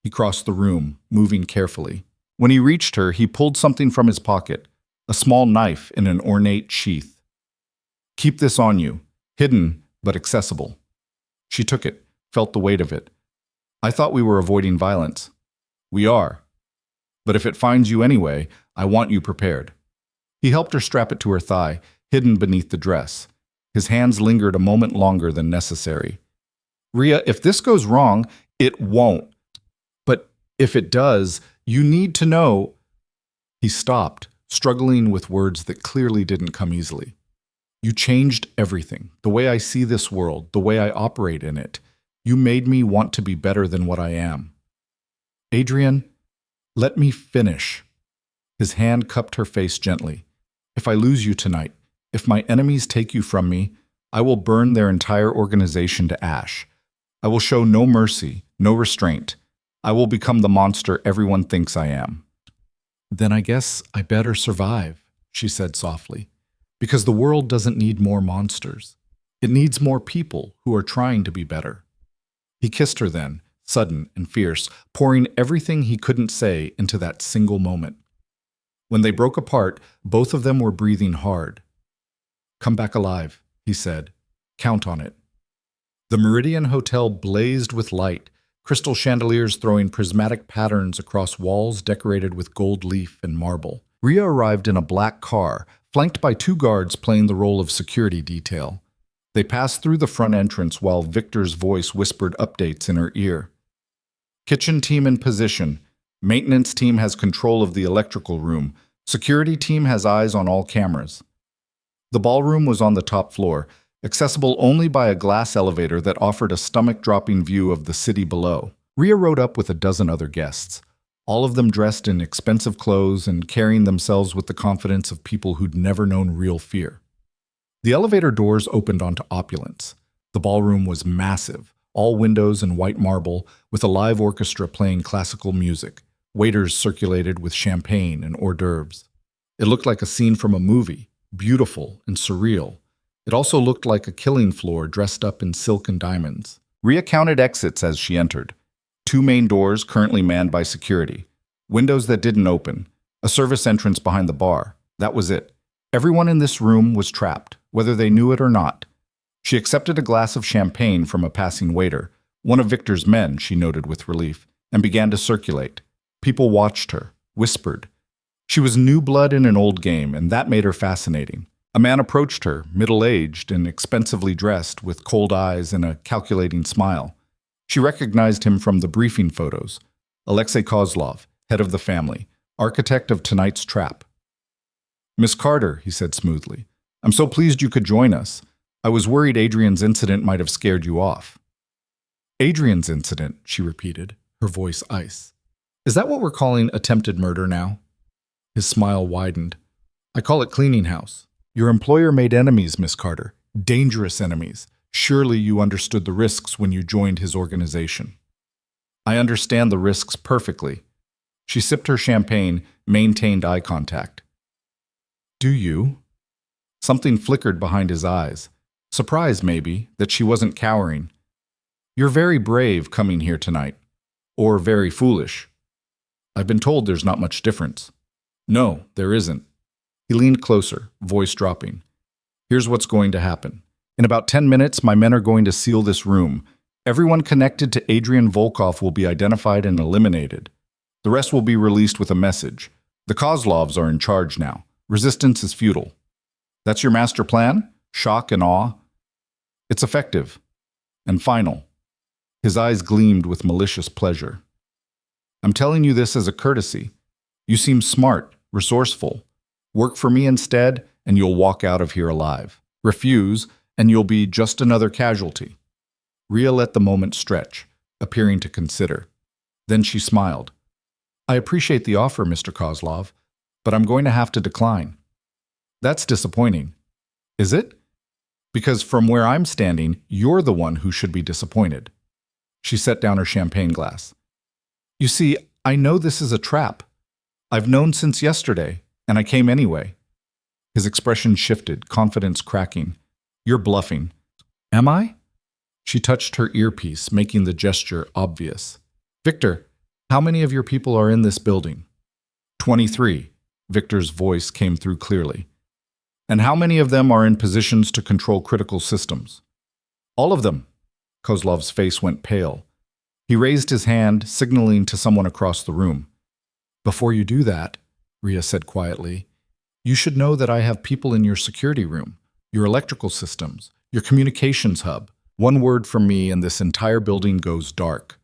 He crossed the room, moving carefully. When he reached her, he pulled something from his pocket, a small knife in an ornate sheath. Keep this on you, hidden but accessible. She took it, felt the weight of it. I thought we were avoiding violence. We are. But if it finds you anyway, I want you prepared. He helped her strap it to her thigh, hidden beneath the dress. His hands lingered a moment longer than necessary. Rhea, if this goes wrong, it won't. But if it does, you need to know. He stopped, struggling with words that clearly didn't come easily. You changed everything, the way I see this world, the way I operate in it. You made me want to be better than what I am. Adrian, let me finish. His hand cupped her face gently. If I lose you tonight, if my enemies take you from me, I will burn their entire organization to ash. I will show no mercy, no restraint. I will become the monster everyone thinks I am. Then I guess I better survive, she said softly. Because the world doesn't need more monsters. It needs more people who are trying to be better. He kissed her then, sudden and fierce, pouring everything he couldn't say into that single moment. When they broke apart, both of them were breathing hard. Come back alive, he said. Count on it. The Meridian Hotel blazed with light, crystal chandeliers throwing prismatic patterns across walls decorated with gold leaf and marble. Rhea arrived in a black car, flanked by 2 guards playing the role of security detail. They passed through the front entrance while Victor's voice whispered updates in her ear. Kitchen team in position. Maintenance team has control of the electrical room. Security team has eyes on all cameras. The ballroom was on the top floor, accessible only by a glass elevator that offered a stomach-dropping view of the city below. Rhea rode up with a dozen other guests, all of them dressed in expensive clothes and carrying themselves with the confidence of people who'd never known real fear. The elevator doors opened onto opulence. The ballroom was massive, all windows and white marble, with a live orchestra playing classical music. Waiters circulated with champagne and hors d'oeuvres. It looked like a scene from a movie, beautiful and surreal. It also looked like a killing floor dressed up in silk and diamonds. Rhea counted exits as she entered. 2 main doors currently manned by security. Windows that didn't open. A service entrance behind the bar. That was it. Everyone in this room was trapped, whether they knew it or not. She accepted a glass of champagne from a passing waiter, one of Victor's men, she noted with relief, and began to circulate. People watched her, whispered. She was new blood in an old game, and that made her fascinating. A man approached her, middle-aged and expensively dressed, with cold eyes and a calculating smile. She recognized him from the briefing photos. Alexei Kozlov, head of the family, architect of tonight's trap. Miss Carter, he said smoothly, I'm so pleased you could join us. I was worried Adrian's incident might have scared you off. Adrian's incident, she repeated, her voice ice. Is that what we're calling attempted murder now? His smile widened. I call it cleaning house. Your employer made enemies, Miss Carter. Dangerous enemies. Surely you understood the risks when you joined his organization. I understand the risks perfectly. She sipped her champagne, maintained eye contact. Do you? Something flickered behind his eyes. Surprised, maybe, that she wasn't cowering. You're very brave coming here tonight. Or very foolish. I've been told there's not much difference. No, there isn't. He leaned closer, voice dropping. Here's what's going to happen. In about 10 minutes, my men are going to seal this room. Everyone connected to Adrian Volkov will be identified and eliminated. The rest will be released with a message. The Kozlovs are in charge now. Resistance is futile. That's your master plan? Shock and awe? It's effective. And final. His eyes gleamed with malicious pleasure. I'm telling you this as a courtesy. You seem smart, resourceful. Work for me instead, and you'll walk out of here alive. Refuse, and you'll be just another casualty. Rhea let the moment stretch, appearing to consider. Then she smiled. I appreciate the offer, Mr. Kozlov, but I'm going to have to decline. That's disappointing. Is it? Because from where I'm standing, you're the one who should be disappointed. She set down her champagne glass. You see, I know this is a trap. I've known since yesterday, and I came anyway. His expression shifted, confidence cracking. You're bluffing. Am I? She touched her earpiece, making the gesture obvious. Victor, how many of your people are in this building? 23. Victor's voice came through clearly. And how many of them are in positions to control critical systems? All of them. Kozlov's face went pale. He raised his hand, signaling to someone across the room. Before you do that, Rhea said quietly, you should know that I have people in your security room, your electrical systems, your communications hub. One word from me and this entire building goes dark.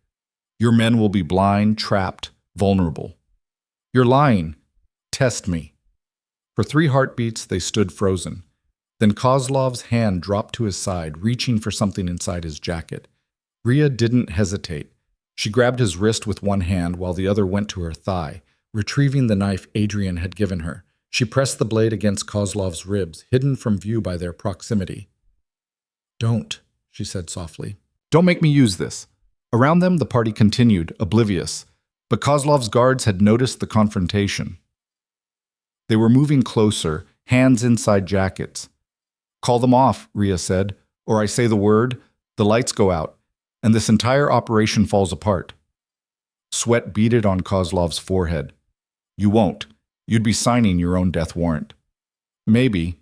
Your men will be blind, trapped, vulnerable. You're lying. Test me. For 3 heartbeats, they stood frozen. Then Kozlov's hand dropped to his side, reaching for something inside his jacket. Rhea didn't hesitate. She grabbed his wrist with one hand while the other went to her thigh, retrieving the knife Adrian had given her. She pressed the blade against Kozlov's ribs, hidden from view by their proximity. Don't, she said softly. Don't make me use this. Around them, the party continued, oblivious, but Kozlov's guards had noticed the confrontation. They were moving closer, hands inside jackets. Call them off, Rhea said, or I say the word, the lights go out, and this entire operation falls apart. Sweat beaded on Kozlov's forehead. You won't. You'd be signing your own death warrant. Maybe,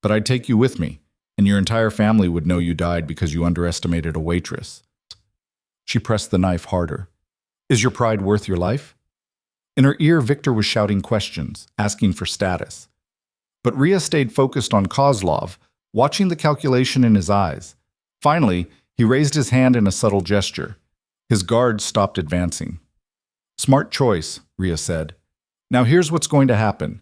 but I'd take you with me, and your entire family would know you died because you underestimated a waitress. She pressed the knife harder. Is your pride worth your life? In her ear, Victor was shouting questions, asking for status. But Rhea stayed focused on Kozlov, watching the calculation in his eyes. Finally, he raised his hand in a subtle gesture. His guards stopped advancing. Smart choice, Rhea said. Now here's what's going to happen.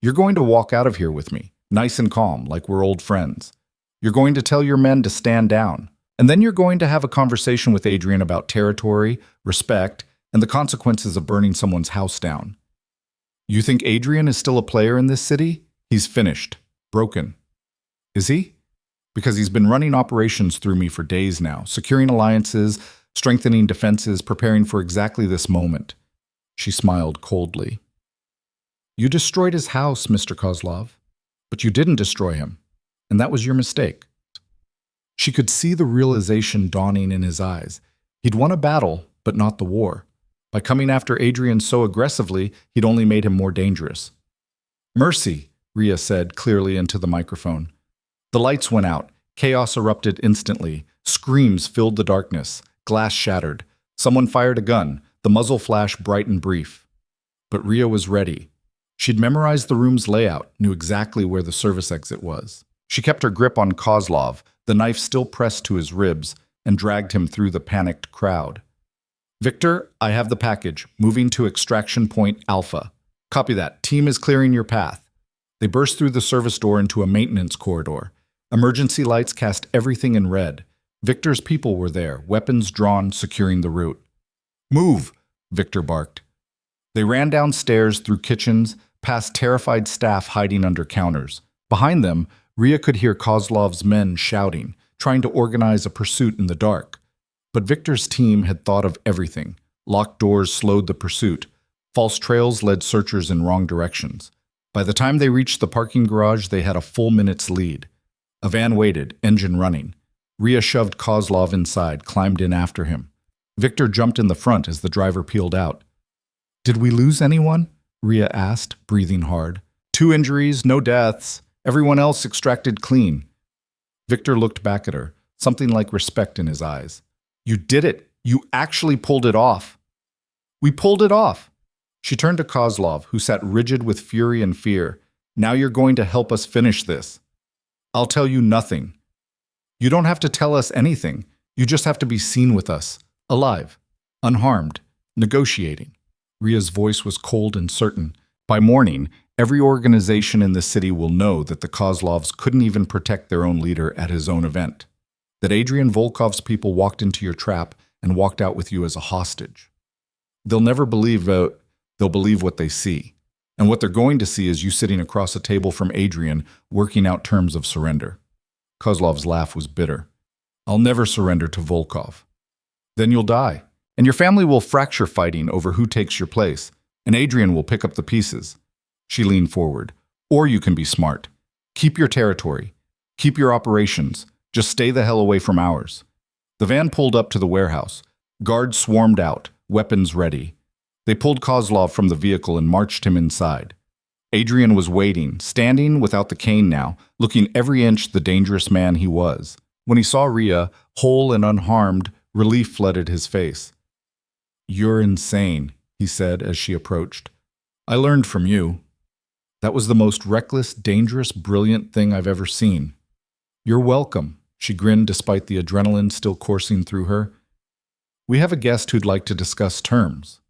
You're going to walk out of here with me, nice and calm, like we're old friends. You're going to tell your men to stand down. And then you're going to have a conversation with Adrian about territory, respect, and the consequences of burning someone's house down. You think Adrian is still a player in this city? He's finished. Broken. Is he? Because he's been running operations through me for days now, securing alliances, strengthening defenses, preparing for exactly this moment. She smiled coldly. You destroyed his house, Mr. Kozlov, but you didn't destroy him, and that was your mistake. She could see the realization dawning in his eyes. He'd won a battle, but not the war. By coming after Adrian so aggressively, he'd only made him more dangerous. Mercy, Rhea said clearly into the microphone. The lights went out. Chaos erupted instantly. Screams filled the darkness. Glass shattered. Someone fired a gun. The muzzle flash bright and brief. But Rhea was ready. She'd memorized the room's layout, knew exactly where the service exit was. She kept her grip on Kozlov, the knife still pressed to his ribs, and dragged him through the panicked crowd. Victor, I have the package. Moving to extraction point Alpha. Copy that. Team is clearing your path. They burst through the service door into a maintenance corridor. Emergency lights cast everything in red. Victor's people were there, weapons drawn, securing the route. "Move!" Victor barked. They ran downstairs, through kitchens, past terrified staff hiding under counters. Behind them, Rhea could hear Kozlov's men shouting, trying to organize a pursuit in the dark. But Victor's team had thought of everything. Locked doors slowed the pursuit. False trails led searchers in wrong directions. By the time they reached the parking garage, they had a full minute's lead. A van waited, engine running. Rhea shoved Kozlov inside, climbed in after him. Victor jumped in the front as the driver peeled out. "Did we lose anyone?" Rhea asked, breathing hard. "2 injuries, no deaths. Everyone else extracted clean." Victor looked back at her, something like respect in his eyes. "You did it. You actually pulled it off." "We pulled it off." She turned to Kozlov, who sat rigid with fury and fear. "Now you're going to help us finish this." "I'll tell you nothing." "You don't have to tell us anything. You just have to be seen with us, alive, unharmed, negotiating." Rhea's voice was cold and certain. "By morning, every organization in the city will know that the Kozlovs couldn't even protect their own leader at his own event. That Adrian Volkov's people walked into your trap and walked out with you as a hostage. They'll never believe they'll believe what they see. And what they're going to see is you sitting across a table from Adrian, working out terms of surrender." Kozlov's laugh was bitter. "I'll never surrender to Volkov. Then you'll die, and your family will fracture fighting over who takes your place, and Adrian will pick up the pieces." She leaned forward. "Or you can be smart. Keep your territory. Keep your operations. Just stay the hell away from ours." The van pulled up to the warehouse. Guards swarmed out, weapons ready. They pulled Kozlov from the vehicle and marched him inside. Adrian was waiting, standing without the cane now, looking every inch the dangerous man he was. When he saw Rhea, whole and unharmed, relief flooded his face. "You're insane," he said as she approached. "I learned from you. That was the most reckless, dangerous, brilliant thing I've ever seen." "You're welcome," she grinned despite the adrenaline still coursing through her. "We have a guest who'd like to discuss terms."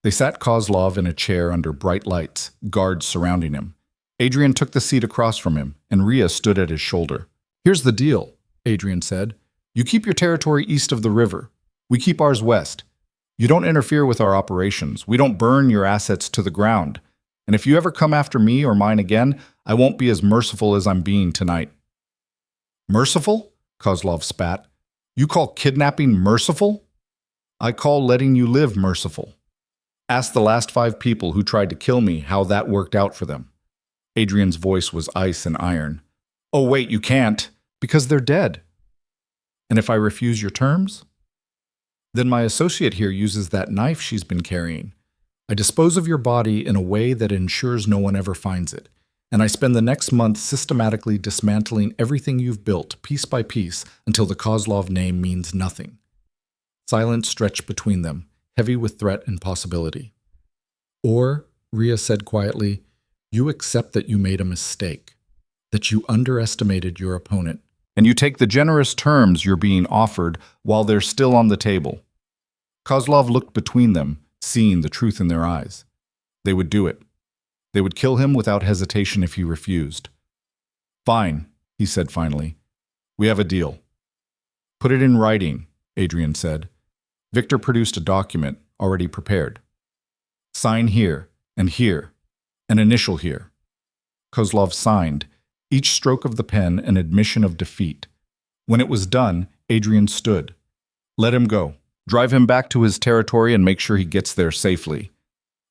They sat Kozlov in a chair under bright lights, guards surrounding him. Adrian took the seat across from him, and Rhea stood at his shoulder. "Here's the deal," Adrian said. "You keep your territory east of the river. We keep ours west. You don't interfere with our operations. We don't burn your assets to the ground. And if you ever come after me or mine again, I won't be as merciful as I'm being tonight." "Merciful?" Kozlov spat. "You call kidnapping merciful?" "I call letting you live merciful. Ask the last 5 people who tried to kill me how that worked out for them." Adrian's voice was ice and iron. "Oh, wait, you can't, because they're dead." "And if I refuse your terms?" "Then my associate here uses that knife she's been carrying. I dispose of your body in a way that ensures no one ever finds it. And I spend the next month systematically dismantling everything you've built, piece by piece, until the Kozlov name means nothing." Silence stretched between them, heavy with threat and possibility. "Or," Rhea said quietly, "you accept that you made a mistake, that you underestimated your opponent, and you take the generous terms you're being offered while they're still on the table." Kozlov looked between them, seeing the truth in their eyes. They would do it. They would kill him without hesitation if he refused. "Fine," he said finally. "We have a deal." "Put it in writing," Adrian said. Victor produced a document already prepared. "Sign here, and here, an initial here." Kozlov signed, each stroke of the pen an admission of defeat. When it was done, Adrian stood. "Let him go. Drive him back to his territory and make sure he gets there safely."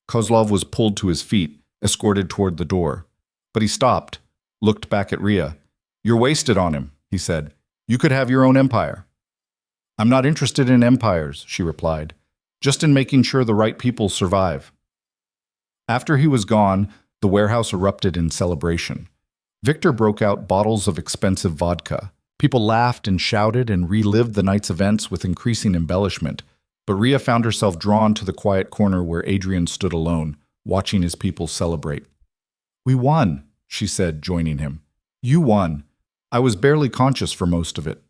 Kozlov was pulled to his feet, escorted toward the door. But he stopped, looked back at Rhea. "You're wasted on him," he said. "You could have your own empire." "I'm not interested in empires," she replied, "just in making sure the right people survive." After he was gone, the warehouse erupted in celebration. Victor broke out bottles of expensive vodka. People laughed and shouted and relived the night's events with increasing embellishment, but Rhea found herself drawn to the quiet corner where Adrian stood alone, watching his people celebrate. "We won," she said, joining him. "You won. I was barely conscious for most of it.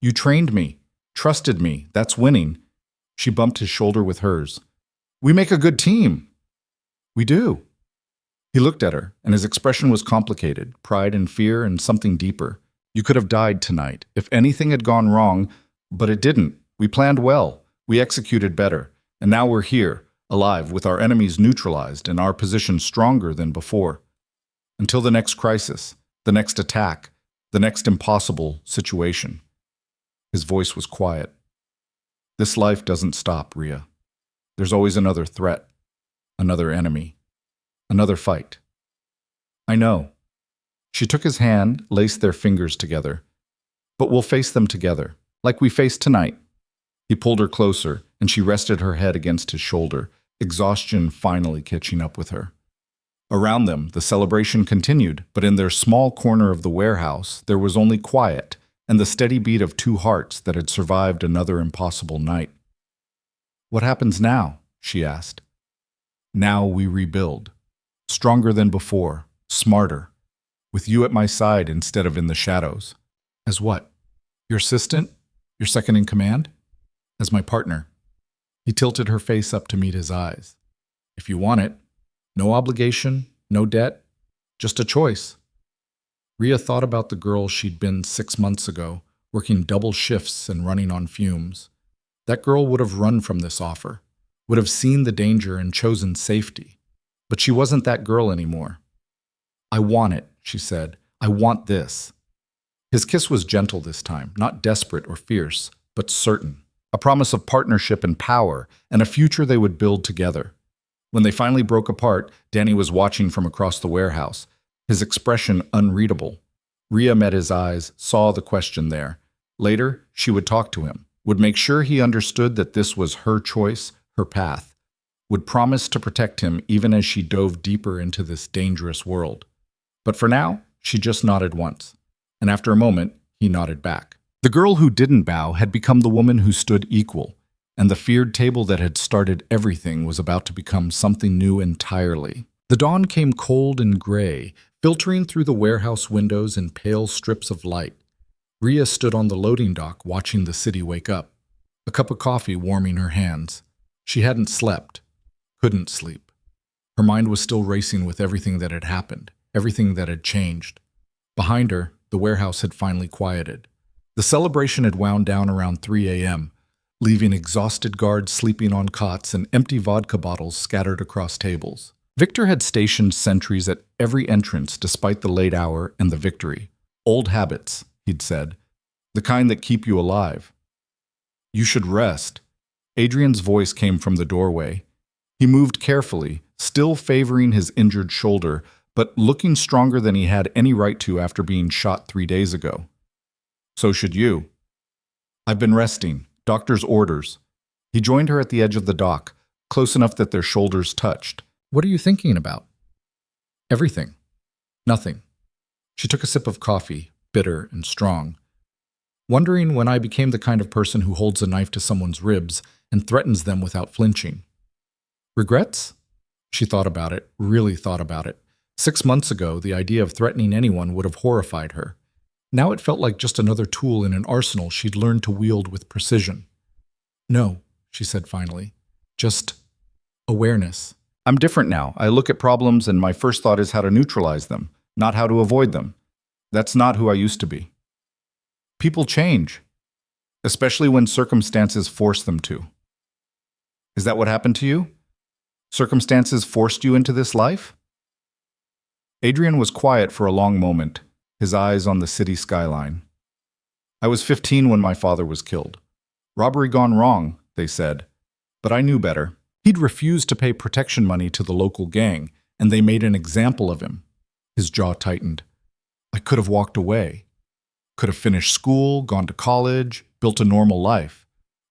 You trained me. Trusted me, that's winning." She bumped his shoulder with hers. "We make a good team." "We do." He looked at her, and his expression was complicated, pride and fear and something deeper. You could have died tonight if anything had gone wrong, but it didn't. We planned well. We executed better. And now we're here, alive, with our enemies neutralized and our position stronger than before. Until the next crisis, the next attack, the next impossible situation. His voice was quiet. This life doesn't stop, Rhea. There's always another threat, another enemy, another fight. I know. She took his hand, laced their fingers together. But we'll face them together, like we faced tonight. He pulled her closer, and she rested her head against his shoulder, exhaustion finally catching up with her. Around them, the celebration continued, but in their small corner of the warehouse, there was only quiet and the steady beat of two hearts that had survived another impossible night. What happens now? She asked. Now we rebuild. Stronger than before, smarter, with you at my side instead of in the shadows. As what? Your assistant? Your second in command? As my partner. He tilted her face up to meet his eyes. If you want it. No obligation, no debt, just a choice. Rhea thought about the girl she'd been 6 months ago, working double shifts and running on fumes. That girl would have run from this offer, would have seen the danger and chosen safety. But she wasn't that girl anymore. I want it, she said. I want this. His kiss was gentle this time, not desperate or fierce, but certain. A promise of partnership and power, and a future they would build together. When they finally broke apart, Danny was watching from across the warehouse, his expression unreadable. Rhea met his eyes, saw the question there. Later, she would talk to him, would make sure he understood that this was her choice, her path, would promise to protect him even as she dove deeper into this dangerous world. But for now, she just nodded once, and after a moment, he nodded back. The girl who didn't bow had become the woman who stood equal, and the feared table that had started everything was about to become something new entirely. The dawn came cold and gray, filtering through the warehouse windows in pale strips of light. Rhea stood on the loading dock watching the city wake up, a cup of coffee warming her hands. She hadn't slept, couldn't sleep. Her mind was still racing with everything that had happened, everything that had changed. Behind her, the warehouse had finally quieted. The celebration had wound down around 3 a.m., leaving exhausted guards sleeping on cots and empty vodka bottles scattered across tables. Victor had stationed sentries at every entrance despite the late hour and the victory. Old habits, he'd said, the kind that keep you alive. You should rest. Adrian's voice came from the doorway. He moved carefully, still favoring his injured shoulder, but looking stronger than he had any right to after being shot 3 days ago. So should you. I've been resting. Doctor's orders. He joined her at the edge of the dock, close enough that their shoulders touched. What are you thinking about? Everything. Nothing. She took a sip of coffee, bitter and strong. Wondering when I became the kind of person who holds a knife to someone's ribs and threatens them without flinching. Regrets? She thought about it, really thought about it. 6 months ago, the idea of threatening anyone would have horrified her. Now it felt like just another tool in an arsenal she'd learned to wield with precision. No, she said finally. Just awareness. I'm different now. I look at problems and my first thought is how to neutralize them, not how to avoid them. That's not who I used to be. People change, especially when circumstances force them to. Is that what happened to you? Circumstances forced you into this life? Adrian was quiet for a long moment, his eyes on the city skyline. I was 15 when my father was killed. Robbery gone wrong, they said. But I knew better. He'd refused to pay protection money to the local gang, and they made an example of him. His jaw tightened. I could have walked away. Could have finished school, gone to college, built a normal life.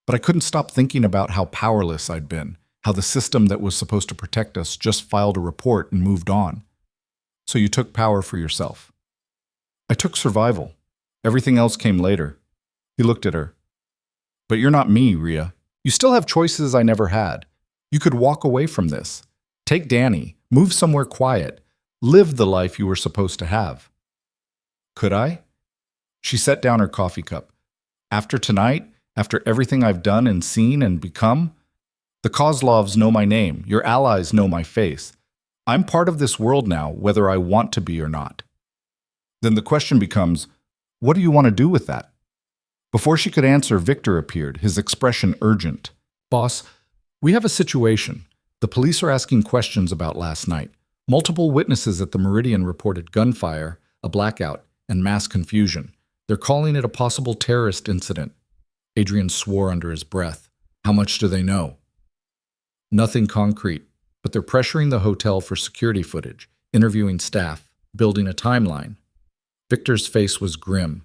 But I couldn't stop thinking about how powerless I'd been, how the system that was supposed to protect us just filed a report and moved on. So you took power for yourself. I took survival. Everything else came later. He looked at her. But you're not me, Rhea. You still have choices I never had. You could walk away from this. Take Danny, move somewhere quiet, live the life you were supposed to have. Could I? She set down her coffee cup. After tonight, after everything I've done and seen and become, the Kozlovs know my name, your allies know my face. I'm part of this world now, whether I want to be or not. Then the question becomes, what do you want to do with that? Before she could answer, Victor appeared, his expression urgent. Boss, we have a situation. The police are asking questions about last night. Multiple witnesses at the Meridian reported gunfire, a blackout, and mass confusion. They're calling it a possible terrorist incident. Adrian swore under his breath. How much do they know? Nothing concrete, but they're pressuring the hotel for security footage, interviewing staff, building a timeline. Victor's face was grim.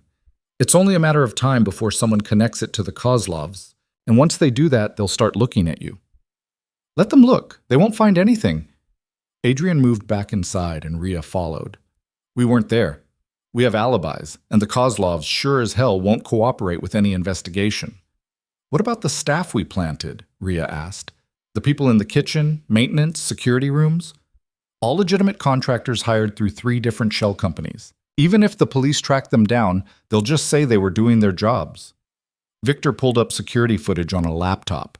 It's only a matter of time before someone connects it to the Kozlovs, and once they do that, they'll start looking at you. Let them look. They won't find anything. Adrian moved back inside, and Rhea followed. We weren't there. We have alibis, and the Kozlovs sure as hell won't cooperate with any investigation. What about the staff we planted? Rhea asked. The people in the kitchen, maintenance, security rooms? All legitimate contractors hired through 3 different shell companies. Even if the police track them down, they'll just say they were doing their jobs. Victor pulled up security footage on a laptop.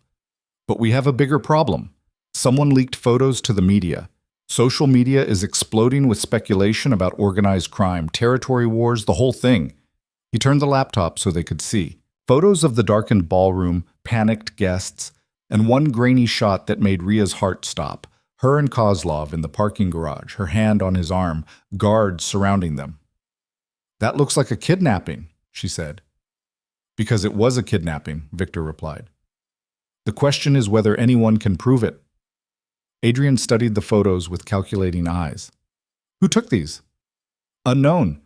But we have a bigger problem. Someone leaked photos to the media. Social media is exploding with speculation about organized crime, territory wars, the whole thing. He turned the laptop so they could see. Photos of the darkened ballroom, panicked guests, and one grainy shot that made Rhea's heart stop. Her and Kozlov in the parking garage, her hand on his arm, guards surrounding them. That looks like a kidnapping, she said. Because it was a kidnapping, Victor replied. The question is whether anyone can prove it. Adrian studied the photos with calculating eyes. Who took these? Unknown.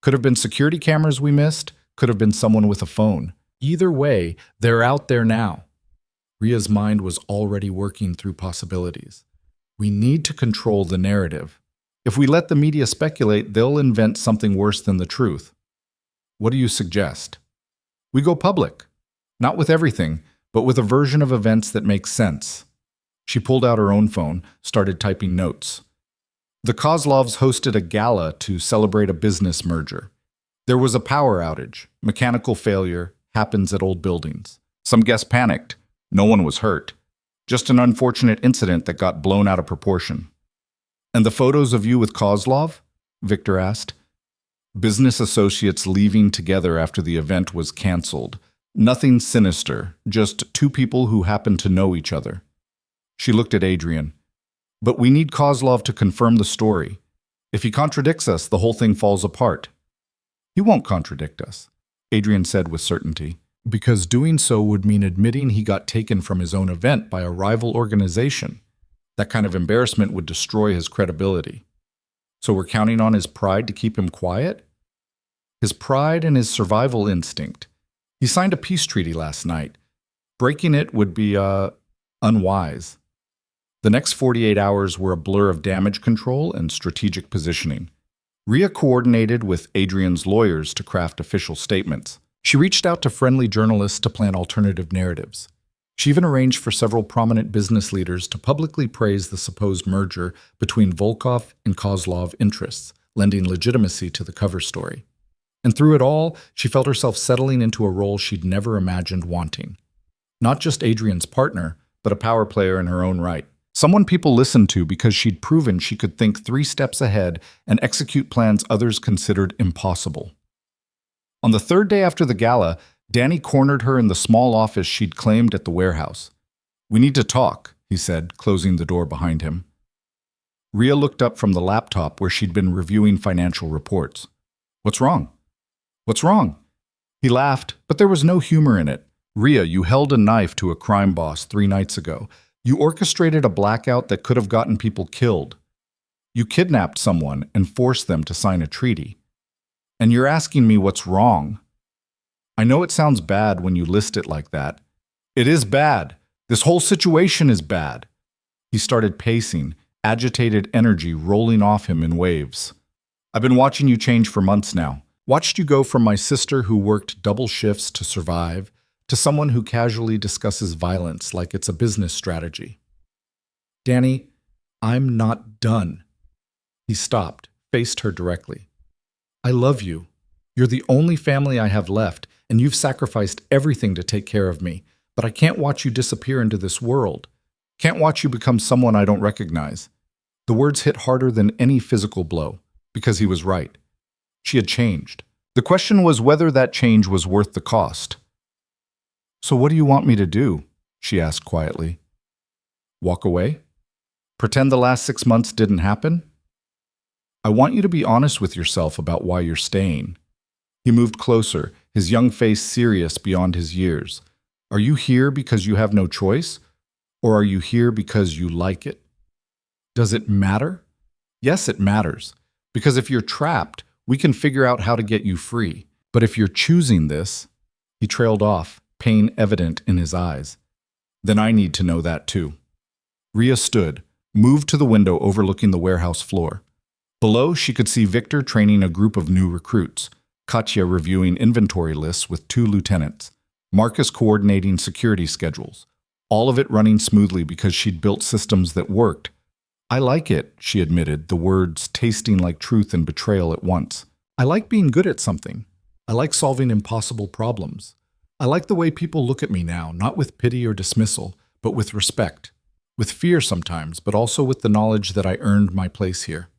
Could have been security cameras we missed, could have been someone with a phone. Either way, they're out there now. Rhea's mind was already working through possibilities. We need to control the narrative. If we let the media speculate, they'll invent something worse than the truth. What do you suggest? We go public. Not with everything, but with a version of events that makes sense. She pulled out her own phone, started typing notes. The Kozlovs hosted a gala to celebrate a business merger. There was a power outage. Mechanical failure happens at old buildings. Some guests panicked. No one was hurt. Just an unfortunate incident that got blown out of proportion. And the photos of you with Kozlov? Victor asked. Business associates leaving together after the event was canceled. Nothing sinister, just 2 people who happened to know each other. She looked at Adrian. But we need Kozlov to confirm the story. If he contradicts us, the whole thing falls apart. He won't contradict us, Adrian said with certainty, because doing so would mean admitting he got taken from his own event by a rival organization. That kind of embarrassment would destroy his credibility. So we're counting on his pride to keep him quiet? His pride and his survival instinct. He signed a peace treaty last night. Breaking it would be, unwise. The next 48 hours were a blur of damage control and strategic positioning. Rhea coordinated with Adrian's lawyers to craft official statements. She reached out to friendly journalists to plan alternative narratives. She even arranged for several prominent business leaders to publicly praise the supposed merger between Volkov and Kozlov interests, lending legitimacy to the cover story. And through it all, she felt herself settling into a role she'd never imagined wanting. Not just Adrian's partner, but a power player in her own right. Someone people listened to because she'd proven she could think 3 steps ahead and execute plans others considered impossible. On the 3rd day after the gala, Danny cornered her in the small office she'd claimed at the warehouse. We need to talk, he said, closing the door behind him. Rhea looked up from the laptop where she'd been reviewing financial reports. What's wrong? What's wrong? He laughed, but there was no humor in it. Rhea, you held a knife to a crime boss 3 nights ago. You orchestrated a blackout that could have gotten people killed. You kidnapped someone and forced them to sign a treaty. And you're asking me what's wrong. I know it sounds bad when you list it like that. It is bad. This whole situation is bad. He started pacing, agitated energy rolling off him in waves. I've been watching you change for months now. Watched you go from my sister who worked double shifts to survive to someone who casually discusses violence like it's a business strategy. Danny, I'm not done. He stopped, faced her directly. I love you. You're the only family I have left, and you've sacrificed everything to take care of me, but I can't watch you disappear into this world. Can't watch you become someone I don't recognize. The words hit harder than any physical blow, because he was right. She had changed. The question was whether that change was worth the cost. "So what do you want me to do?" she asked quietly. "Walk away? Pretend the last 6 months didn't happen? I want you to be honest with yourself about why you're staying." He moved closer, his young face serious beyond his years. "Are you here because you have no choice? Or are you here because you like it? Does it matter?" "Yes, it matters. Because if you're trapped, we can figure out how to get you free. But if you're choosing this," he trailed off, pain evident in his eyes, "then I need to know that too." Rhea stood, moved to the window overlooking the warehouse floor. Below, she could see Victor training a group of new recruits, Katya reviewing inventory lists with 2 lieutenants, Marcus coordinating security schedules, all of it running smoothly because she'd built systems that worked. "I like it," she admitted, the words tasting like truth and betrayal at once. "I like being good at something. I like solving impossible problems. I like the way people look at me now, not with pity or dismissal, but with respect. With fear sometimes, but also with the knowledge that I earned my place here.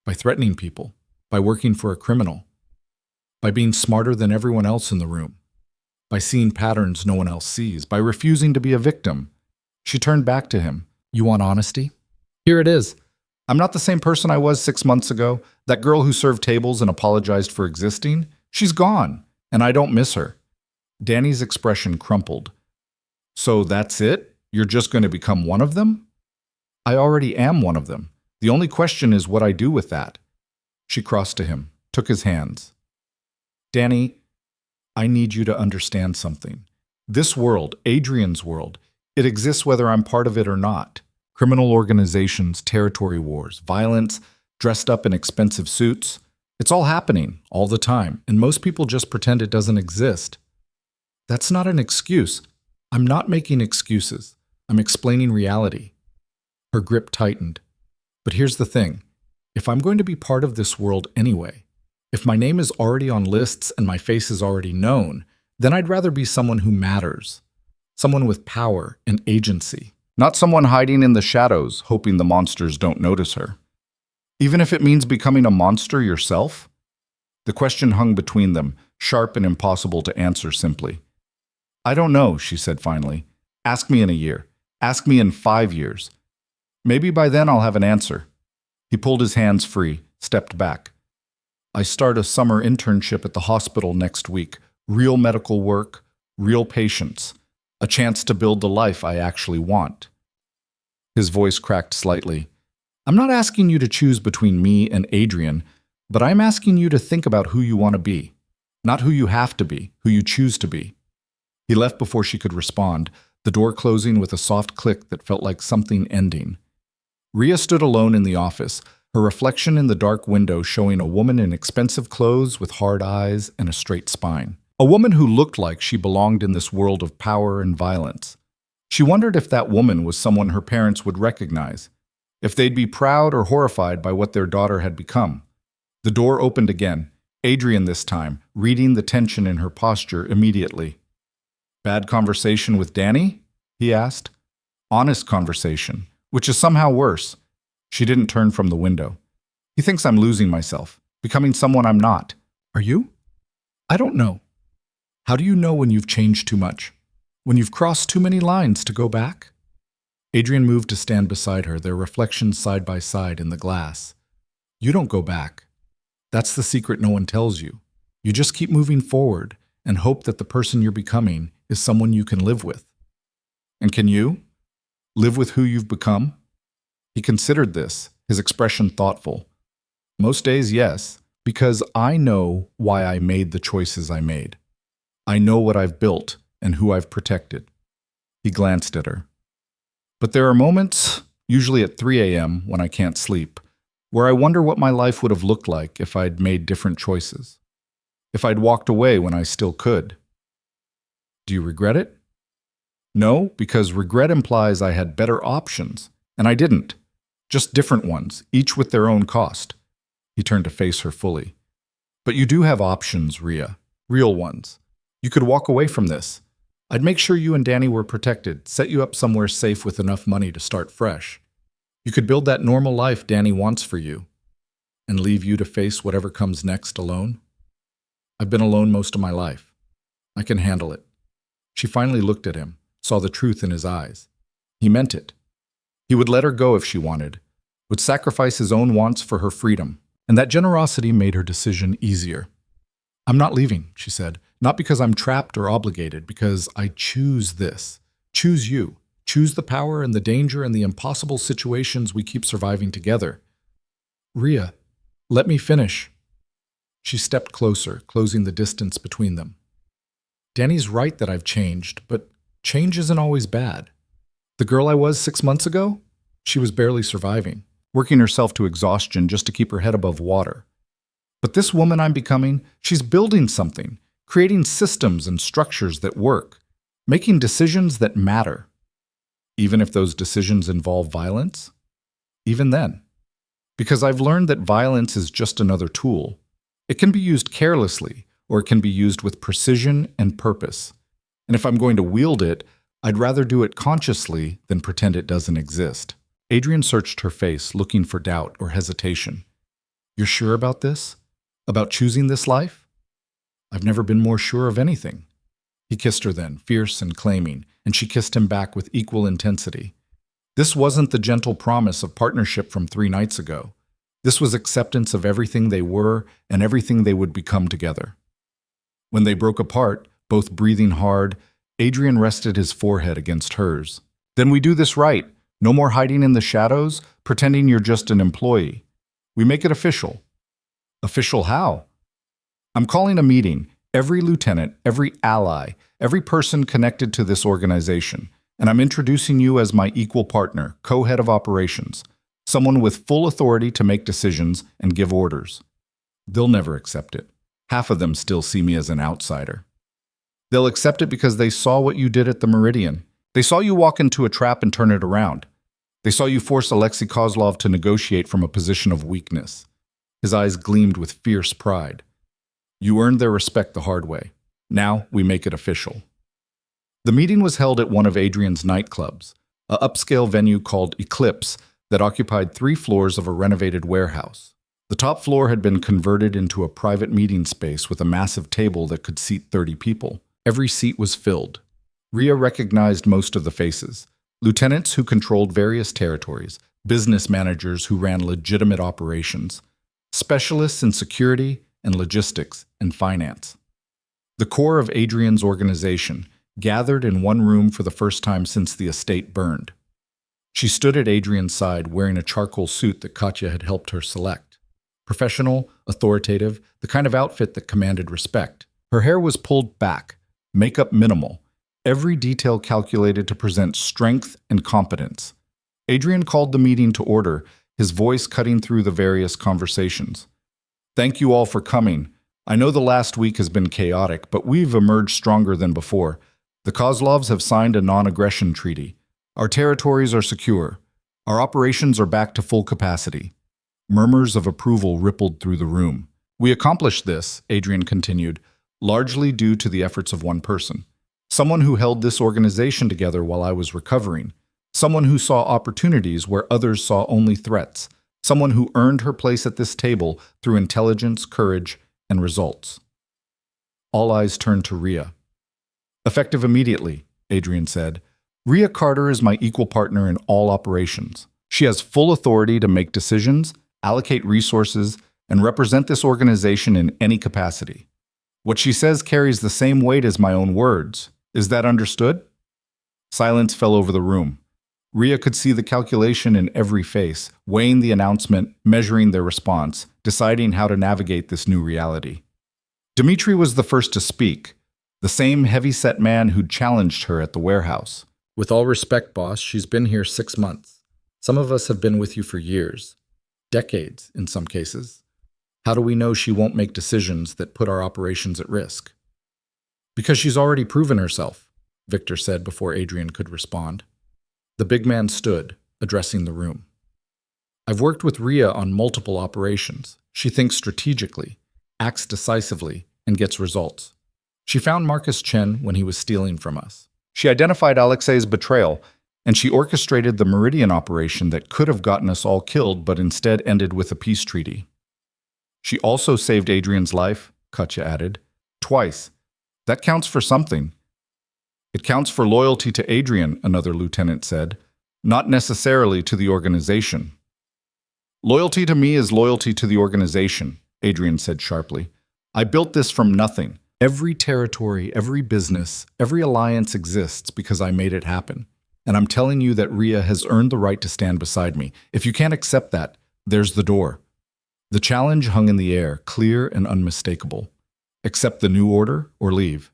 By threatening people, by working for a criminal, by being smarter than everyone else in the room, by seeing patterns no one else sees, by refusing to be a victim." She turned back to him. "You want honesty? Here it is. I'm not the same person I was 6 months ago. That girl who served tables and apologized for existing, she's gone, and I don't miss her." Danny's expression crumpled. "So that's it? You're just going to become one of them?" "I already am one of them. The only question is what I do with that." She crossed to him, took his hands. "Danny, I need you to understand something. This world, Adrian's world, it exists whether I'm part of it or not. Criminal organizations, territory wars, violence, dressed up in expensive suits. It's all happening, all the time, and most people just pretend it doesn't exist. That's not an excuse. I'm not making excuses. I'm explaining reality." Her grip tightened. "But here's the thing. If I'm going to be part of this world anyway, if my name is already on lists and my face is already known, then I'd rather be someone who matters. Someone with power and agency. Not someone hiding in the shadows, hoping the monsters don't notice her. Even if it means becoming a monster yourself?" The question hung between them, sharp and impossible to answer simply. "I don't know," she said finally. "Ask me in a year. Ask me in 5 years. Maybe by then I'll have an answer." He pulled his hands free, stepped back. "I start a summer internship at the hospital next week. Real medical work, real patients. A chance to build the life I actually want." His voice cracked slightly. "I'm not asking you to choose between me and Adrian, but I'm asking you to think about who you want to be. Not who you have to be, who you choose to be." He left before she could respond, the door closing with a soft click that felt like something ending. Rhea stood alone in the office, her reflection in the dark window showing a woman in expensive clothes with hard eyes and a straight spine. A woman who looked like she belonged in this world of power and violence. She wondered if that woman was someone her parents would recognize, if they'd be proud or horrified by what their daughter had become. The door opened again, Adrian this time, reading the tension in her posture immediately. "Bad conversation with Danny?" he asked. "Honest conversation, which is somehow worse." She didn't turn from the window. "He thinks I'm losing myself, becoming someone I'm not." "Are you?" "I don't know." "How do you know when you've changed too much? When you've crossed too many lines to go back?" Adrian moved to stand beside her, their reflections side by side in the glass. "You don't go back. That's the secret no one tells you. You just keep moving forward and hope that the person you're becoming is someone you can live with." "And can you? Live with who you've become?" He considered this, his expression thoughtful. "Most days, yes, because I know why I made the choices I made. I know what I've built and who I've protected." He glanced at her. "But there are moments, usually at 3 a.m. when I can't sleep, where I wonder what my life would have looked like if I'd made different choices. If I'd walked away when I still could." "Do you regret it?" "No, because regret implies I had better options, and I didn't. Just different ones, each with their own cost." He turned to face her fully. "But you do have options, Rhea. Real ones. You could walk away from this. I'd make sure you and Danny were protected, set you up somewhere safe with enough money to start fresh. You You could build that normal life Danny wants for you and leave you to face whatever comes next alone. I've been alone most of my life. I can handle it. She finally looked at him, saw the truth in his eyes. He meant it. He would let her go if she wanted, would sacrifice his own wants for her freedom, and that generosity made her decision easier. I'm not leaving, she said, not because I'm trapped or obligated, because I choose this. Choose you. Choose the power and the danger and the impossible situations we keep surviving together. Rhea, let me finish. She stepped closer, closing the distance between them. Danny's right that I've changed, but change isn't always bad. The girl I was 6 months ago, she was barely surviving, working herself to exhaustion just to keep her head above water. But this woman I'm becoming, she's building something, creating systems and structures that work, making decisions that matter. Even if those decisions involve violence? Even then. Because I've learned that violence is just another tool. It can be used carelessly, or it can be used with precision and purpose. And if I'm going to wield it, I'd rather do it consciously than pretend it doesn't exist. Adrian searched her face, looking for doubt or hesitation. You're sure about this? About choosing this life? I've never been more sure of anything. He kissed her then, fierce and claiming, and she kissed him back with equal intensity. This wasn't the gentle promise of partnership from 3 nights ago. This was acceptance of everything they were and everything they would become together. When they broke apart, both breathing hard, Adrian rested his forehead against hers. Then we do this right. No more hiding in the shadows, pretending you're just an employee. We make it official. Official how? I'm calling a meeting. Every lieutenant, every ally, every person connected to this organization, and I'm introducing you as my equal partner, co-head of operations, someone with full authority to make decisions and give orders. They'll never accept it. Half of them still see me as an outsider. They'll accept it because they saw what you did at the Meridian. They saw you walk into a trap and turn it around. They saw you force Alexei Kozlov to negotiate from a position of weakness. His eyes gleamed with fierce pride. You earned their respect the hard way. Now we make it official. The meeting was held at one of Adrian's nightclubs, an upscale venue called Eclipse that occupied 3 floors of a renovated warehouse. The top floor had been converted into a private meeting space with a massive table that could seat 30 people. Every seat was filled. Rhea recognized most of the faces. Lieutenants who controlled various territories, business managers who ran legitimate operations, specialists in security and logistics and finance. The core of Adrian's organization gathered in one room for the first time since the estate burned. She stood at Adrian's side wearing a charcoal suit that Katya had helped her select. Professional, authoritative, the kind of outfit that commanded respect. Her hair was pulled back, makeup minimal, every detail calculated to present strength and competence. Adrian called the meeting to order, his voice cutting through the various conversations. Thank you all for coming. I know the last week has been chaotic, but we've emerged stronger than before. The Kozlovs have signed a non-aggression treaty. Our territories are secure. Our operations are back to full capacity. Murmurs of approval rippled through the room. We accomplished this, Adrian continued, largely due to the efforts of one person. Someone who held this organization together while I was recovering. Someone who saw opportunities where others saw only threats. Someone who earned her place at this table through intelligence, courage, and results. All eyes turned to Rhea. Effective immediately, Adrian said. Rhea Carter is my equal partner in all operations. She has full authority to make decisions, allocate resources, and represent this organization in any capacity. What she says carries the same weight as my own words. Is that understood? Silence fell over the room. Rhea could see the calculation in every face, weighing the announcement, measuring their response, deciding how to navigate this new reality. Dmitri was the first to speak, the same heavy-set man who'd challenged her at the warehouse. With all respect, boss, she's been here 6 months. Some of us have been with you for years. Decades, in some cases. How do we know she won't make decisions that put our operations at risk? Because she's already proven herself, Victor said before Adrian could respond. The big man stood, addressing the room. I've worked with Rhea on multiple operations. She thinks strategically, acts decisively, and gets results. She found Marcus Chen when he was stealing from us. She identified Alexei's betrayal And she orchestrated the Meridian operation that could have gotten us all killed, but instead ended with a peace treaty. She also saved Adrian's life, Katya added. Twice. That counts for something. It counts for loyalty to Adrian, another lieutenant said, not necessarily to the organization. Loyalty to me is loyalty to the organization, Adrian said sharply. I built this from nothing. Every territory, every business, every alliance exists because I made it happen. And I'm telling you that Rhea has earned the right to stand beside me. If you can't accept that, there's the door. The challenge hung in the air, clear and unmistakable. Accept the new order or leave.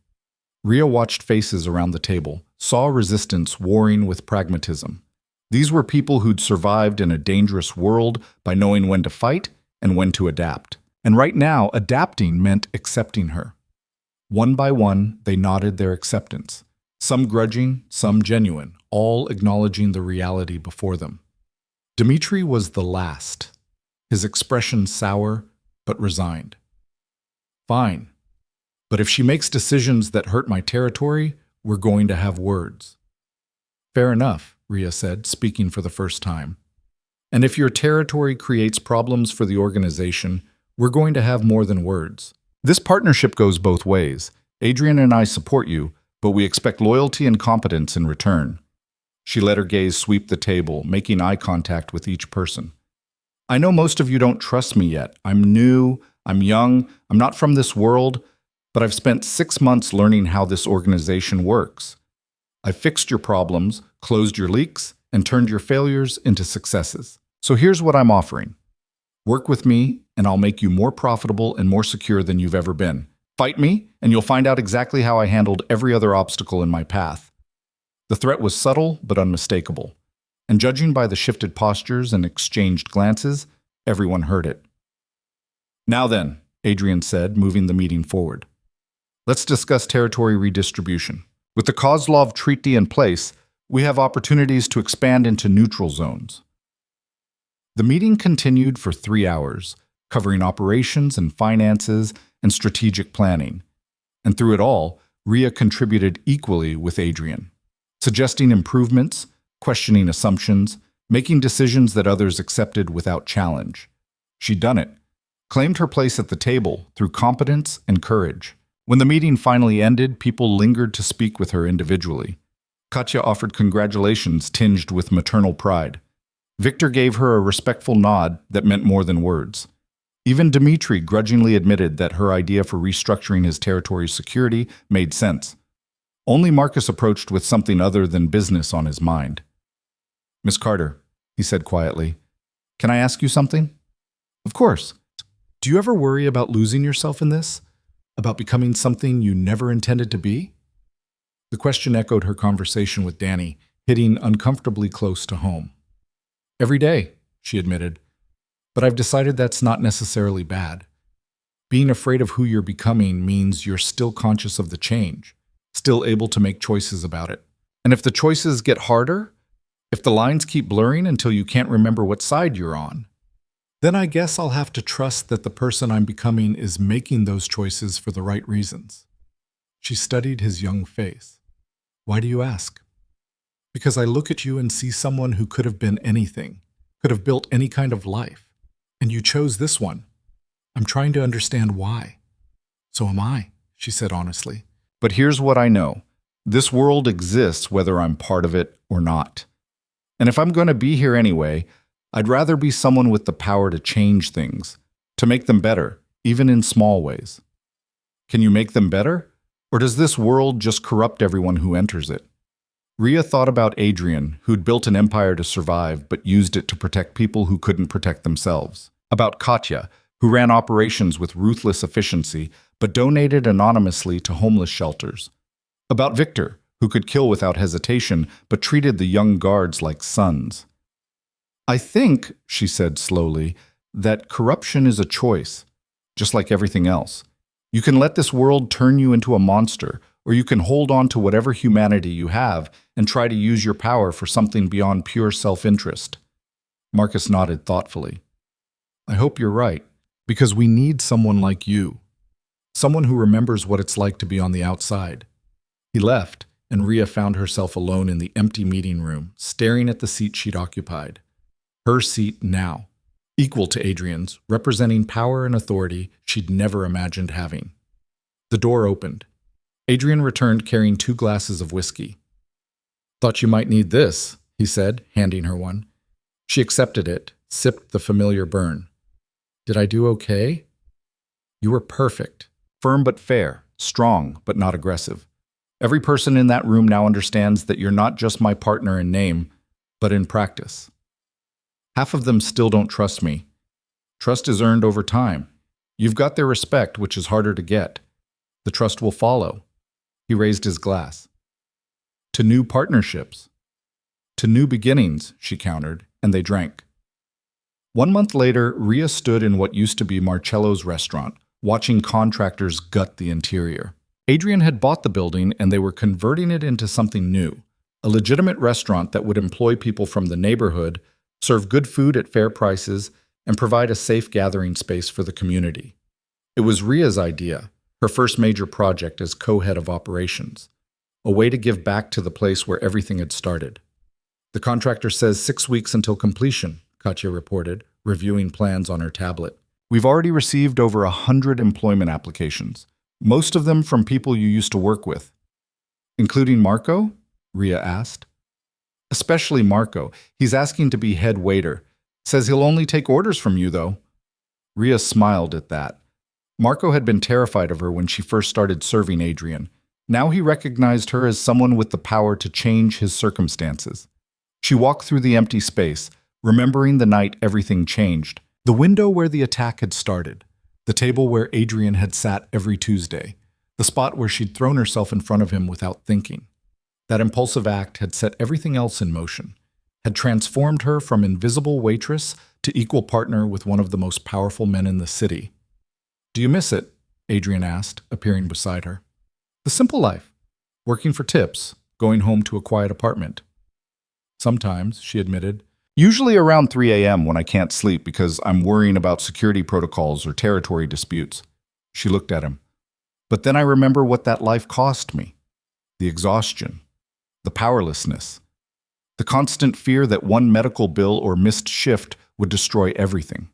Rhea watched faces around the table, saw resistance warring with pragmatism. These were people who'd survived in a dangerous world by knowing when to fight and when to adapt. And right now, adapting meant accepting her. One by one, they nodded their acceptance. Some grudging, some genuine, all acknowledging the reality before them. Dmitri was the last, his expression sour but resigned. Fine, but if she makes decisions that hurt my territory, we're going to have words. Fair enough, Rhea said, speaking for the first time. And if your territory creates problems for the organization, we're going to have more than words. This partnership goes both ways. Adrian and I support you, but we expect loyalty and competence in return. She let her gaze sweep the table, making eye contact with each person. I know most of you don't trust me yet. I'm new, I'm young, I'm not from this world, but I've spent 6 months learning how this organization works. I've fixed your problems, closed your leaks, and turned your failures into successes. So here's what I'm offering. Work with me, and I'll make you more profitable and more secure than you've ever been. Fight me, and you'll find out exactly how I handled every other obstacle in my path. The threat was subtle but unmistakable, and judging by the shifted postures and exchanged glances, everyone heard it. Now then, Adrian said, moving the meeting forward. Let's discuss territory redistribution. With the Kozlov Treaty in place, we have opportunities to expand into neutral zones. The meeting continued for 3 hours, covering operations and finances and strategic planning. And through it all, Rhea contributed equally with Adrian, suggesting improvements, questioning assumptions, making decisions that others accepted without challenge. She'd done it, claimed her place at the table through competence and courage. When the meeting finally ended, people lingered to speak with her individually. Katya offered congratulations tinged with maternal pride. Victor gave her a respectful nod that meant more than words. Even Dmitri grudgingly admitted that her idea for restructuring his territory's security made sense. Only Marcus approached with something other than business on his mind. Miss Carter, he said quietly, can I ask you something? Of course. Do you ever worry about losing yourself in this? About becoming something you never intended to be? The question echoed her conversation with Danny, hitting uncomfortably close to home. Every day, she admitted. But I've decided that's not necessarily bad. Being afraid of who you're becoming means you're still conscious of the change, still able to make choices about it. And if the choices get harder, if the lines keep blurring until you can't remember what side you're on, then I guess I'll have to trust that the person I'm becoming is making those choices for the right reasons. She studied his young face. Why do you ask? Because I look at you and see someone who could have been anything, could have built any kind of life, and you chose this one. I'm trying to understand why. So am I, she said honestly. But here's what I know. This world exists whether I'm part of it or not. And if I'm going to be here anyway, I'd rather be someone with the power to change things, to make them better, even in small ways. Can you make them better? Or does this world just corrupt everyone who enters it? Rhea thought about Adrian, who'd built an empire to survive but used it to protect people who couldn't protect themselves. About Katya, who ran operations with ruthless efficiency but donated anonymously to homeless shelters. About Victor, who could kill without hesitation but treated the young guards like sons. I think, she said slowly, that corruption is a choice, just like everything else. You can let this world turn you into a monster, or you can hold on to whatever humanity you have and try to use your power for something beyond pure self-interest. Marcus nodded thoughtfully. I hope you're right, because we need someone like you. Someone who remembers what it's like to be on the outside. He left, and Rhea found herself alone in the empty meeting room, staring at the seat she'd occupied. Her seat now, equal to Adrian's, representing power and authority she'd never imagined having. The door opened. Adrian returned carrying 2 glasses of whiskey. "Thought you might need this," he said, handing her one. She accepted it, sipped the familiar burn. "Did I do okay?" "You were perfect." Firm but fair, strong but not aggressive. Every person in that room now understands that you're not just my partner in name, but in practice. Half of them still don't trust me. Trust is earned over time. You've got their respect, which is harder to get. The trust will follow. He raised his glass. "To new partnerships." "To new beginnings," she countered, and they drank. 1 month later, Rhea stood in what used to be Marcello's restaurant, watching contractors gut the interior. Adrian had bought the building and they were converting it into something new, a legitimate restaurant that would employ people from the neighborhood, serve good food at fair prices, and provide a safe gathering space for the community. It was Rhea's idea, her first major project as co-head of operations, a way to give back to the place where everything had started. "The contractor says 6 weeks until completion," Katya reported, reviewing plans on her tablet. "We've already received over 100 employment applications, most of them from people you used to work with." "Including Marco?" Rhea asked. "Especially Marco. He's asking to be head waiter. Says he'll only take orders from you, though." Rhea smiled at that. Marco had been terrified of her when she first started serving Adrian. Now he recognized her as someone with the power to change his circumstances. She walked through the empty space, remembering the night everything changed. The window where the attack had started. The table where Adrian had sat every Tuesday. The spot where she'd thrown herself in front of him without thinking. That impulsive act had set everything else in motion, had transformed her from invisible waitress to equal partner with one of the most powerful men in the city. "Do you miss it?" Adrian asked, appearing beside her. "The simple life. Working for tips, going home to a quiet apartment." "Sometimes," she admitted. "Usually around 3 a.m. when I can't sleep because I'm worrying about security protocols or territory disputes." She looked at him. "But then I remember what that life cost me. The exhaustion, the powerlessness, the constant fear that one medical bill or missed shift would destroy everything.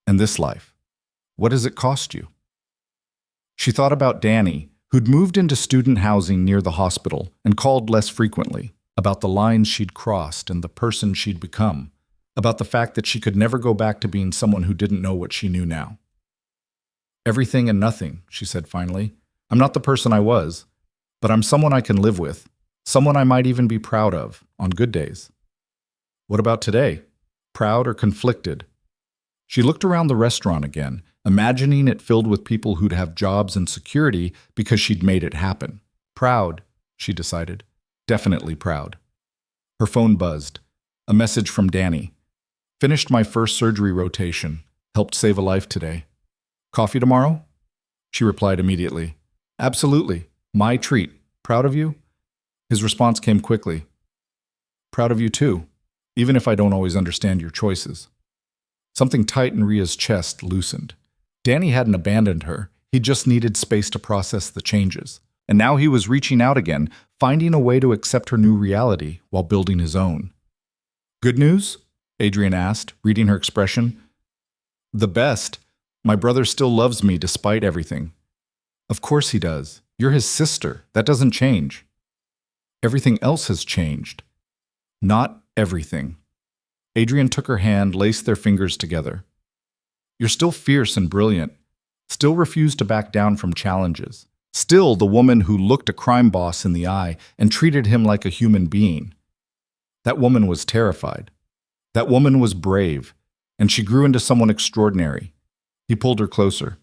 And this life, what does it cost you?" She thought about Danny, who'd moved into student housing near the hospital and called less frequently, about the lines she'd crossed and the person she'd become, about the fact that she could never go back to being someone who didn't know what she knew now. "Everything and nothing," she said finally. "I'm not the person I was, but I'm someone I can live with, someone I might even be proud of on good days." "What about today? Proud or conflicted?" She looked around the restaurant again, imagining it filled with people who'd have jobs and security because she'd made it happen. Proud, she decided. Definitely proud. Her phone buzzed. A message from Danny. "Finished my first surgery rotation. Helped save a life today. Coffee tomorrow?" She replied immediately. "Absolutely. My treat. Proud of you?" His response came quickly. "Proud of you too, even if I don't always understand your choices." Something tight in Rhea's chest loosened. Danny hadn't abandoned her. He just needed space to process the changes. And now he was reaching out again, finding a way to accept her new reality while building his own. "Good news?" Adrian asked, reading her expression. "The best. My brother still loves me despite everything." "Of course he does. You're his sister. That doesn't change." "Everything else has changed." "Not everything." Adrian took her hand, laced their fingers together. "You're still fierce and brilliant. Still refuse to back down from challenges. Still the woman who looked a crime boss in the eye and treated him like a human being. That woman was terrified. That woman was brave, and she grew into someone extraordinary." He pulled her closer.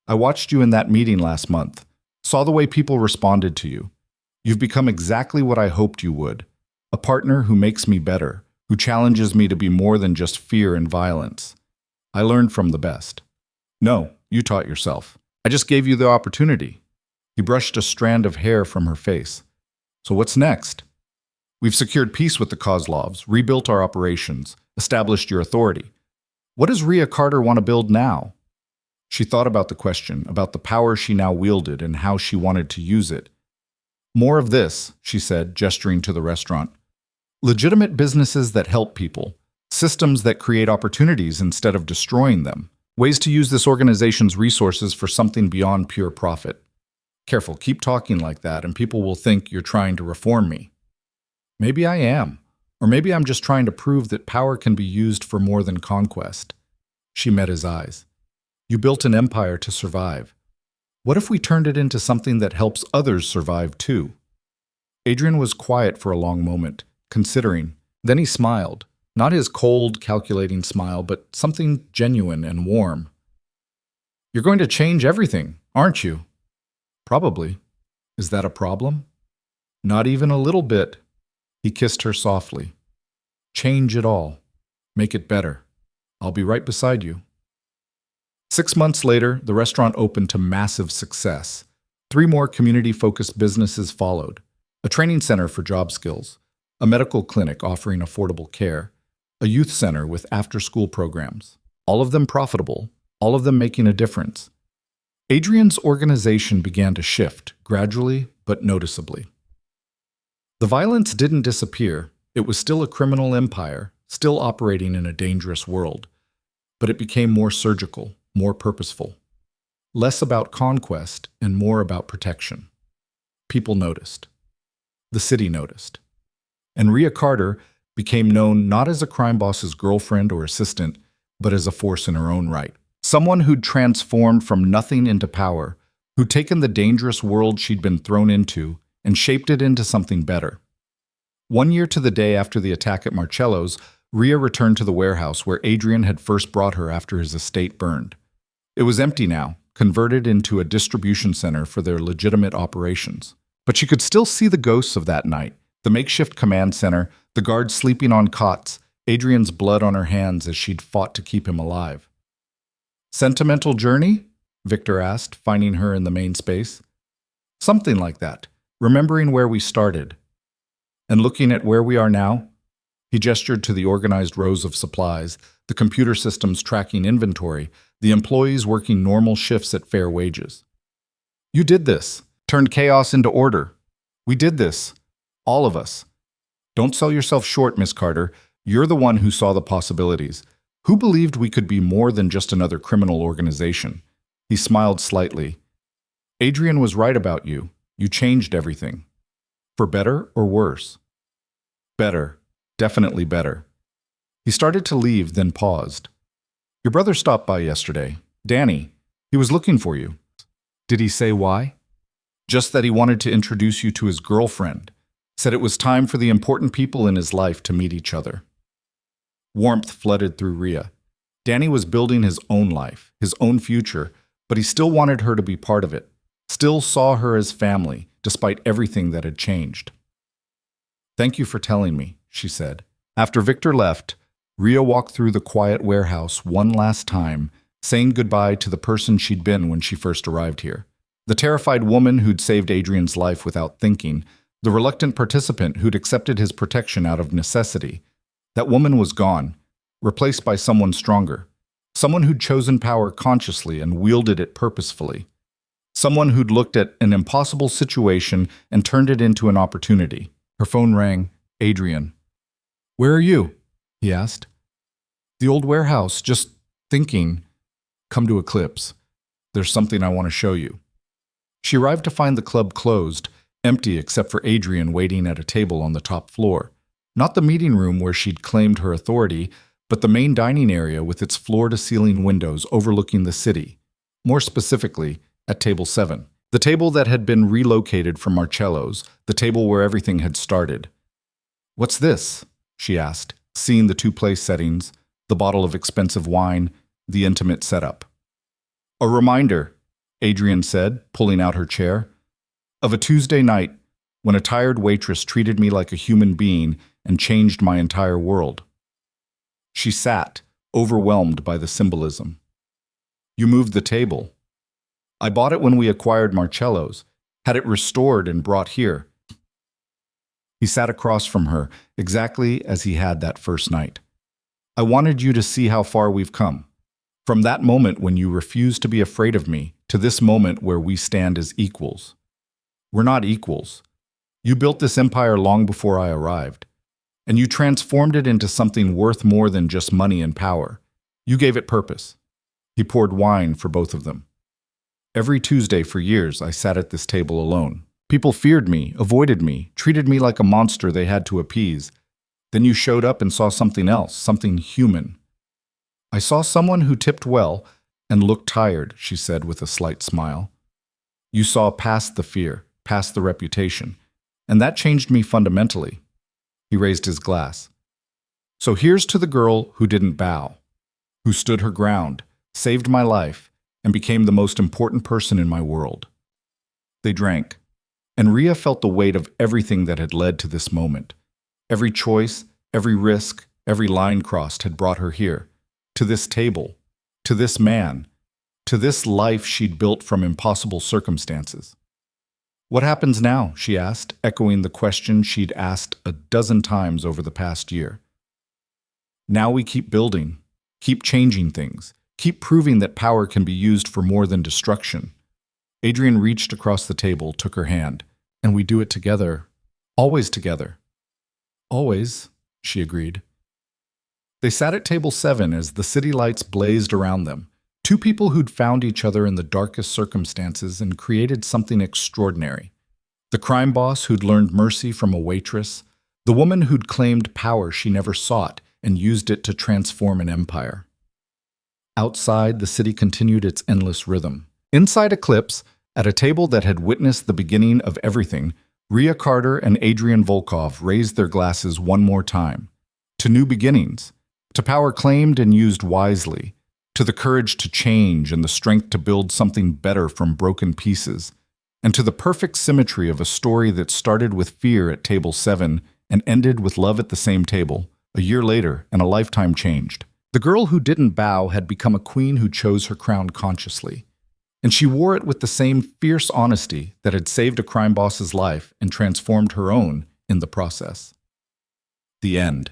"I watched you in that meeting last month, saw the way people responded to you. You've become exactly what I hoped you would, a partner who makes me better, who challenges me to be more than just fear and violence. I learned from the best." "No, you taught yourself. I just gave you the opportunity." He brushed a strand of hair from her face. "So what's next?" "We've secured peace with the Kozlovs, rebuilt our operations, established your authority. What does Rhea Carter want to build now?" She thought about the question, about the power she now wielded and how she wanted to use it. More of this, she said, gesturing to the restaurant. Legitimate businesses that help people. Systems that create opportunities instead of destroying them. Ways to use this organization's resources for something beyond pure profit. Careful, keep talking like that and people will think you're trying to reform me. Maybe I am. Or maybe I'm just trying to prove that power can be used for more than conquest. She met his eyes. You built an empire to survive. What if we turned it into something that helps others survive too? Adrian was quiet for a long moment, considering. Then he smiled. Not his cold, calculating smile, but something genuine and warm. You're going to change everything, aren't you? Probably. Is that a problem? Not even a little bit. He kissed her softly. Change it all. Make it better. I'll be right beside you. 6 months later, the restaurant opened to massive success. 3 more community-focused businesses followed. A training center for job skills, a medical clinic offering affordable care, a youth center with after-school programs. All of them profitable, all of them making a difference. Adrian's organization began to shift, gradually but noticeably. The violence didn't disappear. It was still a criminal empire, still operating in a dangerous world. But it became more surgical, more purposeful. Less about conquest and more about protection. People noticed. The city noticed. And Rhea Carter became known not as a crime boss's girlfriend or assistant, but as a force in her own right. Someone who'd transformed from nothing into power, who'd taken the dangerous world she'd been thrown into and shaped it into something better. 1 year to the day after the attack at Marcello's, Rhea returned to the warehouse where Adrian had first brought her after his estate burned. It was empty now, converted into a distribution center for their legitimate operations. But she could still see the ghosts of that night, the makeshift command center, the guards sleeping on cots, Adrian's blood on her hands as she'd fought to keep him alive. Sentimental journey? Victor asked, finding her in the main space. Something like that, remembering where we started. And looking at where we are now, he gestured to the organized rows of supplies, the computer systems tracking inventory, the employees working normal shifts at fair wages. You did this, turned chaos into order. We did this, all of us. Don't sell yourself short, Miss Carter. You're the one who saw the possibilities. Who believed we could be more than just another criminal organization? He smiled slightly. Adrian was right about you. You changed everything. For better or worse? Better. Definitely better. He started to leave, then paused. Your brother stopped by yesterday. Danny. He was looking for you. Did he say why? Just that he wanted to introduce you to his girlfriend. Said it was time for the important people in his life to meet each other. Warmth flooded through Rhea. Danny was building his own life, his own future, but he still wanted her to be part of it. Still saw her as family, despite everything that had changed. Thank you for telling me, she said. After Victor left, Rhea walked through the quiet warehouse one last time, saying goodbye to the person she'd been when she first arrived here. The terrified woman who'd saved Adrian's life without thinking, the reluctant participant who'd accepted his protection out of necessity. That woman was gone, replaced by someone stronger, someone who'd chosen power consciously and wielded it purposefully, someone who'd looked at an impossible situation and turned it into an opportunity. Her phone rang. Adrian. Where are you? He asked. The old warehouse, just thinking. Come to Eclipse. There's something I want to show you. She arrived to find the club closed, empty except for Adrian waiting at a table on the top floor. Not the meeting room where she'd claimed her authority, but the main dining area with its floor-to-ceiling windows overlooking the city. More specifically, at table 7. The table that had been relocated from Marcello's, the table where everything had started. What's this? She asked, seeing the 2 place settings, the bottle of expensive wine, the intimate setup. A reminder, Adrian said, pulling out her chair, of a Tuesday night when a tired waitress treated me like a human being and changed my entire world. She sat, overwhelmed by the symbolism. You moved the table. I bought it when we acquired Marcello's, had it restored and brought here. He sat across from her, exactly as he had that first night. I wanted you to see how far we've come. From that moment when you refused to be afraid of me, to this moment where we stand as equals. We're not equals. You built this empire long before I arrived, and you transformed it into something worth more than just money and power. You gave it purpose. He poured wine for both of them. Every Tuesday for years, I sat at this table alone. People feared me, avoided me, treated me like a monster they had to appease. Then you showed up and saw something else, something human. I saw someone who tipped well and looked tired, she said with a slight smile. You saw past the fear, past the reputation, and that changed me fundamentally. He raised his glass. So here's to the girl who didn't bow, who stood her ground, saved my life, and became the most important person in my world. They drank, and Rhea felt the weight of everything that had led to this moment. Every choice, every risk, every line crossed had brought her here, to this table, to this man, to this life she'd built from impossible circumstances. What happens now? She asked, echoing the question she'd asked a dozen times over the past year. Now we keep building, keep changing things, keep proving that power can be used for more than destruction. Adrian reached across the table, took her hand. And we do it together. Always together. Always, she agreed. They sat at table 7 as the city lights blazed around them. Two people who'd found each other in the darkest circumstances and created something extraordinary. The crime boss who'd learned mercy from a waitress. The woman who'd claimed power she never sought and used it to transform an empire. Outside, the city continued its endless rhythm. Inside Eclipse, at a table that had witnessed the beginning of everything, Rhea Carter and Adrian Volkov raised their glasses one more time. To new beginnings, to power claimed and used wisely, to the courage to change and the strength to build something better from broken pieces, and to the perfect symmetry of a story that started with fear at table 7 and ended with love at the same table, a year later, and a lifetime changed. The girl who didn't bow had become a queen who chose her crown consciously, and she wore it with the same fierce honesty that had saved a crime boss's life and transformed her own in the process. The end.